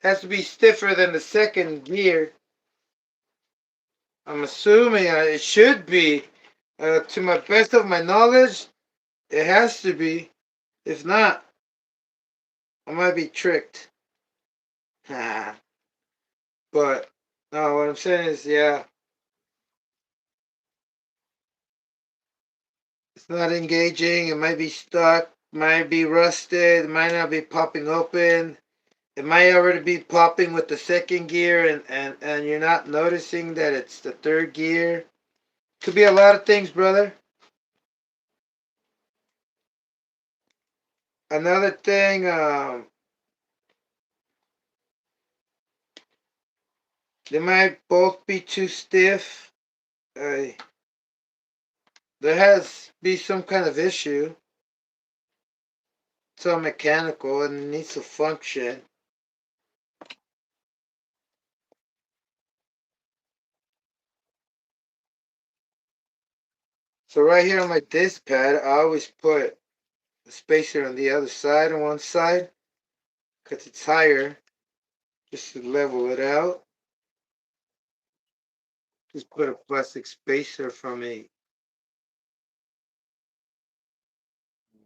Speaker 4: Has to be stiffer than the second gear. I'm assuming it should be. To my best of my knowledge, it has to be. If not, I might be tricked. But no, what I'm saying is, yeah, it's not engaging. It might be stuck. Might be rusted. It might not be popping open. It might already be popping with the second gear, and you're not noticing that it's the third gear. Could be a lot of things, brother. Another thing, they might both be too stiff. There has be some kind of issue. It's all mechanical and it needs to function. So right here on my disc pad, I always put a spacer on the other side, on one side, because it's higher, just to level it out. Just put a plastic spacer from a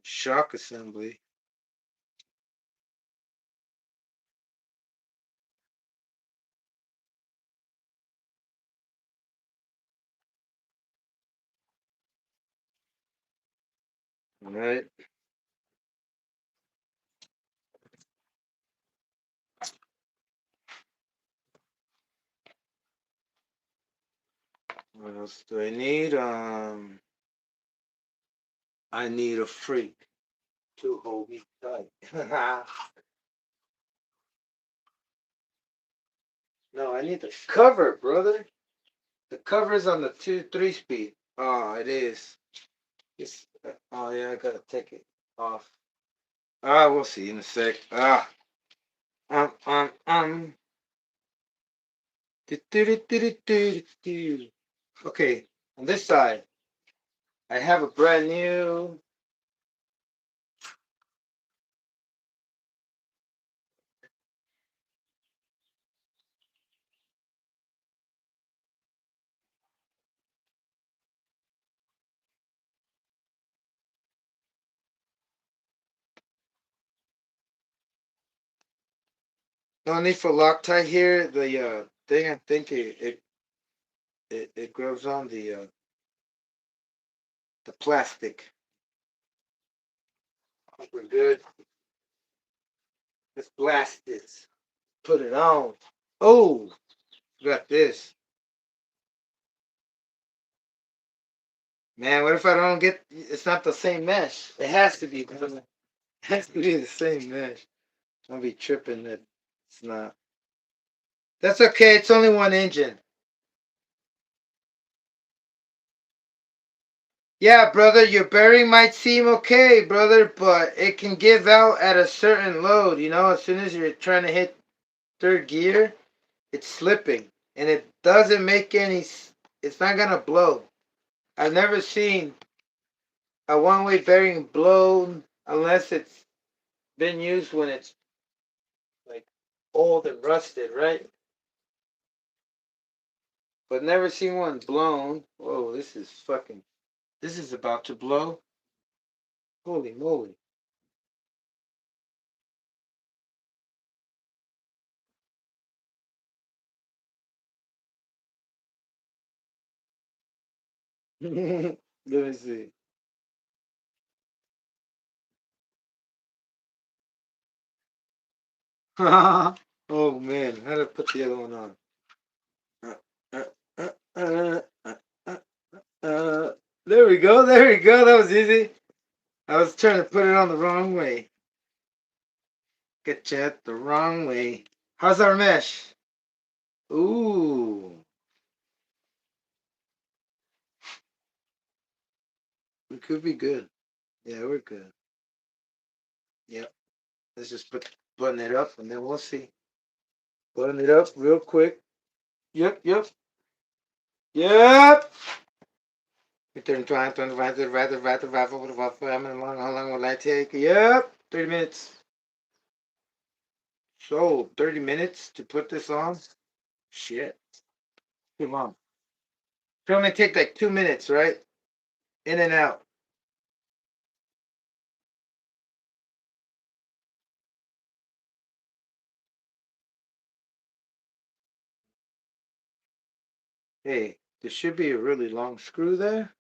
Speaker 4: shock assembly. All right. What else do I need? I need a freak to hold me tight. No, I need the cover, brother. The cover's on the 3 speed. Oh, it is. It's, oh yeah, I gotta take it off. We'll see in a sec. Um, um, um. Okay, on this side, I have a brand new. No need for Loctite here. The thing, I think it grabs on the plastic. We're good. Let's blast this. Put it on. Oh, got this. Man, what if I don't get? It's not the same mesh. It has to be. Brother. It has to be the same mesh. I'll be tripping that it's not. That's okay. It's only one engine. Yeah, brother, your bearing might seem okay, brother, but it can give out at a certain load. You know, as soon as you're trying to hit third gear, it's slipping, and it doesn't make any. It's not gonna blow. I've never seen a one-way bearing blown unless it's been used when it's like old and rusted, right? But never seen one blown. Whoa, this is fucking. This is about to blow. Holy moly. Let me see. Oh man, how to put the other one on? Uh, uh, uh, uh, uh, uh, there we go. There we go. That was easy. I was trying to put it on the wrong way. Get you the wrong way. How's our mesh? Ooh, we could be good. Yeah, we're good. Yep. Let's just button it up and then we'll see. Button it up real quick. Yep, yep, yep. 25, 25, 35, 35, 35, 45, how long will that take? Yep, 30 minutes. So, 30 minutes to put this on? Shit. Too long. It only take like 2 minutes, right? In and out. Hey, there should be a really long screw there.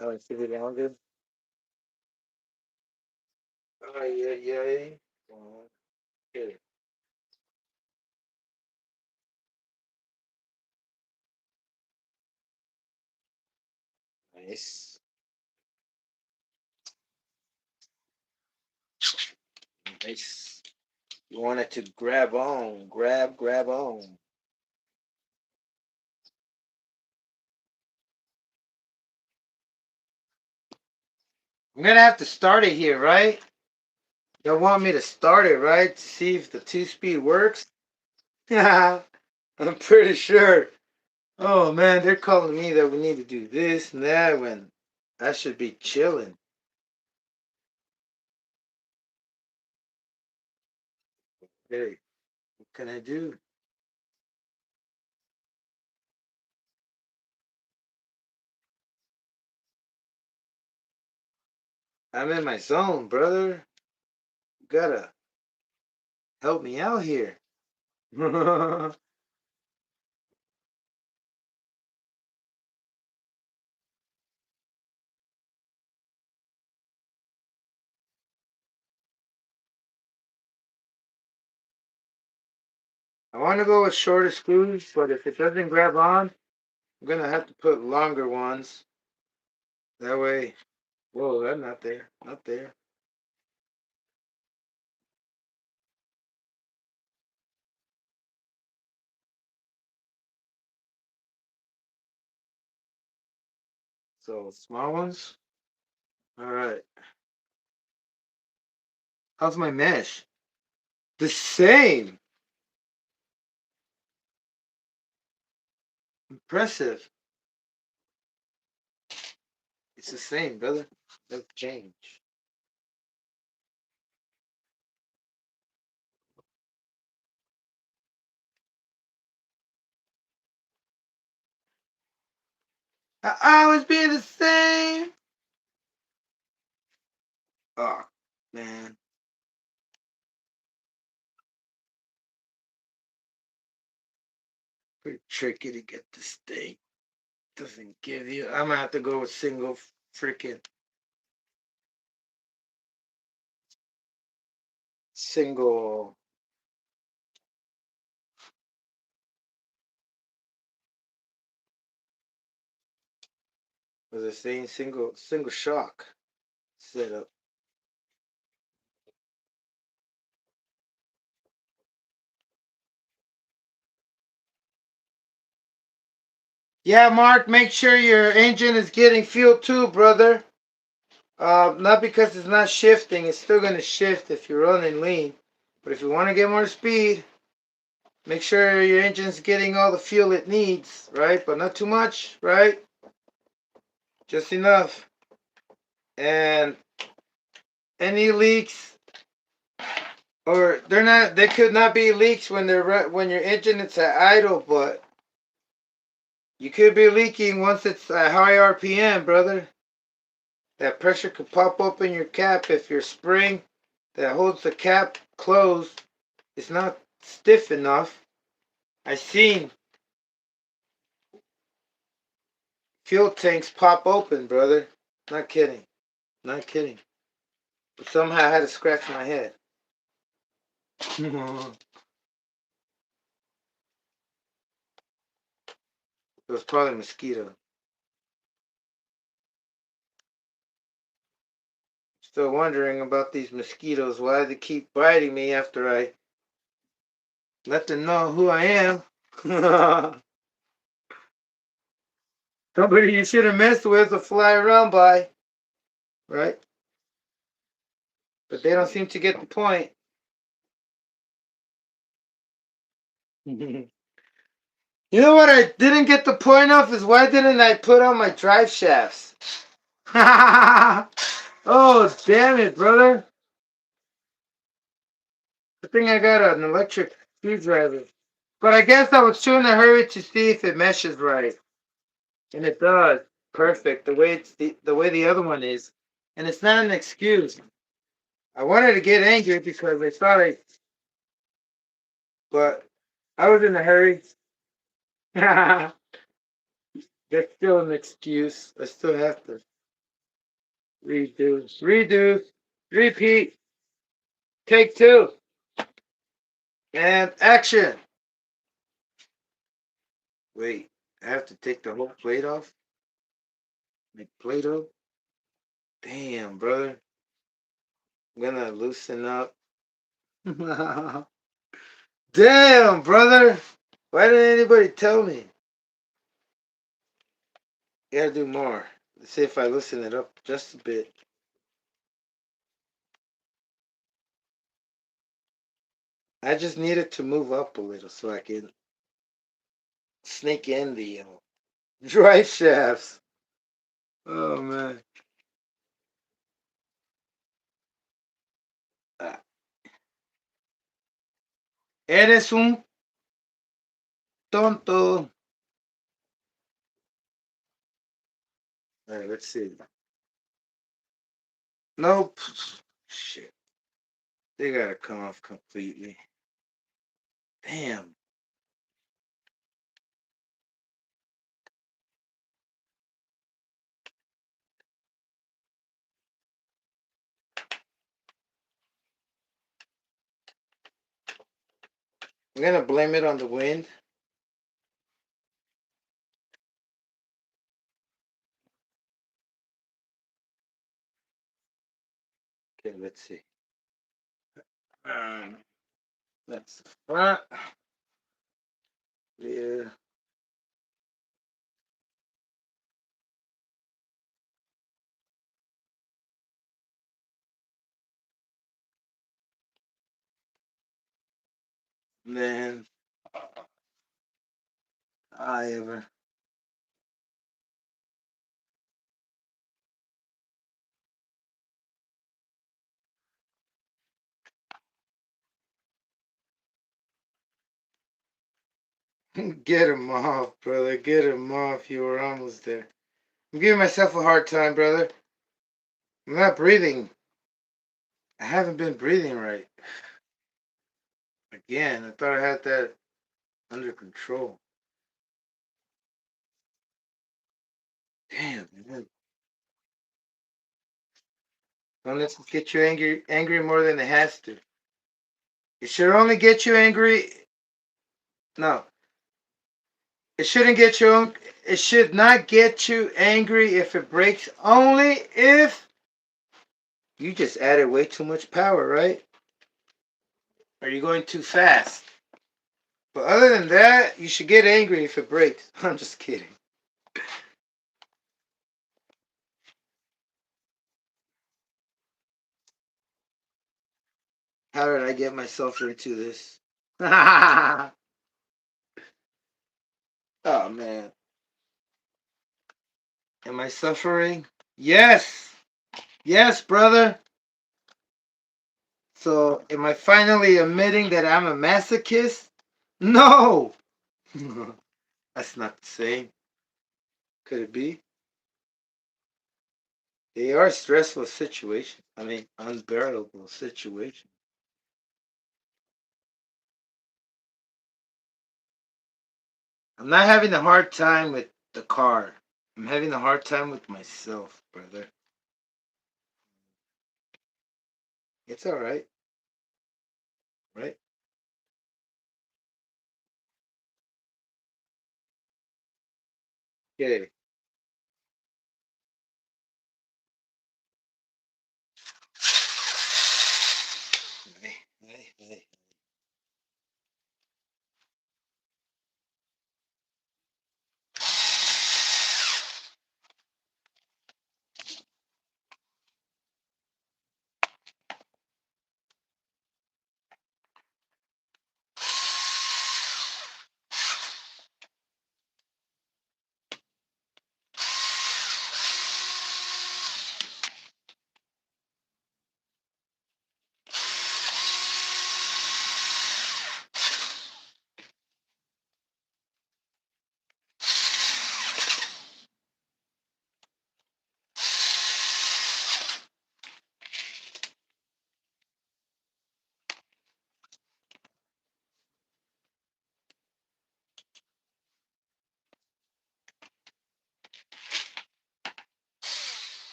Speaker 4: Oh, it's a bit longer. Oh, yeah, yeah. Okay. Nice. Nice. You want it to grab on. Grab on. I'm gonna have to start it here, right? Y'all want me to start it, right? To see if the 2-speed works? Yeah, I'm pretty sure. Oh man, they're calling me that we need to do this and that when I should be chilling. Hey, what can I do? I'm in my zone, brother. You gotta help me out here. I want to go with shorter screws, but if it doesn't grab on, I'm gonna have to put longer ones. That way, whoa, that's not there, not there. So small ones. All right. How's my mesh? The same. Impressive. It's the same, brother. No change. I always be the same. Oh, man. Pretty tricky to get this thing. Doesn't give you. I'm gonna have to go with single freaking single. Was I saying single shock setup? Yeah, Mark. Make sure your engine is getting fuel too, brother. Not because it's not shifting. It's still gonna shift if you're running lean. But if you want to get more speed, make sure your engine's getting all the fuel it needs, right? But not too much, right? Just enough. And any leaks, or they're not, they could not be leaks when when your engine it's at idle, but you could be leaking once it's at high RPM, brother. That pressure could pop up in your cap if your spring that holds the cap closed is not stiff enough. I seen fuel tanks pop open, brother. Not kidding. Not kidding. But somehow I had to scratch my head. It was probably a mosquito. Still wondering about these mosquitoes. Why they keep biting me after I let them know who I am. Somebody you should have messed with or fly around by, right? But they don't seem to get the point. You know what I didn't get the point of is why didn't I put on my drive shafts? Oh, damn it, brother. I think I got an electric screwdriver. But I guess I was too in a hurry to see if it meshes right. And it does. Perfect. The way the way the other one is. And it's not an excuse. I wanted to get angry because I thought but I was in a hurry. That's still an excuse. I still have to redo, repeat, take two, and action. Wait, I have to take the whole plate off? Make Play-Doh? Damn, brother. I'm gonna loosen up. Damn, brother. Why didn't anybody tell me? You gotta do more. Let's see if I loosen it up just a bit. I just needed to move up a little so I can sneak in the drive shafts. Oh, man. Ah. Eres un tonto. All right, let's see. Nope. Shit. They gotta come off completely. Damn. I'm gonna blame it on the wind. Okay, let's see. Um, that's the front. Yeah. Then I ever. Get him off, brother. Get him off. You were almost there. I'm giving myself a hard time, brother. I'm not breathing. I haven't been breathing right. Again, I thought I had that under control. Damn, man. Don't let it get you angry more than it has to. It should only get you angry. No, it shouldn't get you. It should not get you angry if it breaks. Only if you just added way too much power, right? Are you going too fast? But other than that, you should get angry if it breaks. I'm just kidding. How did I get myself into this? Oh man, am I suffering? Yes, yes, brother. So, am I finally admitting that I'm a masochist? No! That's not the same. Could it be? They are stressful situations. I mean, unbearable situations. I'm not having a hard time with the car. I'm having a hard time with myself, brother. It's all right, right? Okay. Hey, hey, hey.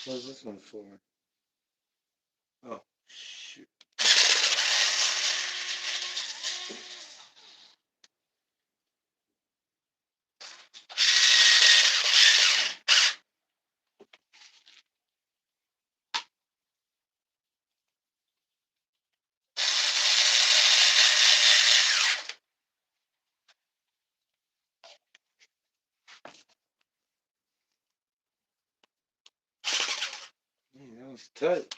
Speaker 4: What's this one for? Oh, shoot. Man, that was tight.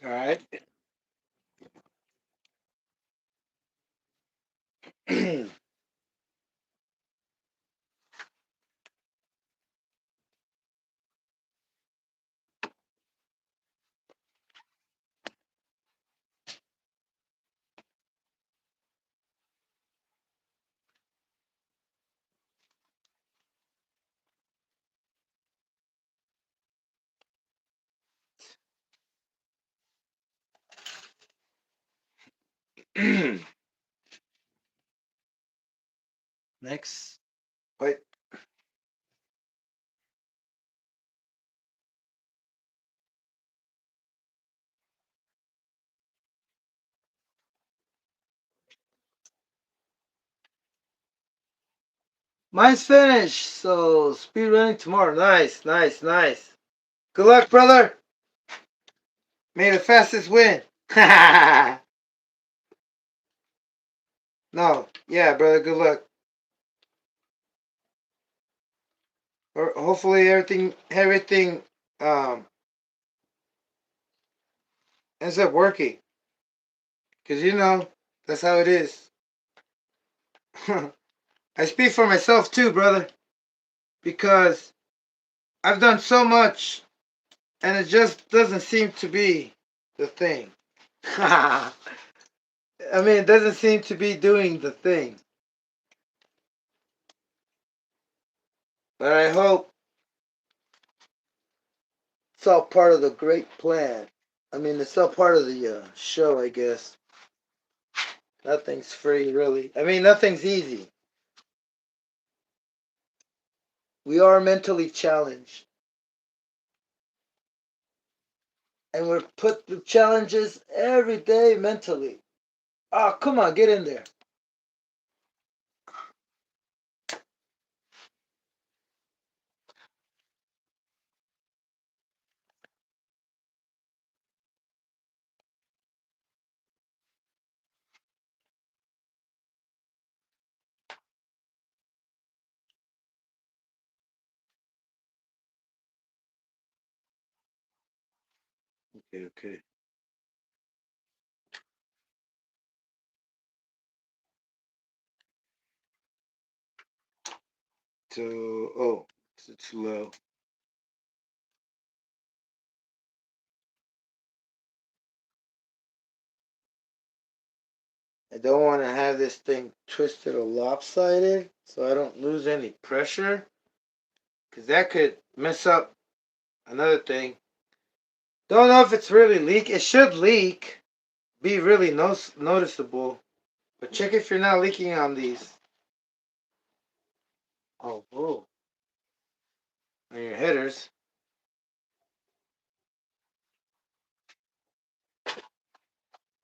Speaker 4: All right. Next. Wait. Mine's finished. So speed running tomorrow. Nice, nice, nice. Good luck, brother. May the fastest win. No, yeah, brother. Good luck. Or hopefully everything um ends up working. Cause that's how it is. I speak for myself too, brother, because I've done so much and it just doesn't seem to be the thing. I mean, it doesn't seem to be doing the thing. But I hope it's all part of the great plan. I mean, it's all part of the show, I guess. Nothing's free, really. I mean, nothing's easy. We are mentally challenged. And we're put through challenges every day mentally. Oh, come on, get in there. Okay, okay. So, oh, it's low. I don't want to have this thing twisted or lopsided so I don't lose any pressure because that could mess up another thing. Don't know if it's really leak. It should leak, be really noticeable, but check if you're not leaking on these. Oh, whoa. On your headers.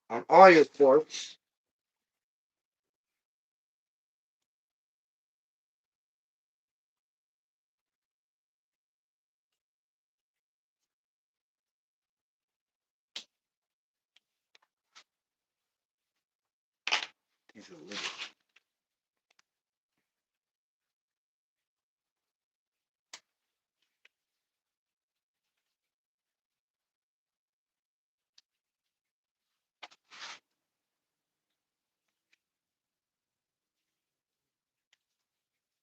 Speaker 4: On all your ports. These are little.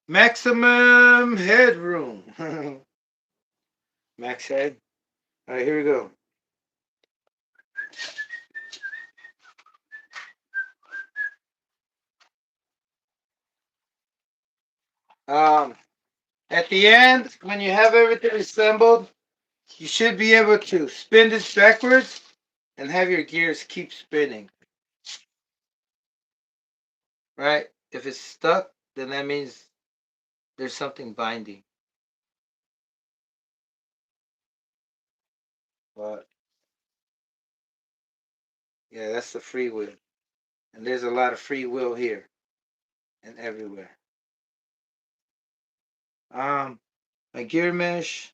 Speaker 4: Maximum headroom. Max head. All right, here we go. Um, at the end, when you have everything assembled, you should be able to spin this backwards and have your gears keep spinning. Right? If it's stuck, then that means there's something binding. But yeah, that's the free will. And there's a lot of free will here and everywhere. My gear mesh,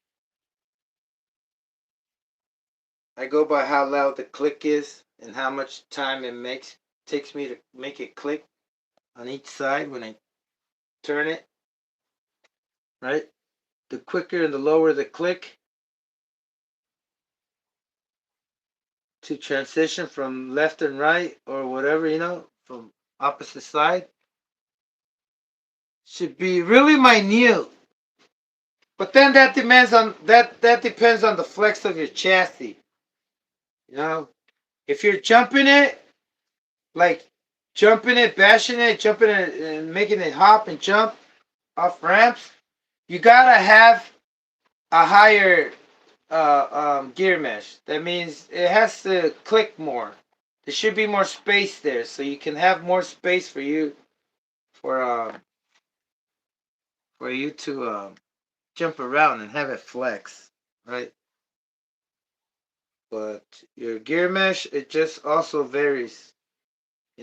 Speaker 4: I go by how loud the click is and how much time it takes me to make it click on each side when I turn it. Right? The quicker and the lower the click to transition from left and right or whatever, from opposite side, should be really minute. But then that depends on the flex of your chassis. You know, if you're jumping it, like jumping it, bashing it, jumping it, and making it hop and jump off ramps, you gotta have a higher gear mesh. That means it has to click more. There should be more space there, so you can have more space for you for to jump around and have it flex, right? But your gear mesh, it just also varies,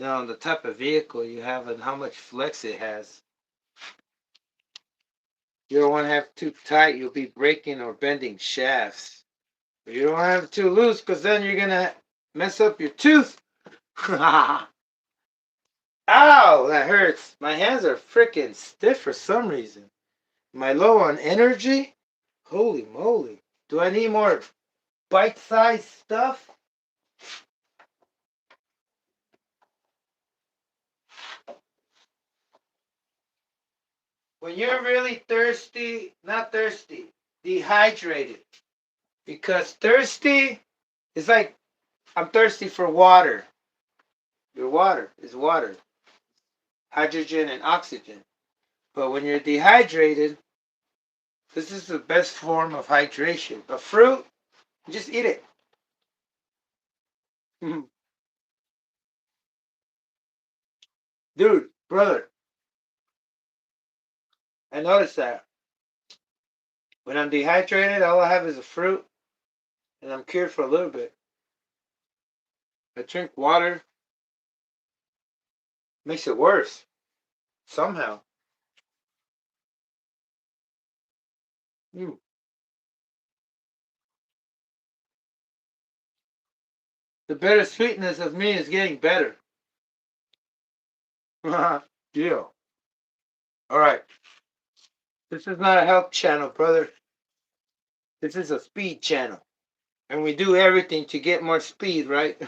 Speaker 4: on the type of vehicle you have and how much flex it has. You don't want to have too tight, you'll be breaking or bending shafts. But you don't have it too loose, because then you're gonna mess up your tooth. Ow, that hurts. My hands are freaking stiff for some reason. Am I low on energy? Holy moly. Do I need more bite-sized stuff? When you're really thirsty, not thirsty, dehydrated. Because thirsty is like, I'm thirsty for water. Your water is water. Hydrogen and oxygen. But when you're dehydrated, this is the best form of hydration. A fruit, just eat it. Dude, brother, I noticed that. When I'm dehydrated, all I have is a fruit, and I'm cured for a little bit. I drink water, makes it worse. Somehow. Mm. The bittersweetness of me is getting better. Yeah. All right. This is not a health channel, brother. This is a speed channel. And we do everything to get more speed, right?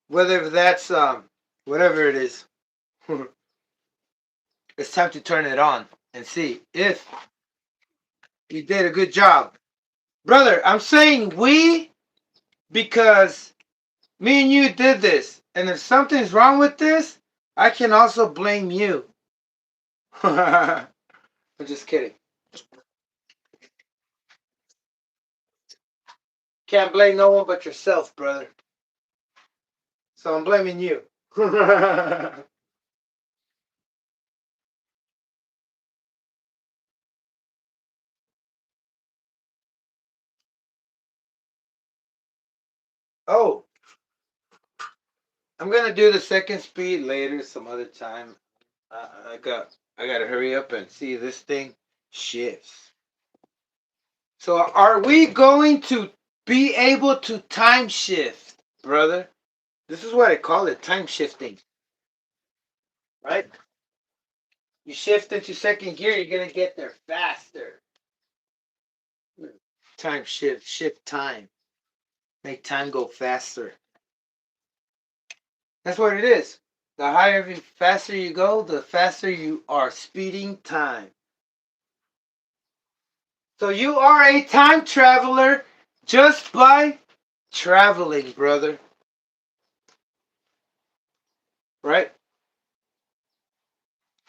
Speaker 4: Whether that's whatever it is. It's time to turn it on and see if you did a good job. Brother, I'm saying we because me and you did this. And if something's wrong with this, I can also blame you. I'm just kidding. Can't blame no one but yourself, brother. So I'm blaming you. Oh, I'm gonna do the second speed later, some other time. I gotta hurry up and see this thing shifts. So are we going to be able to time shift, brother? This is what I call it, time shifting. Right? You shift into second gear, you're gonna get there faster. Time shift time. Make time go faster. That's what it is. The higher, faster you go, the faster you are speeding time. So you are a time traveler just by traveling, brother. Right?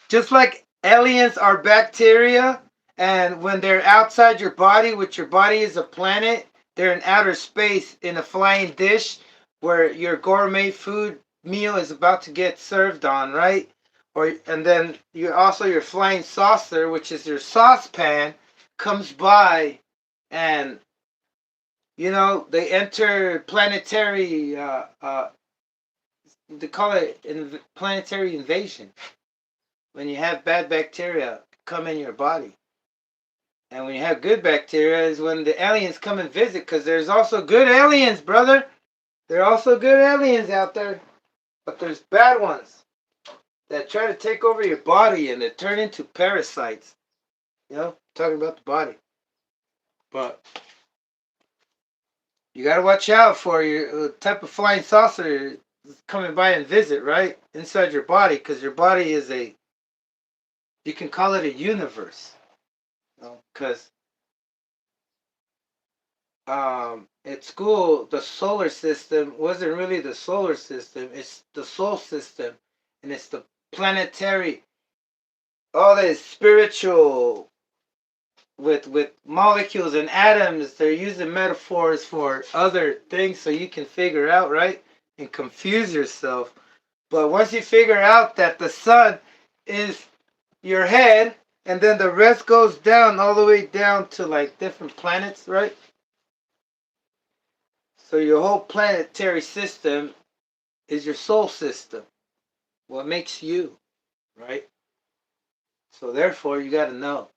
Speaker 4: Just like aliens are bacteria, and when they're outside your body, which your body is a planet, they're in outer space in a flying dish where your gourmet food meal is about to get served on, right? And then you also your flying saucer, which is your saucepan, comes by, and they enter planetary. They call it planetary invasion. When you have bad bacteria come in your body. And when you have good bacteria is when the aliens come and visit, because there's also good aliens, brother. There are also good aliens out there. But there's bad ones that try to take over your body and they turn into parasites. Talking about the body. But You gotta watch out for your type of flying saucer coming by and visit, right? Inside your body, because your body is you can call it a universe. Because at school, the solar system wasn't really the solar system, it's the soul system. And it's the planetary, all that is spiritual with molecules and atoms. They're using metaphors for other things so you can figure out, right? And confuse yourself. But once you figure out that the sun is your head, and then the rest goes down all the way down to like different planets, right? So your whole planetary system is your soul system. What makes you, right? So therefore, you got to know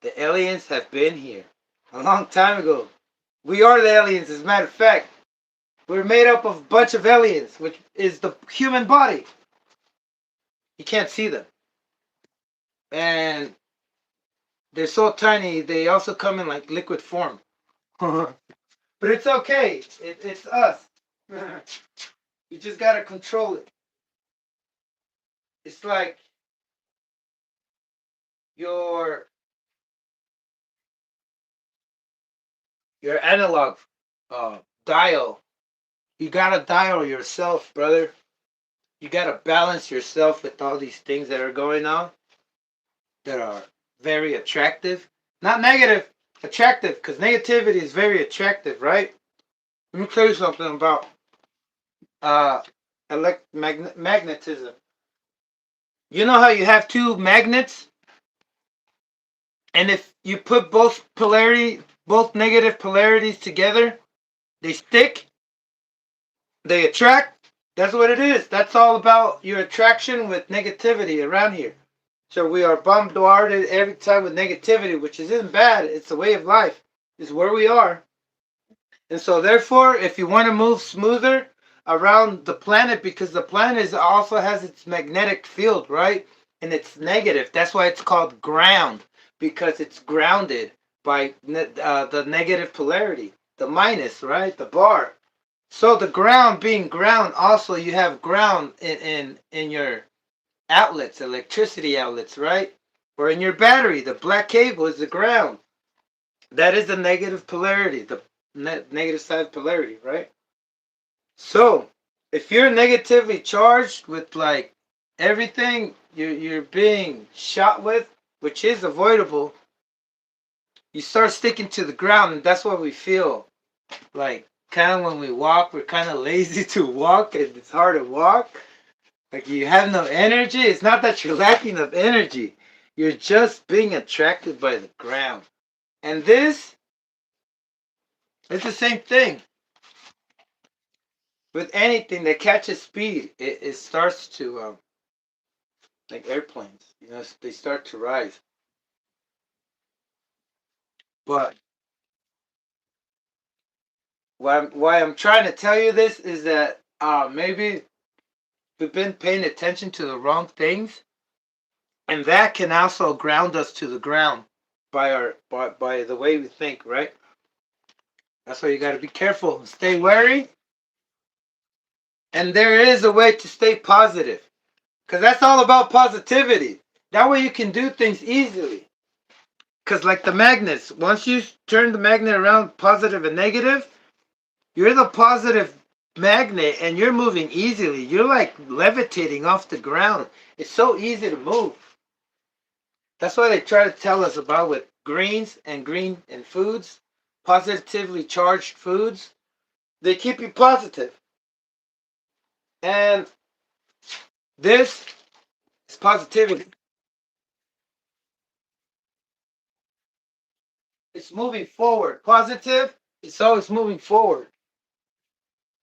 Speaker 4: the aliens have been here a long time ago. We are the aliens. As a matter of fact, we're made up of a bunch of aliens, which is the human body. You can't see them, and they're so tiny. They also come in like liquid form. But it's okay. It's us. You just gotta control it. It's like your your analog dial. You gotta dial yourself, brother. You gotta balance yourself with all these things that are going on that are very attractive. Not negative, attractive, because negativity is very attractive, right? Let me tell you something about uh magnetism. You know how you have two magnets, and if you put both negative polarities together, they stick, they attract. That's what it is. That's all about your attraction with negativity around here. So we are bombarded every time with negativity, which isn't bad. It's a way of life. It's where we are. And so therefore, if you want to move smoother around the planet, because the planet also has its magnetic field, right? And it's negative. That's why it's called ground, because it's grounded by the negative polarity, the minus, right? The bar. So the ground being ground, also you have ground in your outlets, electricity outlets, right? Or in your battery, the black cable is the ground. That is the negative polarity, the negative side polarity, right? So if you're negatively charged with like everything you're being shot with, which is avoidable, you start sticking to the ground, and that's what we feel like. Kind of when we walk, we're kind of lazy to walk, and it's hard to walk. Like you have no energy. It's not that you're lacking of energy. You're just being attracted by the ground. And this is the same thing. With anything that catches speed, it starts to, like airplanes, they start to rise. But why I'm trying to tell you this is that maybe we've been paying attention to the wrong things. And that can also ground us to the ground by the way we think, right? That's why you got to be careful, stay wary, and there is a way to stay positive, because that's all about positivity. That way you can do things easily. Because like the magnets, once you turn the magnet around positive and negative, you're the positive magnet and you're moving easily. You're like levitating off the ground. It's so easy to move. That's why they try to tell us about with greens and green and foods, positively charged foods. They keep you positive. And this is positivity. It's moving forward. Positive, it's always moving forward,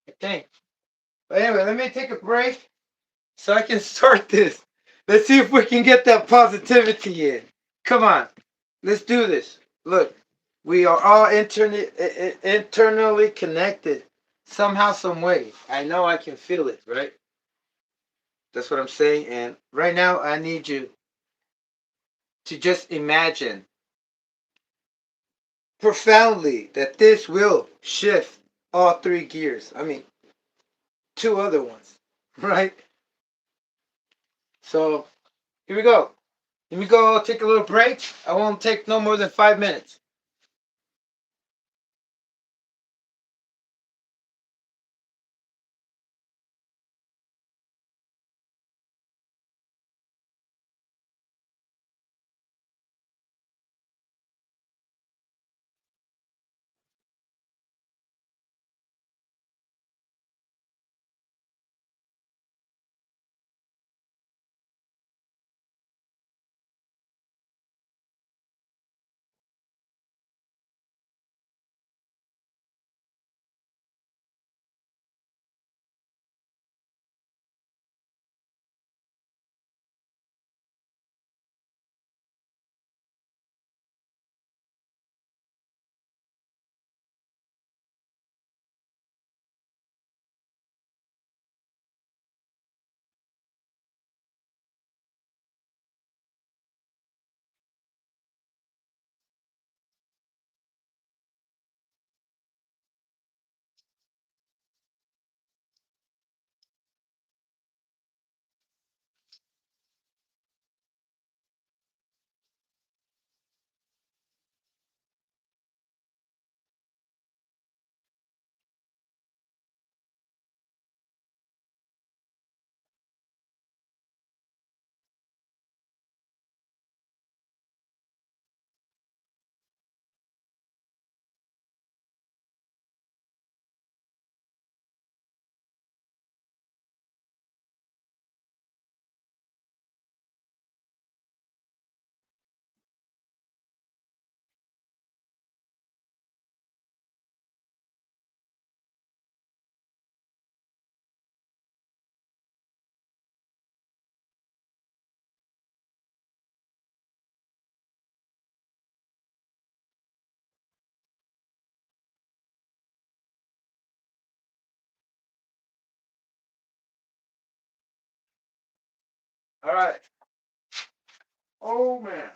Speaker 4: I think. But anyway, let me take a break so I can start this. Let's see if we can get that positivity in. Come on, let's do this. Look, we are all internally connected somehow, some way. I know I can feel it, right? That's what I'm saying. And right now, I need you to just imagine profoundly that this will shift all three gears. I mean, two other ones, right? So here we go. Let me go take a little break. I won't take no more than 5 minutes. All right. Oh man.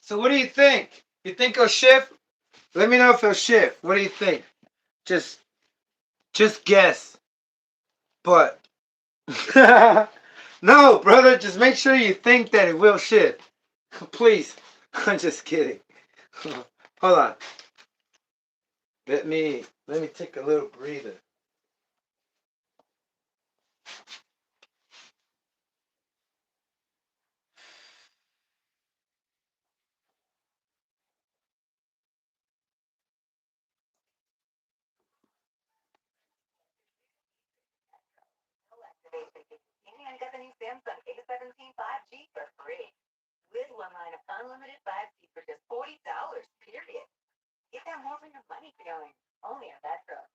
Speaker 4: So what do you think? You think it'll shift? Let me know if it'll shift. What do you think? Just just guess. But no, brother, just make sure you think that it will shift. Please. I'm just kidding. Hold on. Let me take a little breather.
Speaker 5: And got the new Samsung A17 5G for free. With one line of unlimited 5G for just $40, period. Get that more for your money feeling. Only on that truck.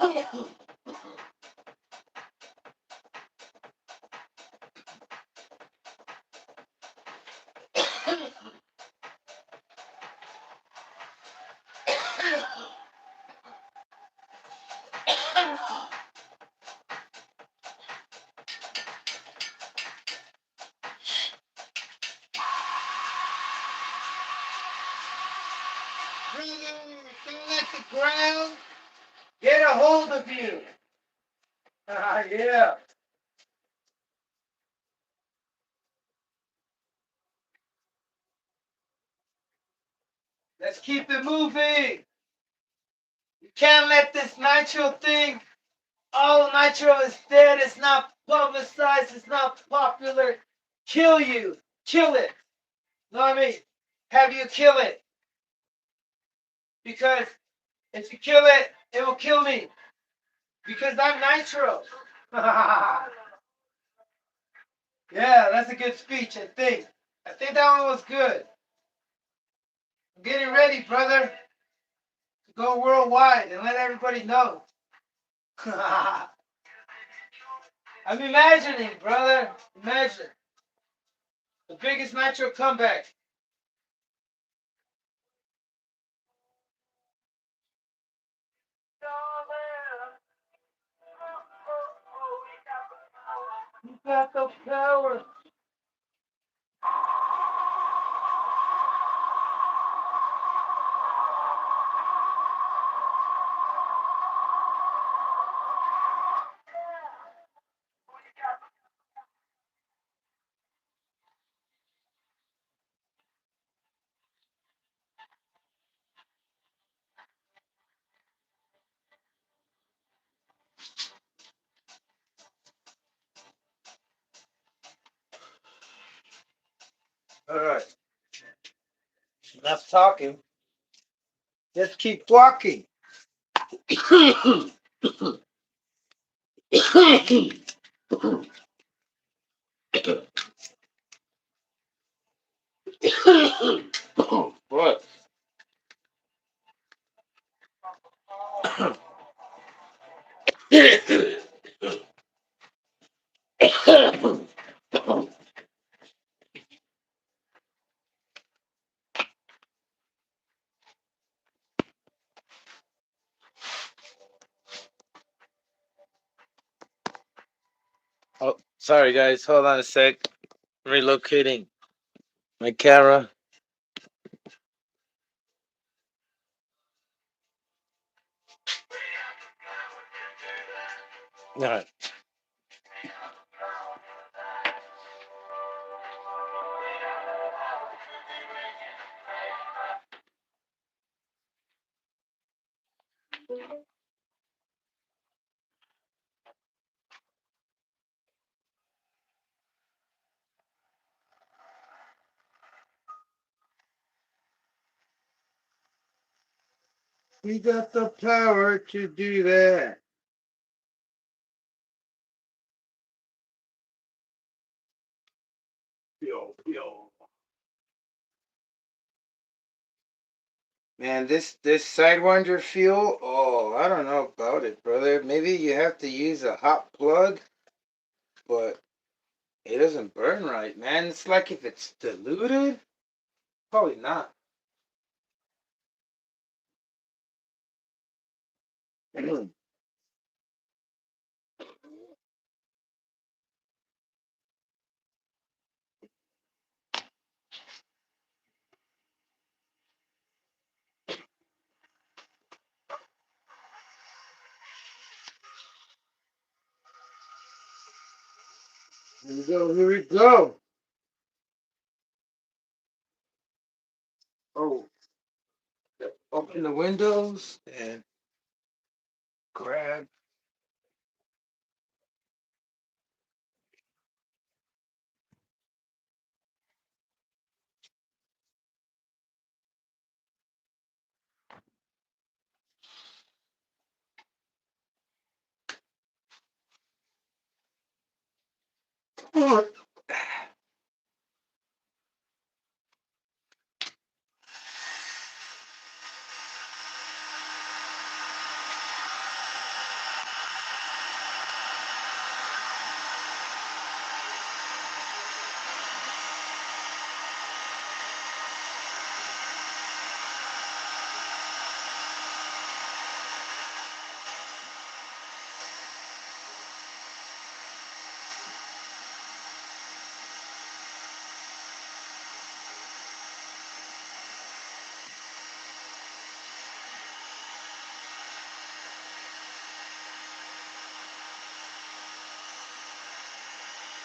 Speaker 4: Don't let the ground get a hold of you. Yeah. Let's keep it moving. You can't let this nitro thing, all nitro is dead, it's not publicized, it's not popular. Kill you. Kill it. Know what I mean? Have you kill it. Because if you kill it, it will kill me. Because I'm nitro. Yeah, that's a good speech, I think. I think that one was good. I'm getting ready, brother, to go worldwide and let everybody know. I'm imagining, brother. Imagine. The biggest nitro comeback. You got the power. All right. Enough talking. Just keep walking. What? Oh, sorry guys. Hold on a sec. Relocating my camera. All right. We got the power to do that. Yo, yo. Man, this Sidewinder fuel, oh, I don't know about it, brother. Maybe you have to use a hot plug, but it doesn't burn right, man. It's like if it's diluted, probably not. Here we go, here we go. Oh, open the windows and grab.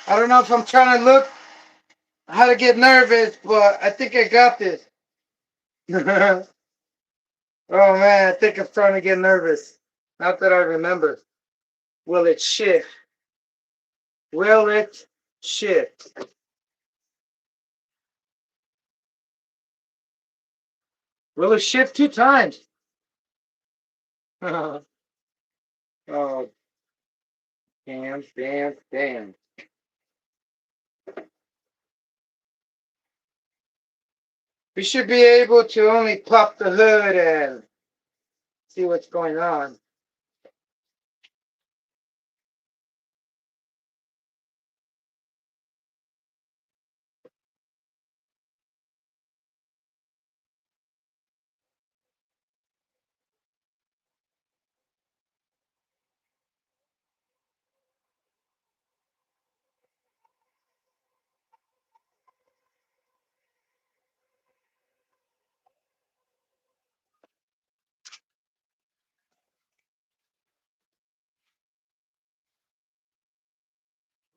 Speaker 4: I don't know if I'm trying to look how to get nervous, but I think I got this. Oh man, I think I'm starting to get nervous. Not that I remember. Will it shift? Will it shift? Will it shift 2 times? Oh, damn. We should be able to only pop the hood and see what's going on.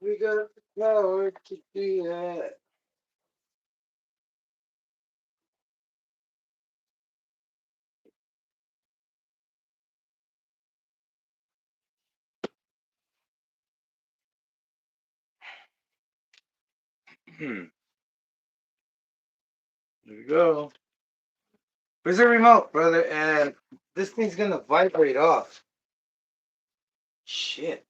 Speaker 4: We got the power to do that. Here we go. Where's the remote, brother? And this thing's gonna vibrate off. Shit.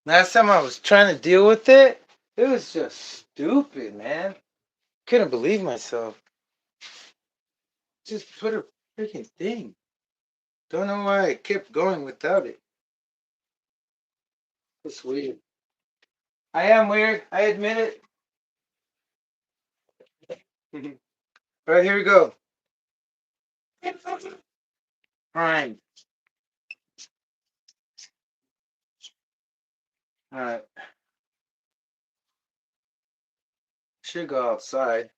Speaker 4: Last time I was trying to deal with it, it was just stupid, man. Couldn't believe myself. Just put a freaking thing. Don't know why I kept going without it. It's weird. I am weird. I admit it. All right, here we go. Prime. All right. Should go outside.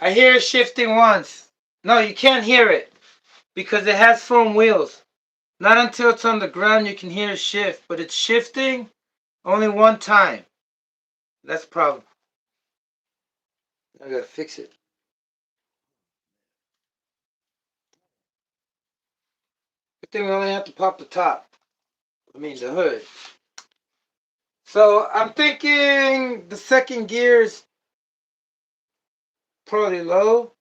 Speaker 4: I hear it shifting once. No, you can't hear it because it has foam wheels. Not until it's on the ground you can hear it shift, but it's shifting only one time. That's the problem. I gotta fix it. Good thing we only have to pop the top. I mean the hood. So I'm thinking the second gear is probably low,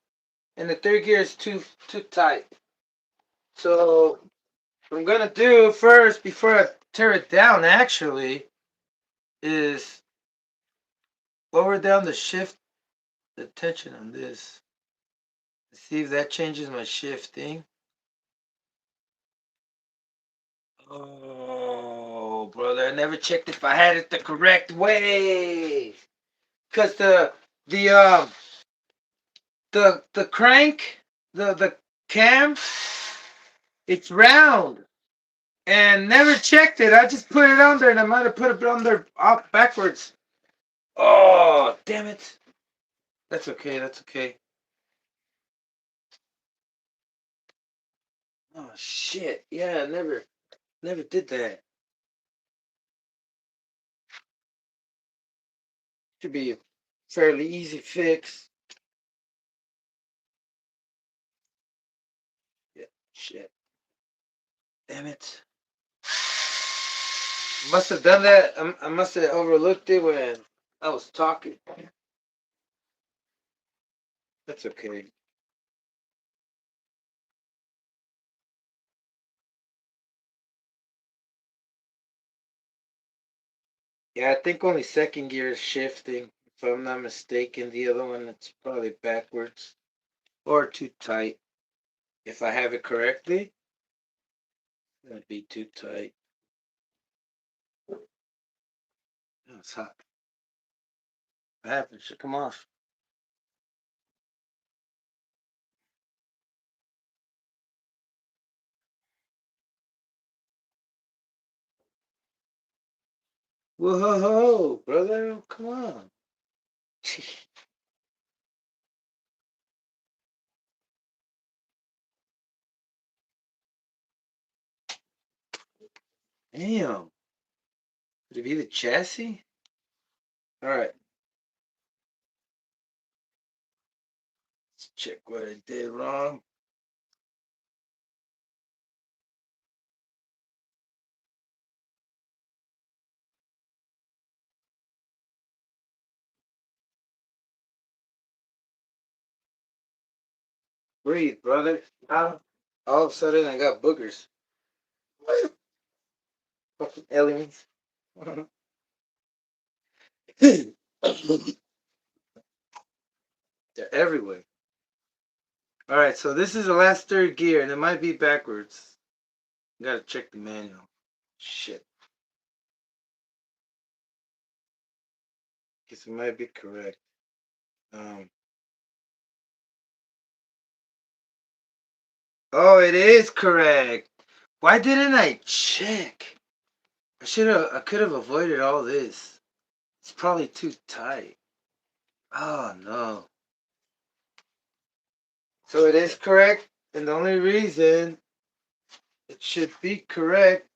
Speaker 4: and the third gear is too tight. So what I'm gonna do first before I tear it down actually is lower down the shift, the tension on this. See if that changes my shifting. Oh, brother, I never checked if I had it the correct way. Cause the the crank, the cam, it's round. And never checked it. I just put it on there and I might have put it on there off backwards. Oh, damn it. That's okay, that's okay. Oh shit. Yeah, never did that. Should be a fairly easy fix. Yeah, shit. Damn it. Must have done that. I must have overlooked it when I was talking. That's okay. Yeah, I think only second gear is shifting. If I'm not mistaken, the other one it's probably backwards or too tight. If I have it correctly, that'd be too tight. Oh, it's hot. What happened? Should come off. Whoa, brother, come on. Damn. Could it be the chassis? All right. Let's check what I did wrong. Breathe, brother. All of a sudden, I got boogers. Fucking aliens. They're everywhere. All right, so this is the last third gear, and it might be backwards. Gotta check the manual. Shit. Guess it might be correct. Um. Oh, it is correct. Why didn't I check? I could have avoided all this. It's probably too tight. Oh no. So it is correct, and the only reason it should be correct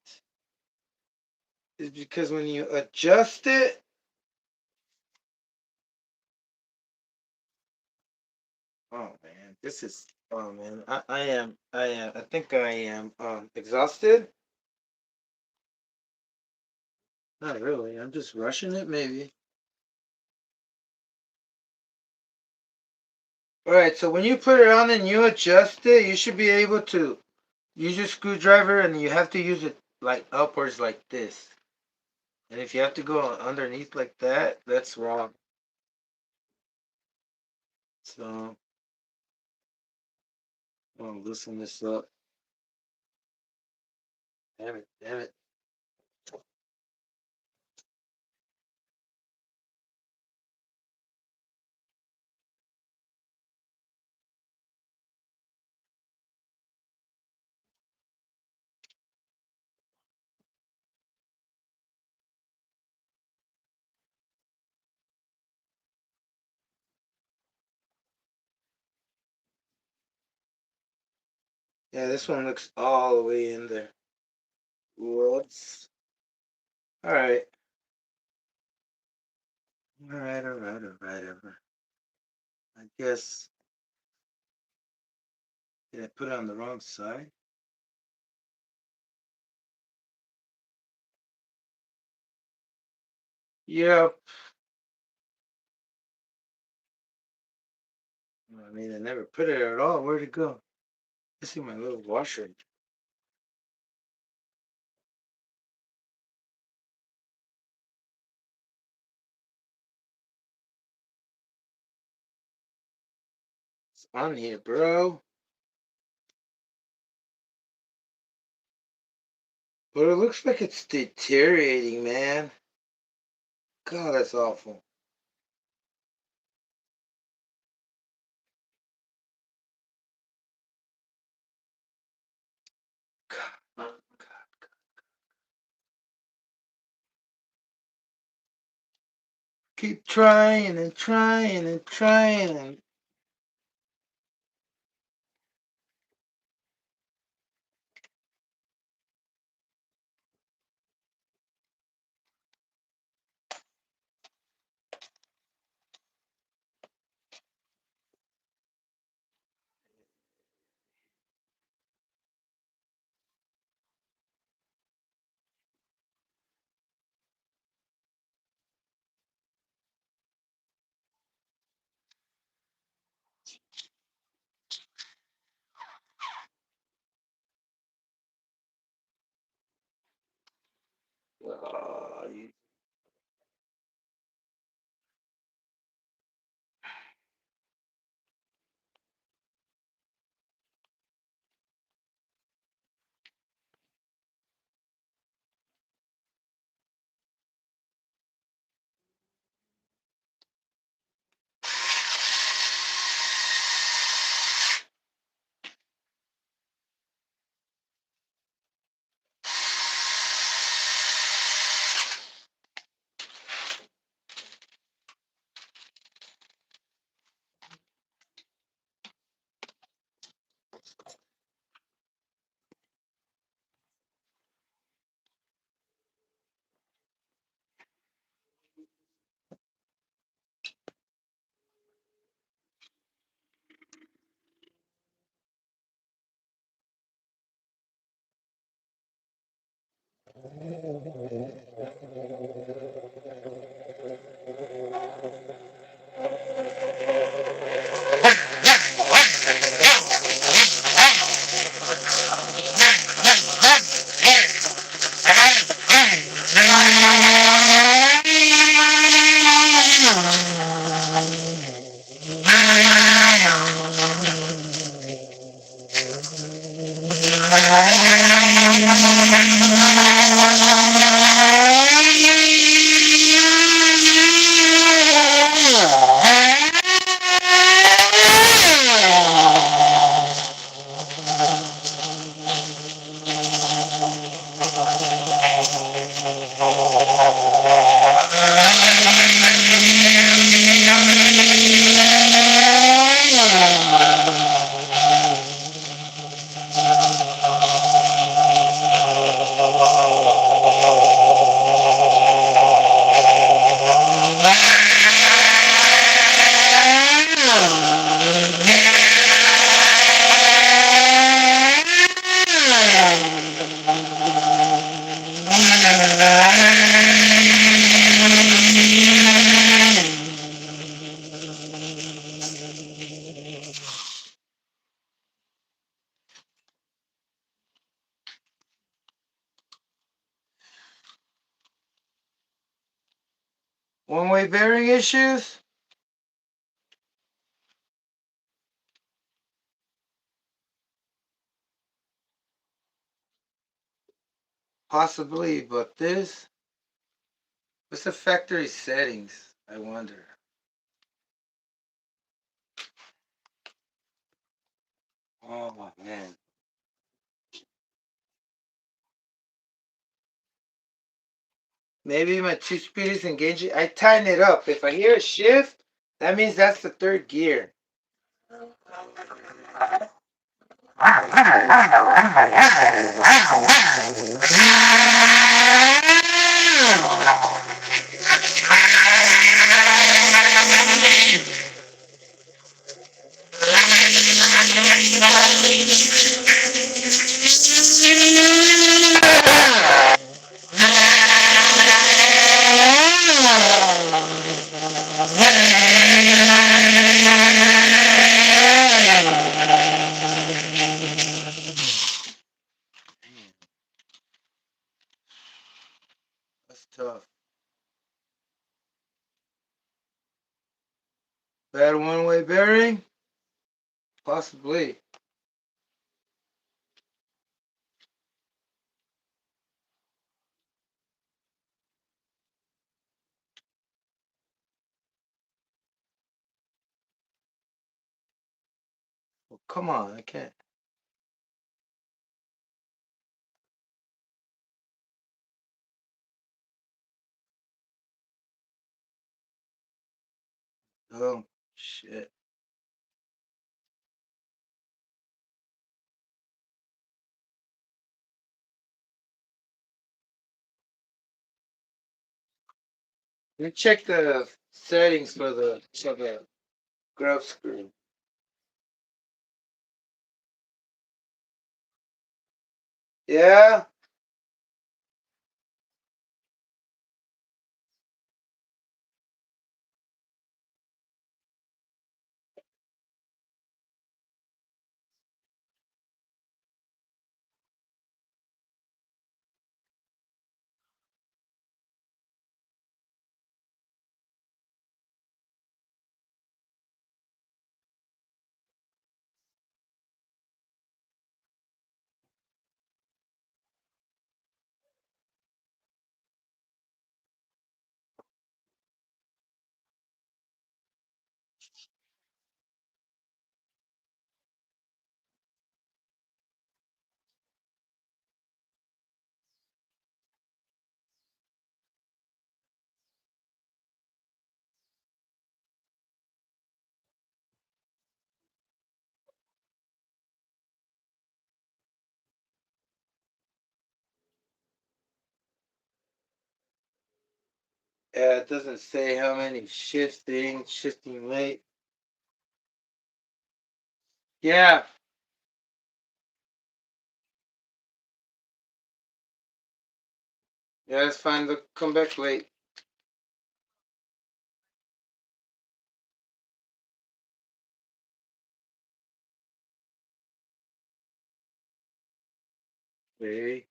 Speaker 4: is because when you adjust it, oh man, this is oh man, I think I am exhausted. Not really. I'm just rushing it maybe. All right, so when you put it on and you adjust it, you should be able to use your screwdriver and you have to use it like upwards like this. And if you have to go underneath like that, that's wrong. So I'll loosen this up. Damn it, damn it. Yeah, this one looks all the way in there. Whoops. Alright. Alright. I guess. Did I put it on the wrong side? Yep. I mean, I never put it at all. Where'd it go? Let's see my little washer. It's on here, bro. But it looks like it's deteriorating, man. God, that's awful. God. Keep trying and trying and trying and you one-way bearing issues? Possibly, but this? What's the factory settings? I wonder. Oh man. Maybe my 2-speed is engaging. I tighten it up. If I hear a shift, that means that's the third gear. That's tough. Bad one-way bearing? Possibly. Well, come on, I can't. Oh, shit. Let me check the settings for the grub screen. Yeah? Yeah, it doesn't say how many shifting late. Yeah. Yeah, it's fine. Look, come back late. Okay.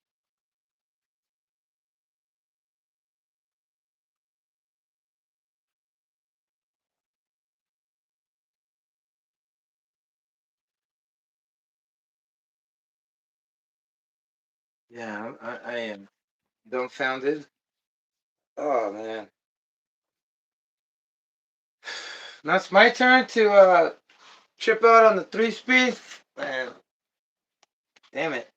Speaker 4: Yeah, I am dumbfounded. Oh man. Now it's my turn to trip out on the 3-speed. Man, damn it.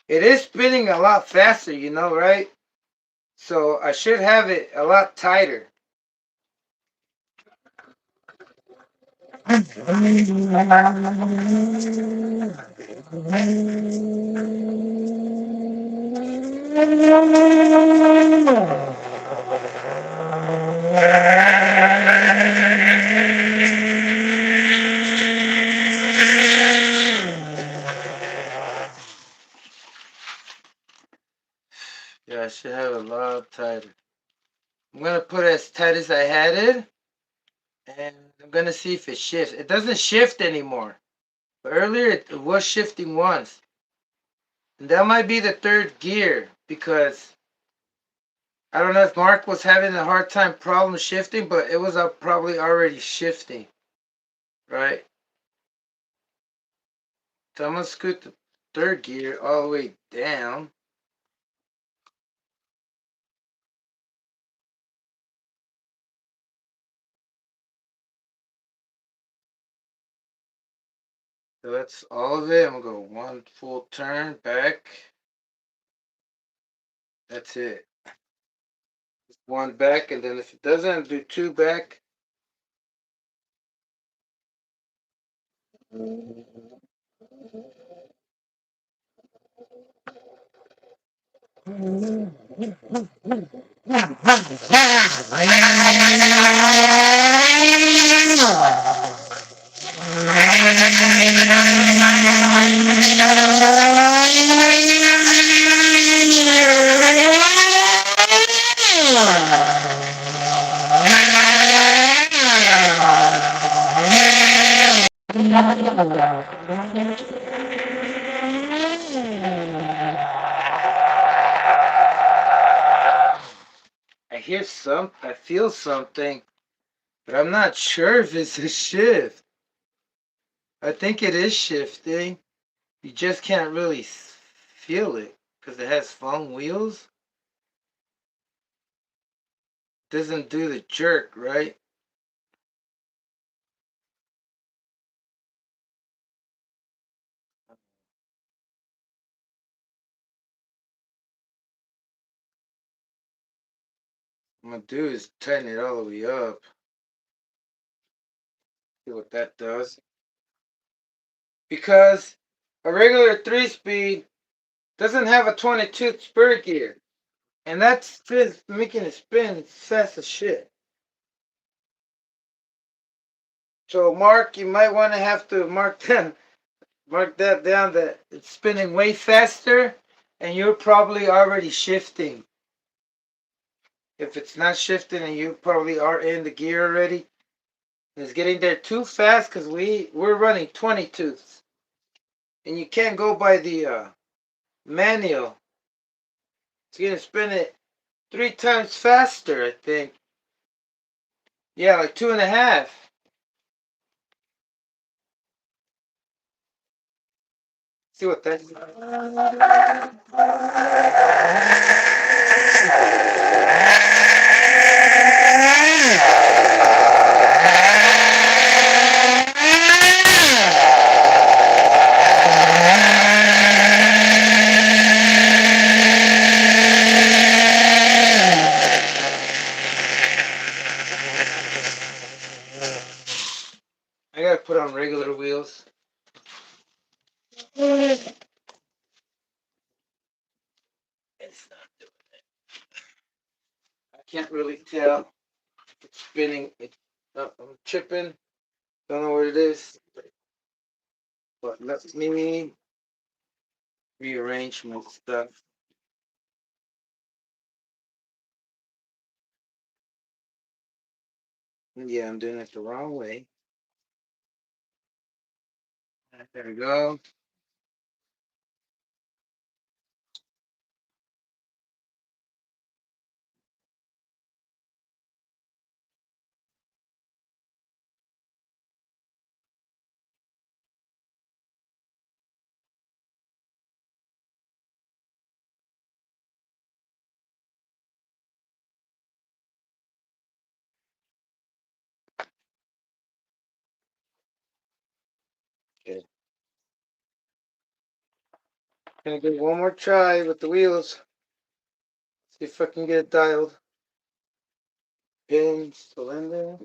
Speaker 4: It is spinning a lot faster, you know, right? So I should have it a lot tighter. Yeah, I should have it a lot tighter. I'm gonna put it as tight as I had it, and I'm gonna see if it shifts. It doesn't shift anymore. But earlier it was shifting once. And that might be the third gear because I don't know if Mark was having a hard time problem shifting, but it was probably already shifting, right? So I'm gonna scoot the third gear all the way down. So that's all of it. I'm gonna go one full turn back. That's it. One back, and then if it doesn't, do two back. I feel something, but I'm not sure if it's a shift. I think it is shifting. You just can't really feel it because it has foam wheels. Doesn't do the jerk, right? What I'm gonna do is tighten it all the way up. See what that does. Because a regular 3-speed doesn't have a 22 spur gear. And that's just making it spin fast as shit. So Mark, you might want to have to mark that down that it's spinning way faster and you're probably already shifting. If it's not shifting and you probably are in the gear already, it's getting there too fast because we're running 22s. And you can't go by the manual. It's gonna spin it 3 times faster, I think. Yeah, like 2.5. See what that's. I gotta put on regular wheels. It's not doing it. I can't really tell. It's spinning. I'm chipping. Don't know what it is. But let me rearrange my stuff. Yeah, I'm doing it the wrong way. There we go. Okay. Gonna give one more try with the wheels. See if I can get it dialed. Pin, cylinder.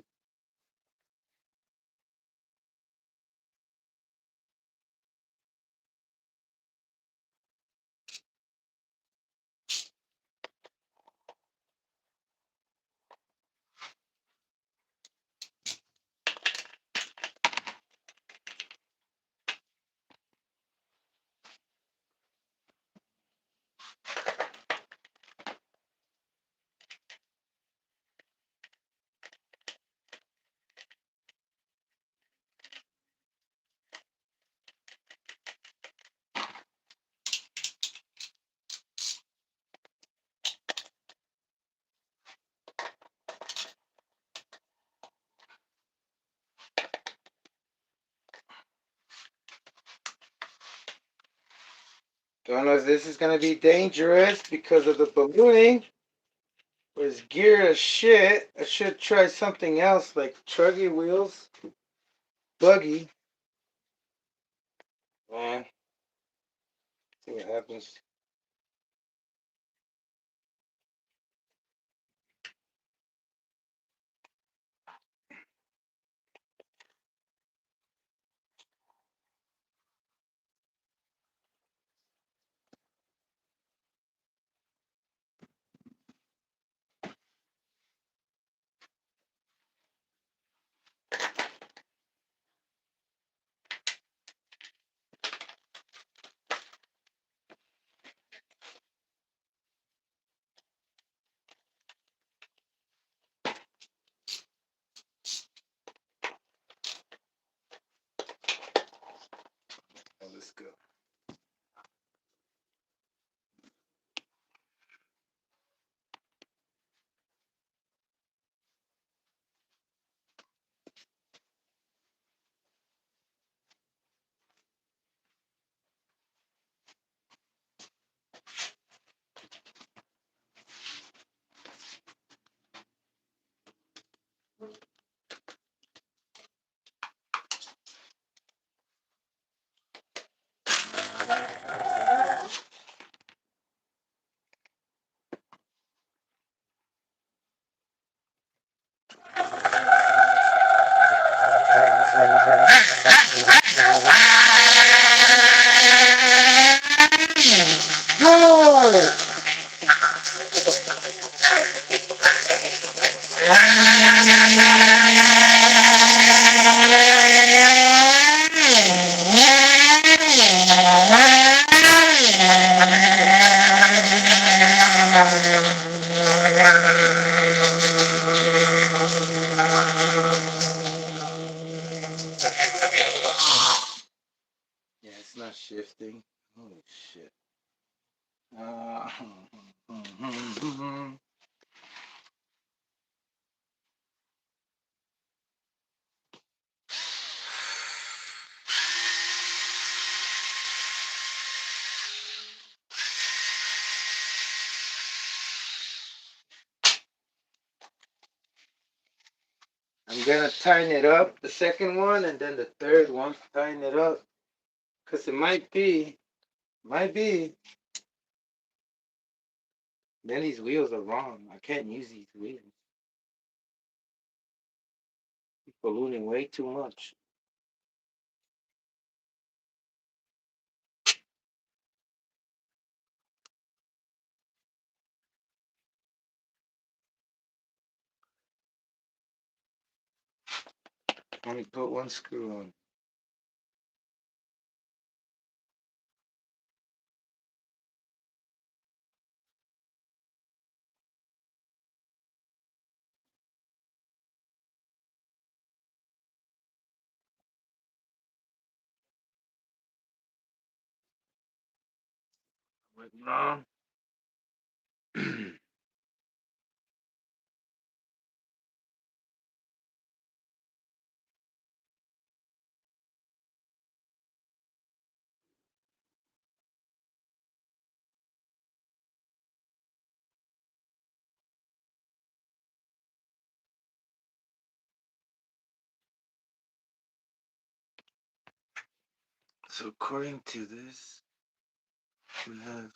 Speaker 4: Don't know if this is gonna be dangerous because of the ballooning. But it's geared as shit. I should try something else like truggy wheels. Buggy. Man. See what happens. Let's go. Yeah, it's not shifting. Holy shit. I'm gonna tighten it up, the second one, and then the third one, tighten it up. Cause it might be, then these wheels are wrong. I can't use these wheels. Ballooning way too much. Let me put one screw on. Waiting on. So according to this, we have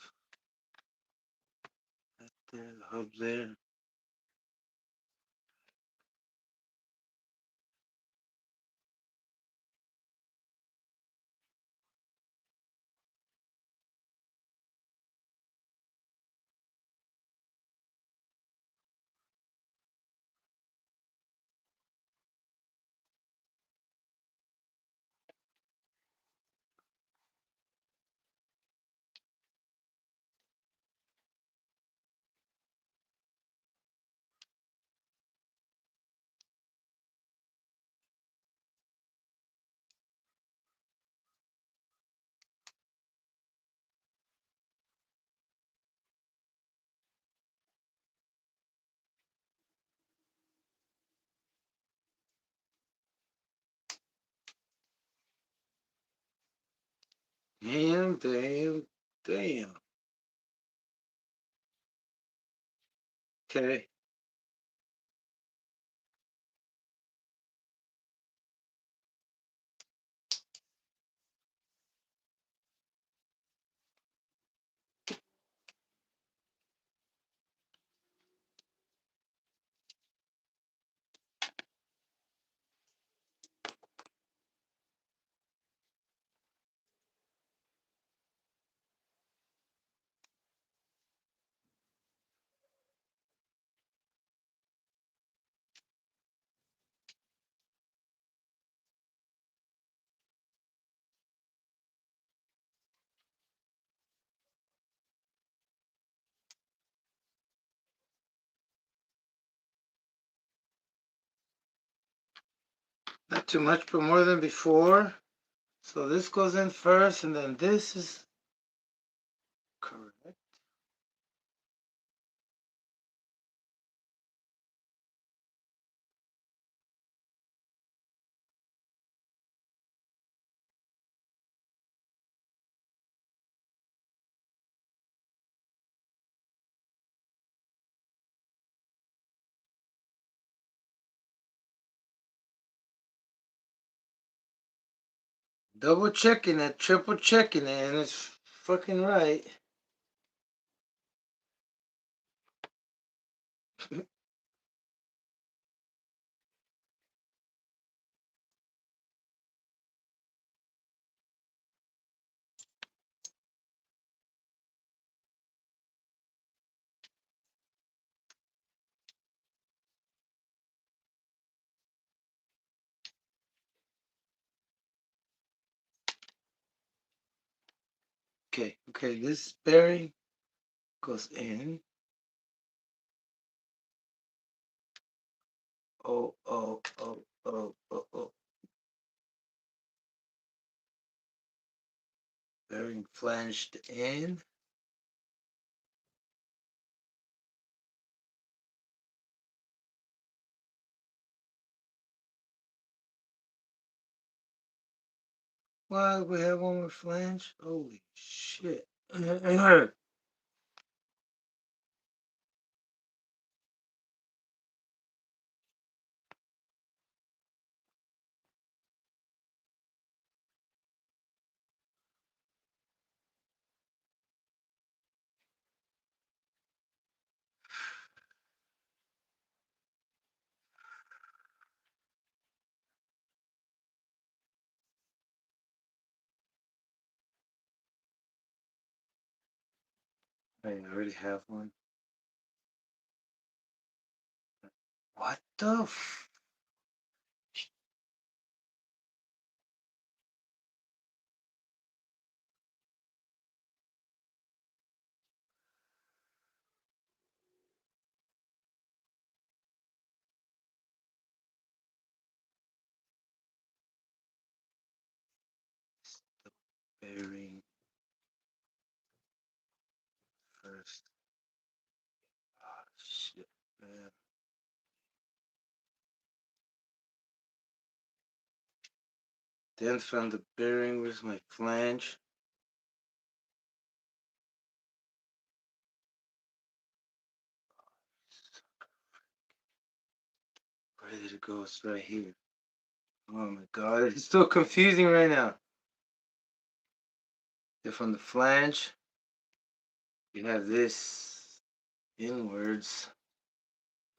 Speaker 4: that there, the hub there. Damn, damn, damn. Okay. Not too much, but more than before. So this goes in first, and then this is correct. Double checking it, triple checking it, and it's fucking right. Okay, this bearing goes in. Oh. Bearing flanged in. Why we have one more flange? Holy shit. I already have one. What the f- bearing first? Ah, shit, man. Then from the bearing, where's my flange? Where did it go? It's right here. Oh my god, it's so confusing right now. Then from the flange, you have this inwards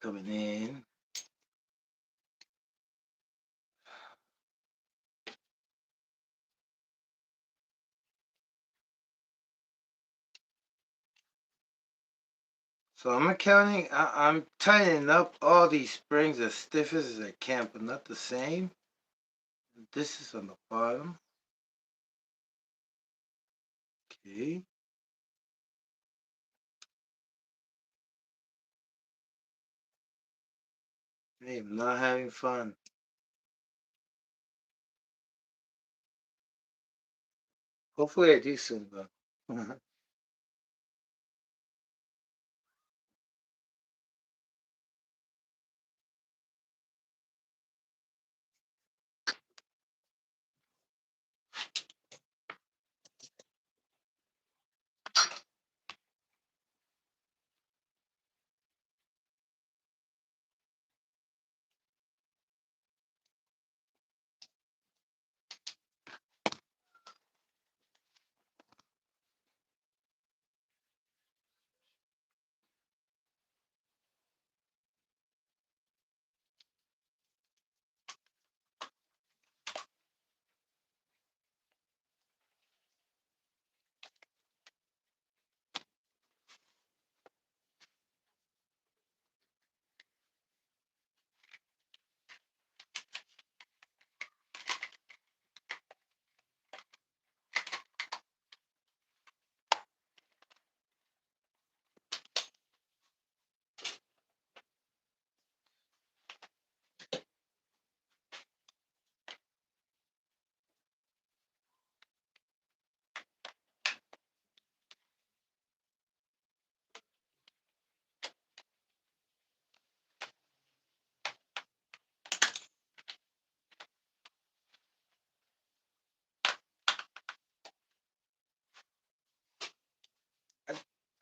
Speaker 4: coming in. So I'm accounting, I'm tightening up all these springs as stiff as I can, but not the same. This is on the bottom. Okay. Hey, I'm not having fun. Hopefully I do soon though.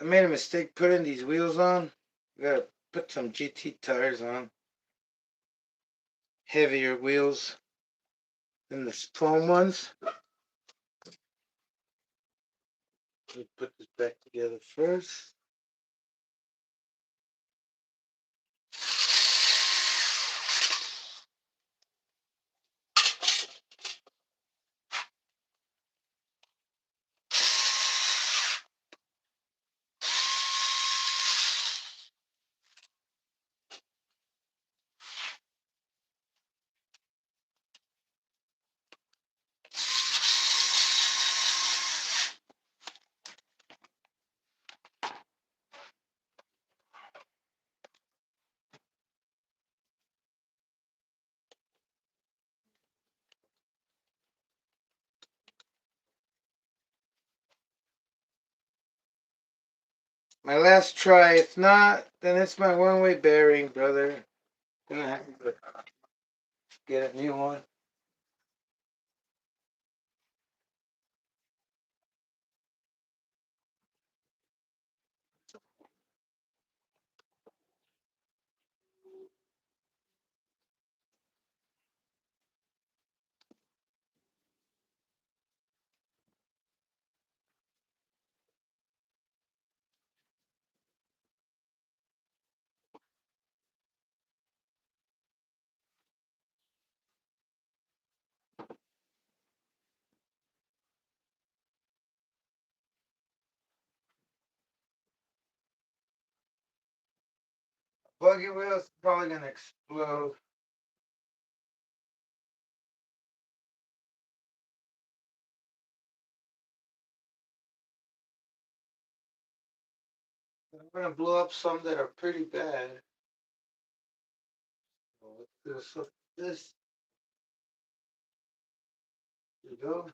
Speaker 4: I made a mistake putting these wheels on. Gotta put some GT tires on. Heavier wheels than the foam ones. Let me put this back together first. My last try. If not, then it's my one-way bearing, brother. Gonna have to get a new one. Buggy wheel's probably gonna explode. I'm gonna blow up some that are pretty bad. Let's do this. There you go.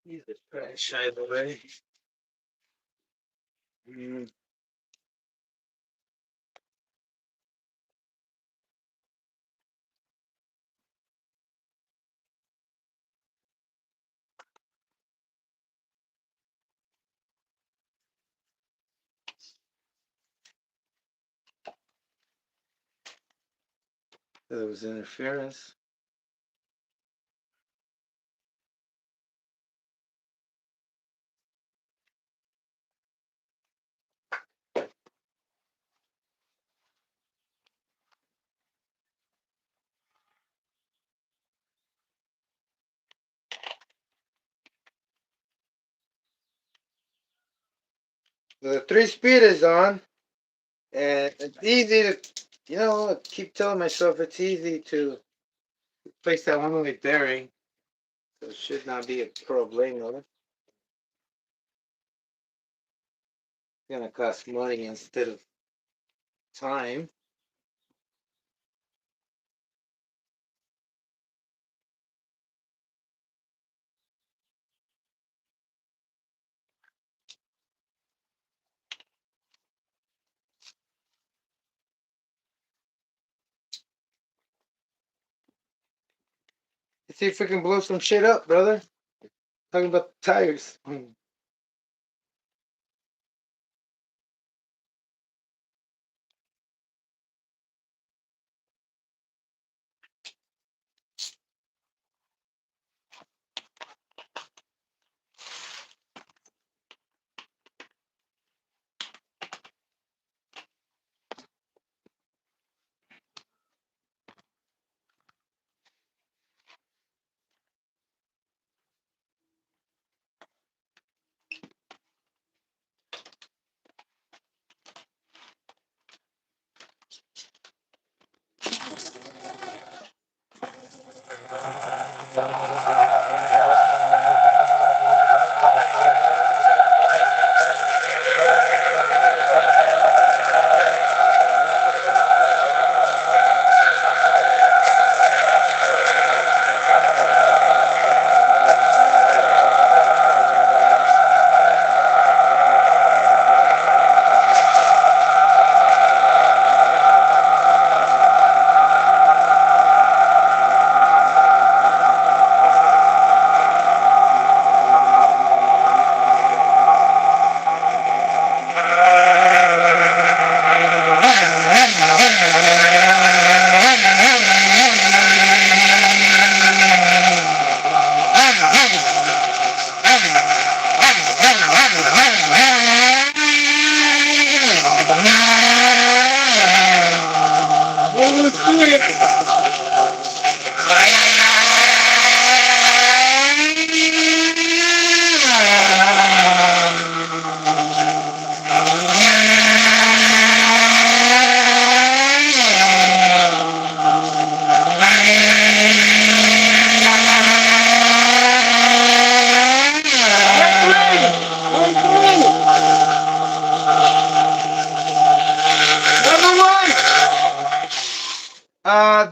Speaker 4: These are trash either way. There was interference. The 3-speed is on, and it's easy to, I keep telling myself it's easy to replace that one-way bearing. So it should not be a problema. It's gonna cost money instead of time. Let's see if we can blow some shit up, brother. Talking about the tires.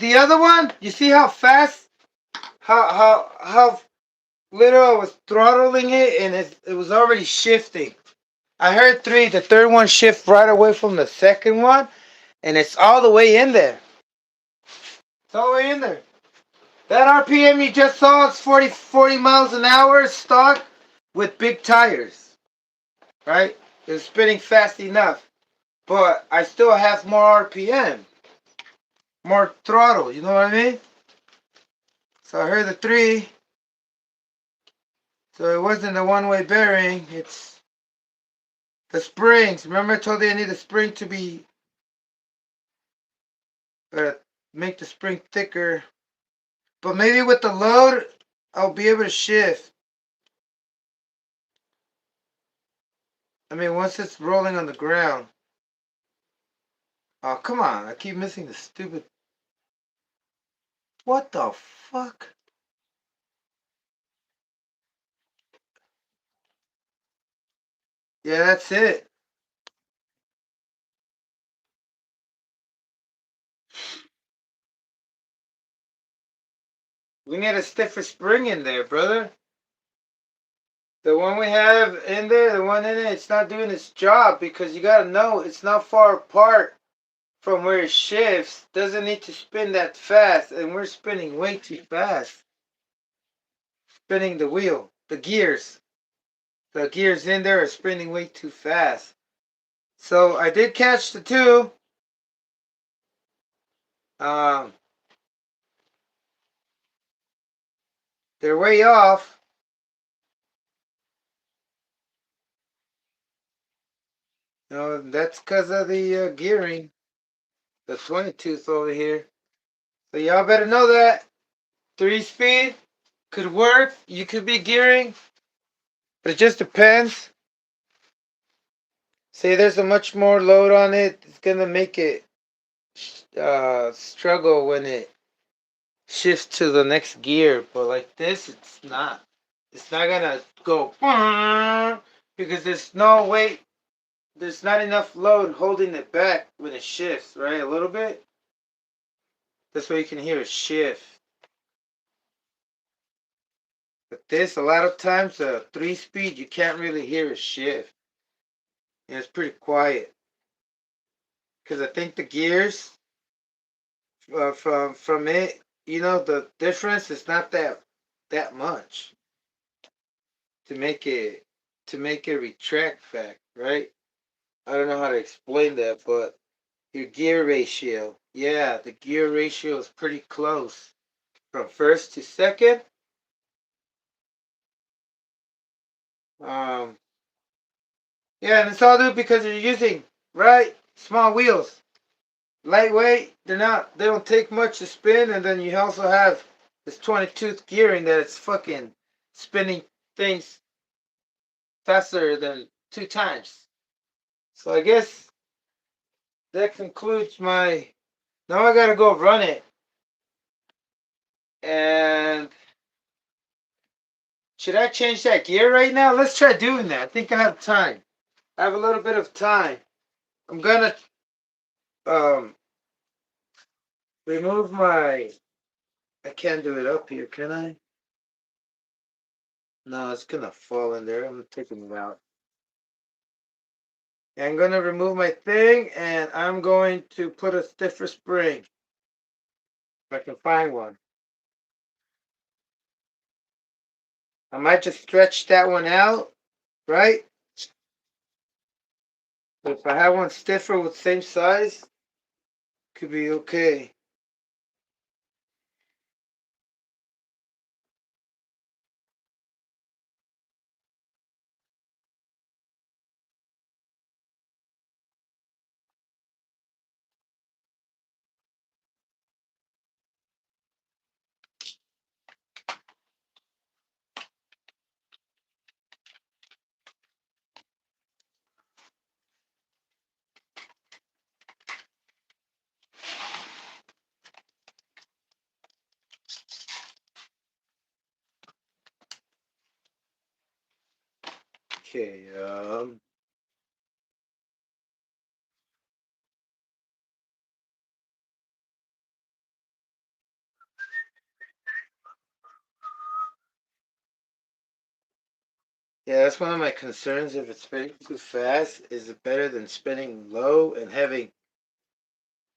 Speaker 4: The other one, you see how fast, how little I was throttling it, and it was already shifting. I heard three. The third one shift right away from the second one, and it's all the way in there. It's all the way in there. That RPM you just saw is 40 miles an hour stock with big tires, right? It's spinning fast enough, but I still have more RPM, more throttle. You know what I mean? So I heard the three. So it wasn't a one-way bearing. It's the springs. Remember I told you I need the spring to be, make the spring thicker. But maybe with the load, I'll be able to shift. I mean, once it's rolling on the ground. Oh, come on. I keep missing the stupid... What the fuck? Yeah, that's it. We need a stiffer spring in there, brother. The one we have in there, the one in it, it's not doing its job because you gotta know it's not far apart from where it shifts. Doesn't need to spin that fast, and we're spinning way too fast. Spinning the wheel, the gears. The gears in there are spinning way too fast. So I did catch the two. They're way off. No, that's because of the gearing. The 22th over here. So y'all better know that 3-speed could work. You could be gearing, but it just depends. Say there's a much more load on it. It's gonna make it struggle when it shifts to the next gear. But like this, it's not. It's not gonna go because there's no weight. There's not enough load holding it back when it shifts, right? A little bit. That's why you can hear it shift. But this, a lot of times, a 3-speed, you can't really hear it shift. And it's pretty quiet. Because I think the gears from it, you know, the difference is not that much to make it retract back, right? I don't know how to explain that, but your gear ratio, yeah, the gear ratio is pretty close from first to second. Um, yeah, and it's all due because you're using, right, small wheels. Lightweight, they don't take much to spin, and then you also have this 22th gearing that it's fucking spinning things faster than 2 times. So I guess that concludes my... Now I gotta go run it. And should I change that gear right now? Let's try doing that. I think I have time. I have a little bit of time. I'm gonna um remove my... I can't do it up here, can I? No, it's gonna fall in there. I'm taking it out. I'm gonna remove my thing, and I'm going to put a stiffer spring. If I can find one. I might just stretch that one out, right? But if I have one stiffer with same size, could be okay. Okay, yeah, that's one of my concerns. If it's spinning too fast, is it better than spinning low and having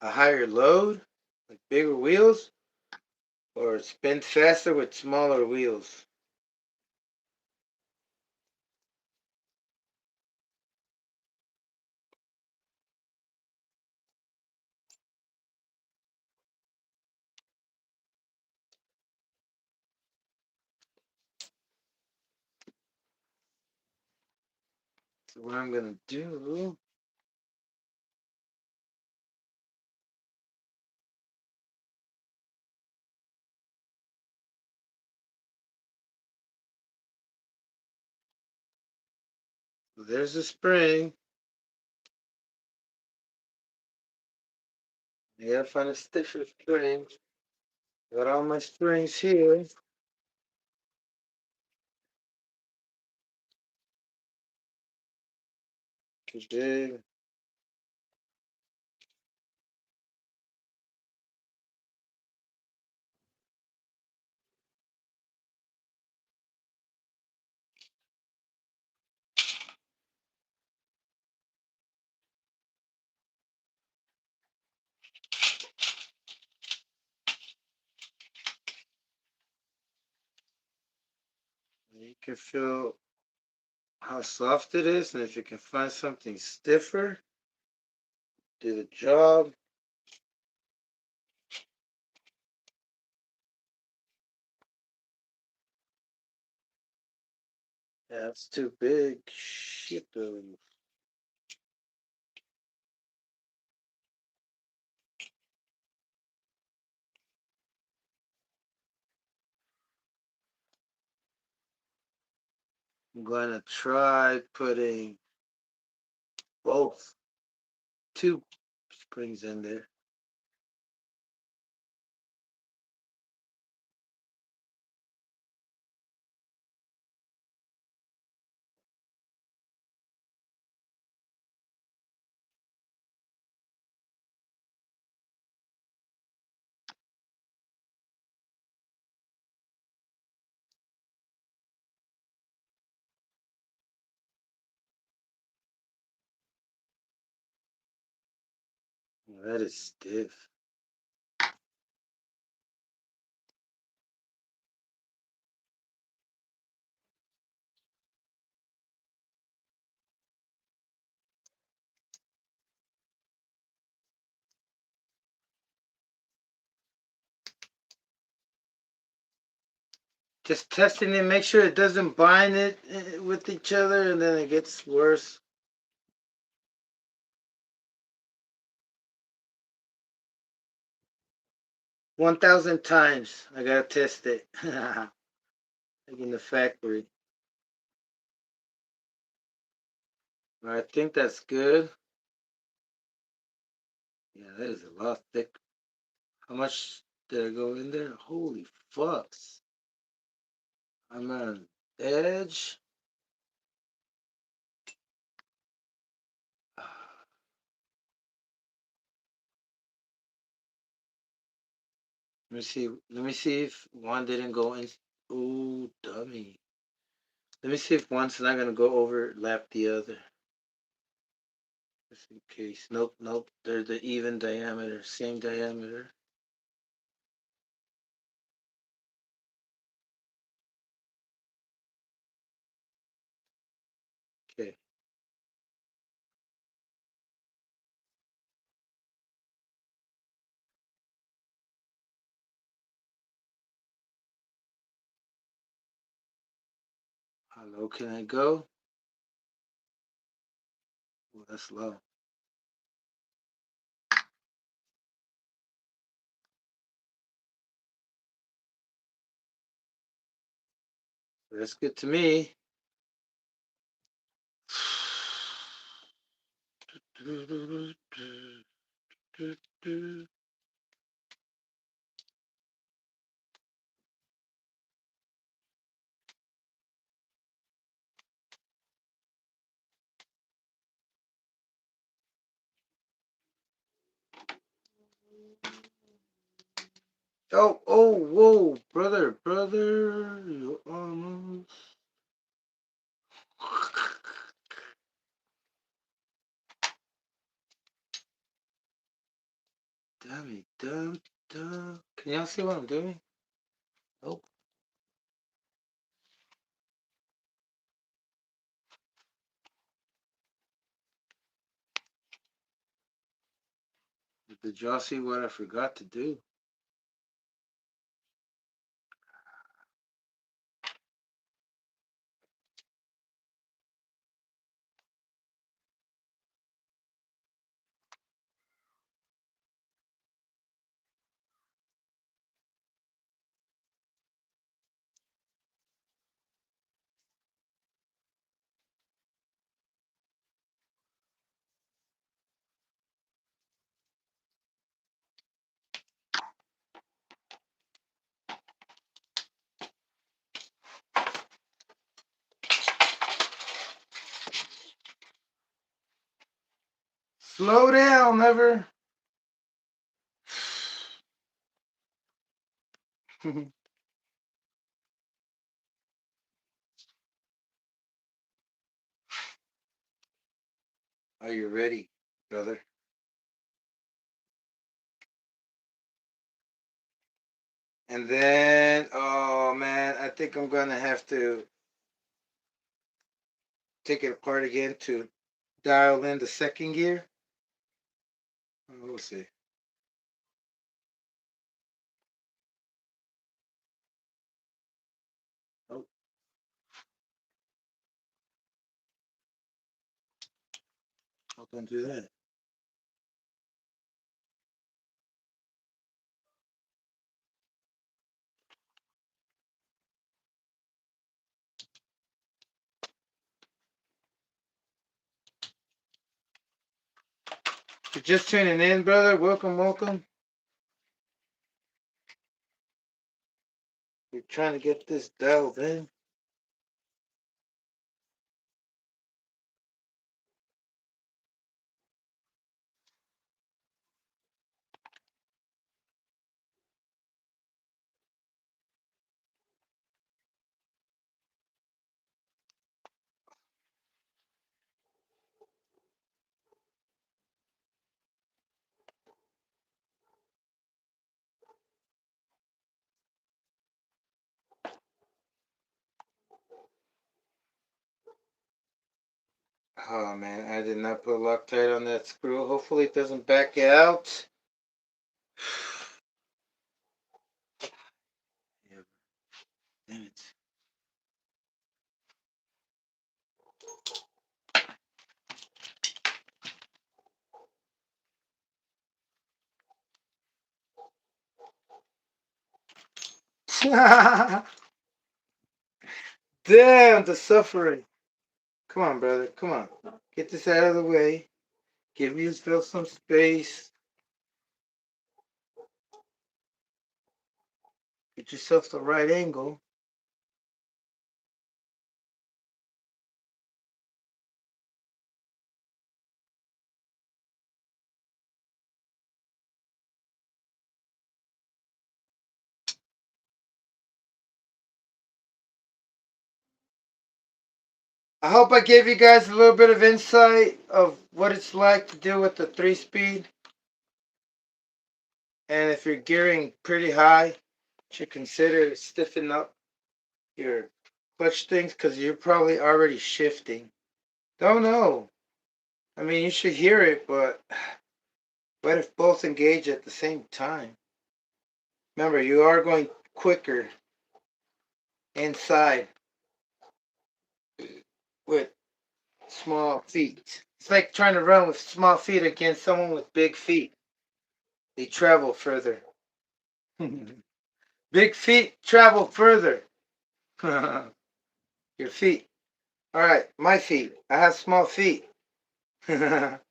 Speaker 4: a higher load, like bigger wheels, or spin faster with smaller wheels? So what I'm gonna do, there's the spring. I gotta find a stiffer spring. Got all my springs here. Today, you can feel how soft it is, and if you can find something stiffer, do the job. Yeah, that's too big. Shit, though. I'm gonna try putting both two springs in there. That is stiff. Just testing it, make sure it doesn't bind it with each other, and then it gets worse. 1,000 times. I gotta test it. Like in the factory. I think that's good. Yeah, that is a lot thick. How much did I go in there? Holy fucks. I'm on edge. Let me see. Let me see if one didn't go in. Oh, dummy. Let me see if one's not gonna go overlap the other. Just in case. Nope, nope. They're the even diameter, same diameter. Okay. How low can I go? Well, that's low. That's good to me. Oh, whoa, brother, you almost. Can y'all see what I'm doing? Oh. Did y'all see what I forgot to do? Slow down, never. Are you ready, brother? And then, oh man, I think I'm gonna have to take it apart again to dial in the second gear. We'll see. Oh, don't do that. If you're just tuning in, brother, welcome. We're trying to get this dialed in. Oh man, I did not put Loctite on that screw. Hopefully it doesn't back out. Yeah, damn it. Damn the suffering. Come on, brother. Come on. Get this out of the way. Give yourself some space. Get yourself the right angle. I hope I gave you guys a little bit of insight of what it's like to deal with the 3-speed. And if you're gearing pretty high, you should consider stiffening up your clutch things because you're probably already shifting. Don't know. I mean, you should hear it, but what if both engage at the same time? Remember, you are going quicker inside with small feet. It's like trying to run with small feet against someone with big feet. They travel further. Big feet travel further. Your feet. All right, my feet. I have small feet. Size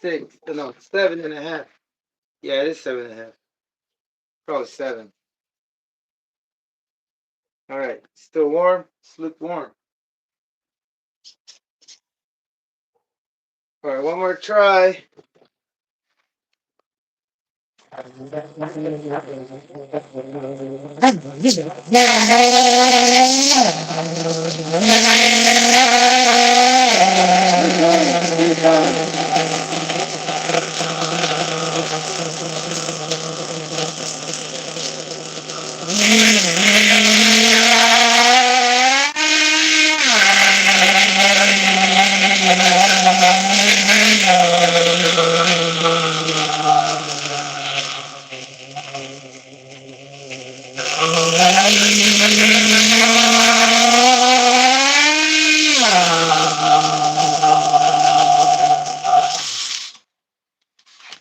Speaker 4: 6. No, 7.5. Yeah, it is 7.5. Probably 7. All right, still warm. It's lukewarm. All right, one more try.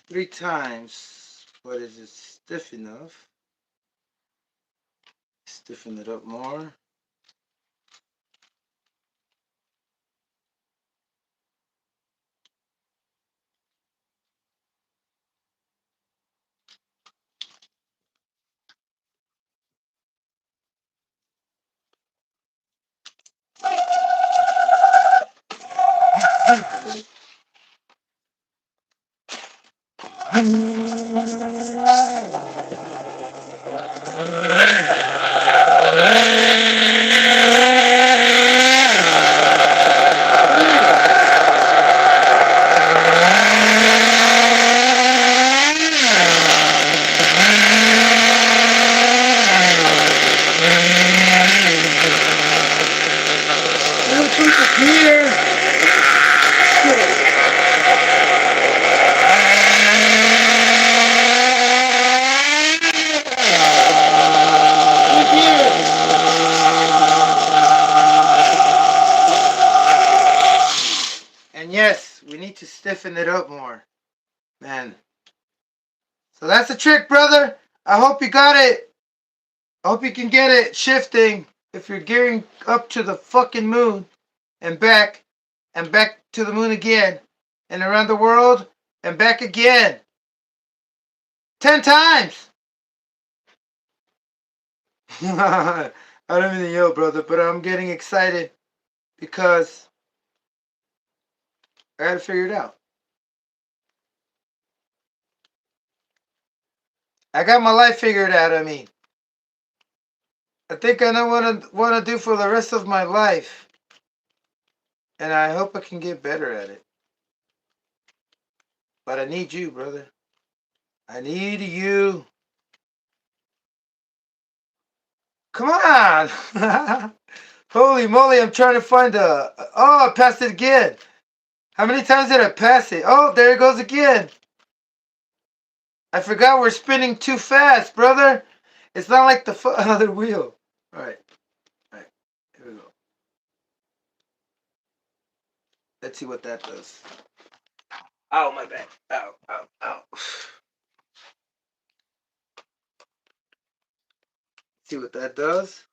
Speaker 4: Three times. But is it stiff enough? Stiffen it up more. And yes, we need to stiffen it up more. Man. So that's the trick, brother. I hope you got it. I hope you can get it shifting if you're gearing up to the fucking moon and back to the moon again and around the world and back again. 10 times. I don't mean to yell, brother, but I'm getting excited because I gotta figure it out. I got my life figured out, I mean. I think I know what I want to do for the rest of my life. And I hope I can get better at it. But I need you, brother. I need you. Come on. Holy moly, I'm trying to find a... Oh, I passed it again. How many times did I pass it? Oh, there it goes again. I forgot we're spinning too fast, brother. It's not like the other wheel. All right. All right. Here we go. Let's see what that does. Ow, my back. Ow, ow, ow. See what that does.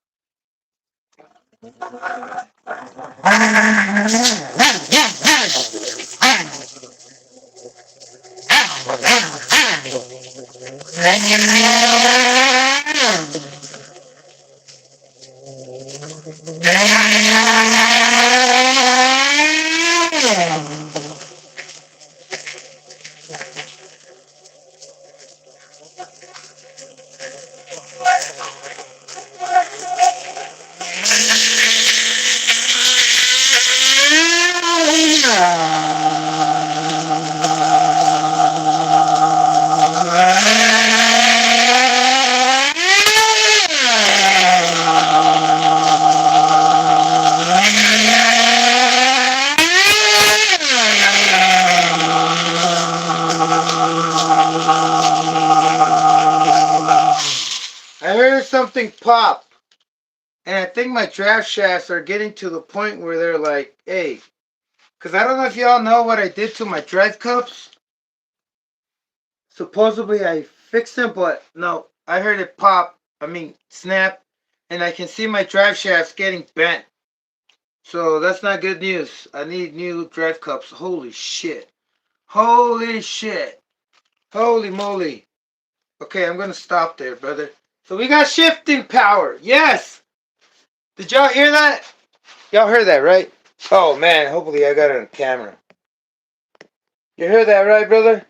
Speaker 4: I heard something pop. And I think my draft shafts are getting to the point where they're like, hey, because I don't know if y'all know what I did to my drive cups. Supposedly I fixed them, but no, I heard it pop, snap, and I can see my drive shafts getting bent. So that's not good news. I need new drive cups. Holy shit. Holy shit. Holy moly. Okay, I'm going to stop there, brother. So we got shifting power. Yes. Did y'all hear that? Y'all heard that, right? Oh, man. Hopefully I got it on camera. You heard that, right, brother?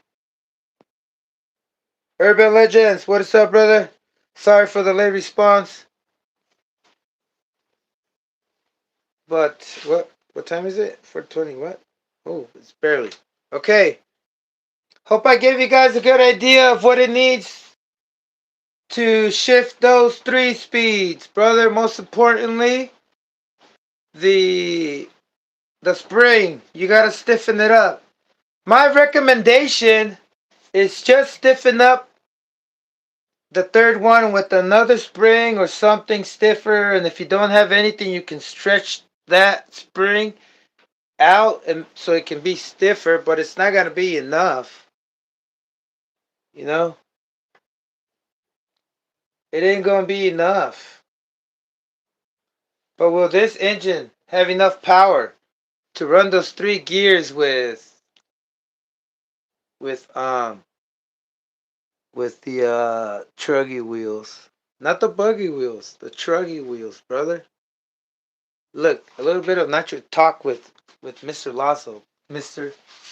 Speaker 4: Urban Legends, what is up, brother? Sorry for the late response. But what time is it? 4:20. What? Oh, it's barely. Okay. Hope I gave you guys a good idea of what it needs to shift those 3 speeds, brother. Most importantly, the spring. You gotta stiffen it up. My recommendation is just stiffen up the third one with another spring or something stiffer, and if you don't have anything, you can stretch that spring out and so it can be stiffer, but it's not gonna be enough. You know, it ain't gonna be enough. But will this engine have enough power to run those 3 gears with the truggy wheels? Not the buggy wheels, the truggy wheels, brother. Look, a little bit of nitro talk with Mr. Lasso.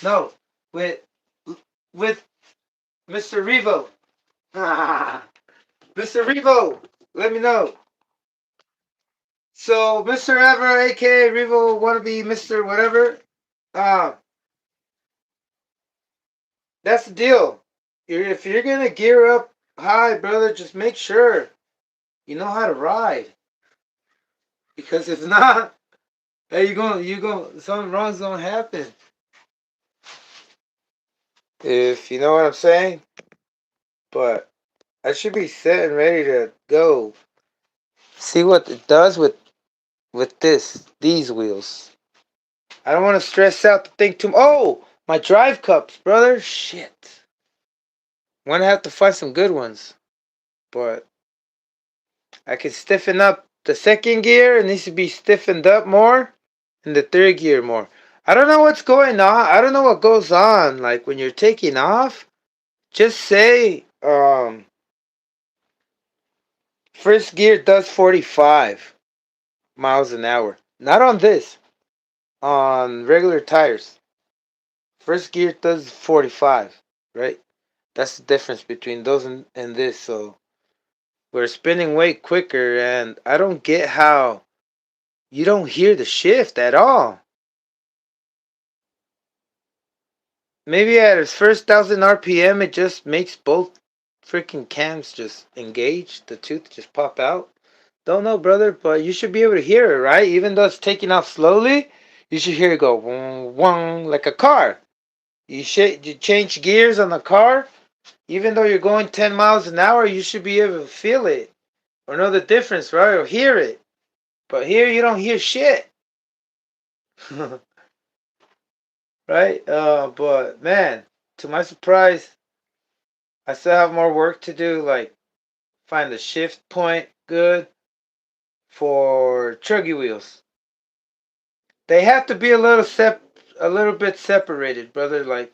Speaker 4: No, with with Mr. Revo. Mr. Revo, let me know. So Mr. Ever, aka Revo wannabe Mr. Whatever, uh, that's the deal. If you're gonna gear up high, brother, just make sure you know how to ride. Because if not, hey, something wrong's gonna happen. If you know what I'm saying. But I should be set and ready to go. See what it does with these wheels. I don't want to stress out the thing too. Oh, my drive cups, brother. Shit. Want to have to find some good ones, but I can stiffen up the second gear. It needs to be stiffened up more, and the third gear more. I don't know what's going on. I don't know what goes on. Like when you're taking off, just say first gear does 45 miles an hour. Not on this. On regular tires. First gear does 45, right? That's the difference between those and this. So we're spinning way quicker, and I don't get how you don't hear the shift at all. Maybe at its first 1,000 RPM, it just makes both freaking cams just engage, the tooth just pop out. Don't know, brother, but you should be able to hear it, right? Even though it's taking off slowly, you should hear it go wong, wong, like a car. You change gears on the car, even though you're going 10 miles an hour, you should be able to feel it or know the difference, right? Or hear it. But here you don't hear shit. Right? But man, to my surprise, I still have more work to do, like find the shift point good for truggy wheels. They have to be a little bit separated, brother. Like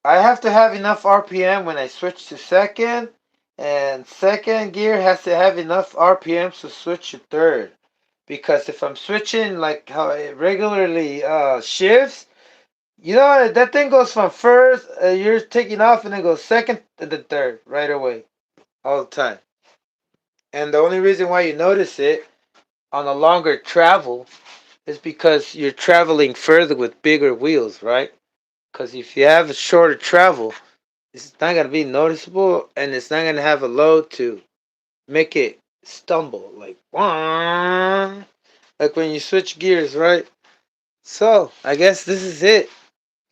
Speaker 4: I have to have enough RPM when I switch to second, and second gear has to have enough RPM to switch to third. Because if I'm switching like how it regularly shifts, you know that thing goes from first, you're taking off, and then goes second and then third right away, all the time. And the only reason why you notice it on a longer travel is because you're traveling further with bigger wheels, right? Because if you have a shorter travel, it's not going to be noticeable, and it's not going to have a load to make it stumble. Like, wah, like when you switch gears, right? So, I guess this is it.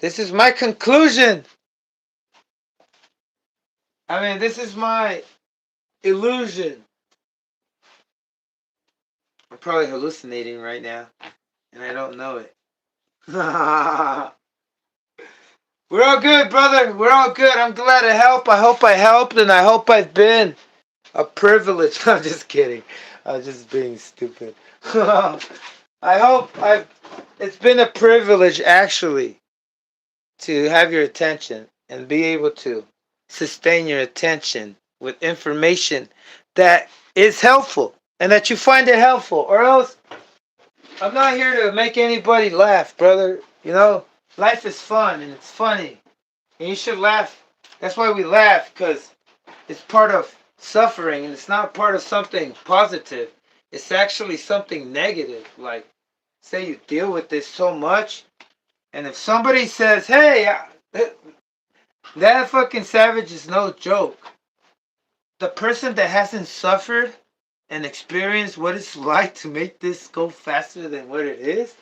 Speaker 4: This is my conclusion. I mean, this is my illusion. I'm probably hallucinating right now, and I don't know it. We're all good, brother. We're all good. I'm glad to help. I hope I helped, and I hope I've been a privilege. I'm just kidding. I'm just being stupid. I hope I've. It's been a privilege, actually, to have your attention and be able to sustain your attention with information that is helpful and that you find it helpful. Or else, I'm not here to make anybody laugh, brother. You know, life is fun and it's funny, and you should laugh That's why we laugh, because it's part of suffering and it's not part of something positive. It's actually something negative. Like, say you deal with this so much, and if somebody says, hey, that fucking savage is no joke. The person that hasn't suffered and experienced what it's like to make this go faster than what it is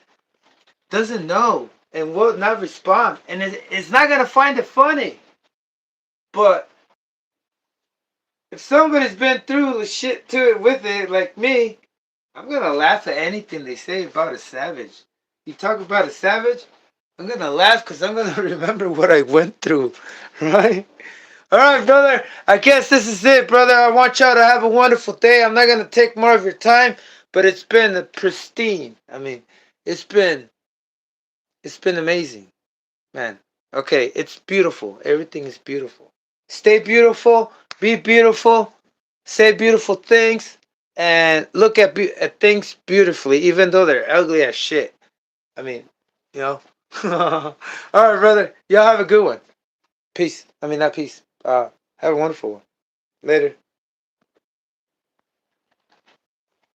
Speaker 4: doesn't know and will not respond. And it's not going to find it funny. But if somebody's been through the shit to it with it, like me, I'm going to laugh at anything they say about a savage. You talk about a savage, I'm going to laugh because I'm going to remember what I went through. Right? All right, brother. I guess this is it, brother. I want y'all to have a wonderful day. I'm not going to take more of your time, but it's been a pristine. I mean, it's been amazing, man. Okay, it's beautiful. Everything is beautiful. Stay beautiful, be beautiful, say beautiful things, and look at things beautifully, even though they're ugly as shit. I mean, you know. All right, brother. Y'all have a good one. Peace. I mean, not peace. Have a wonderful one. Later.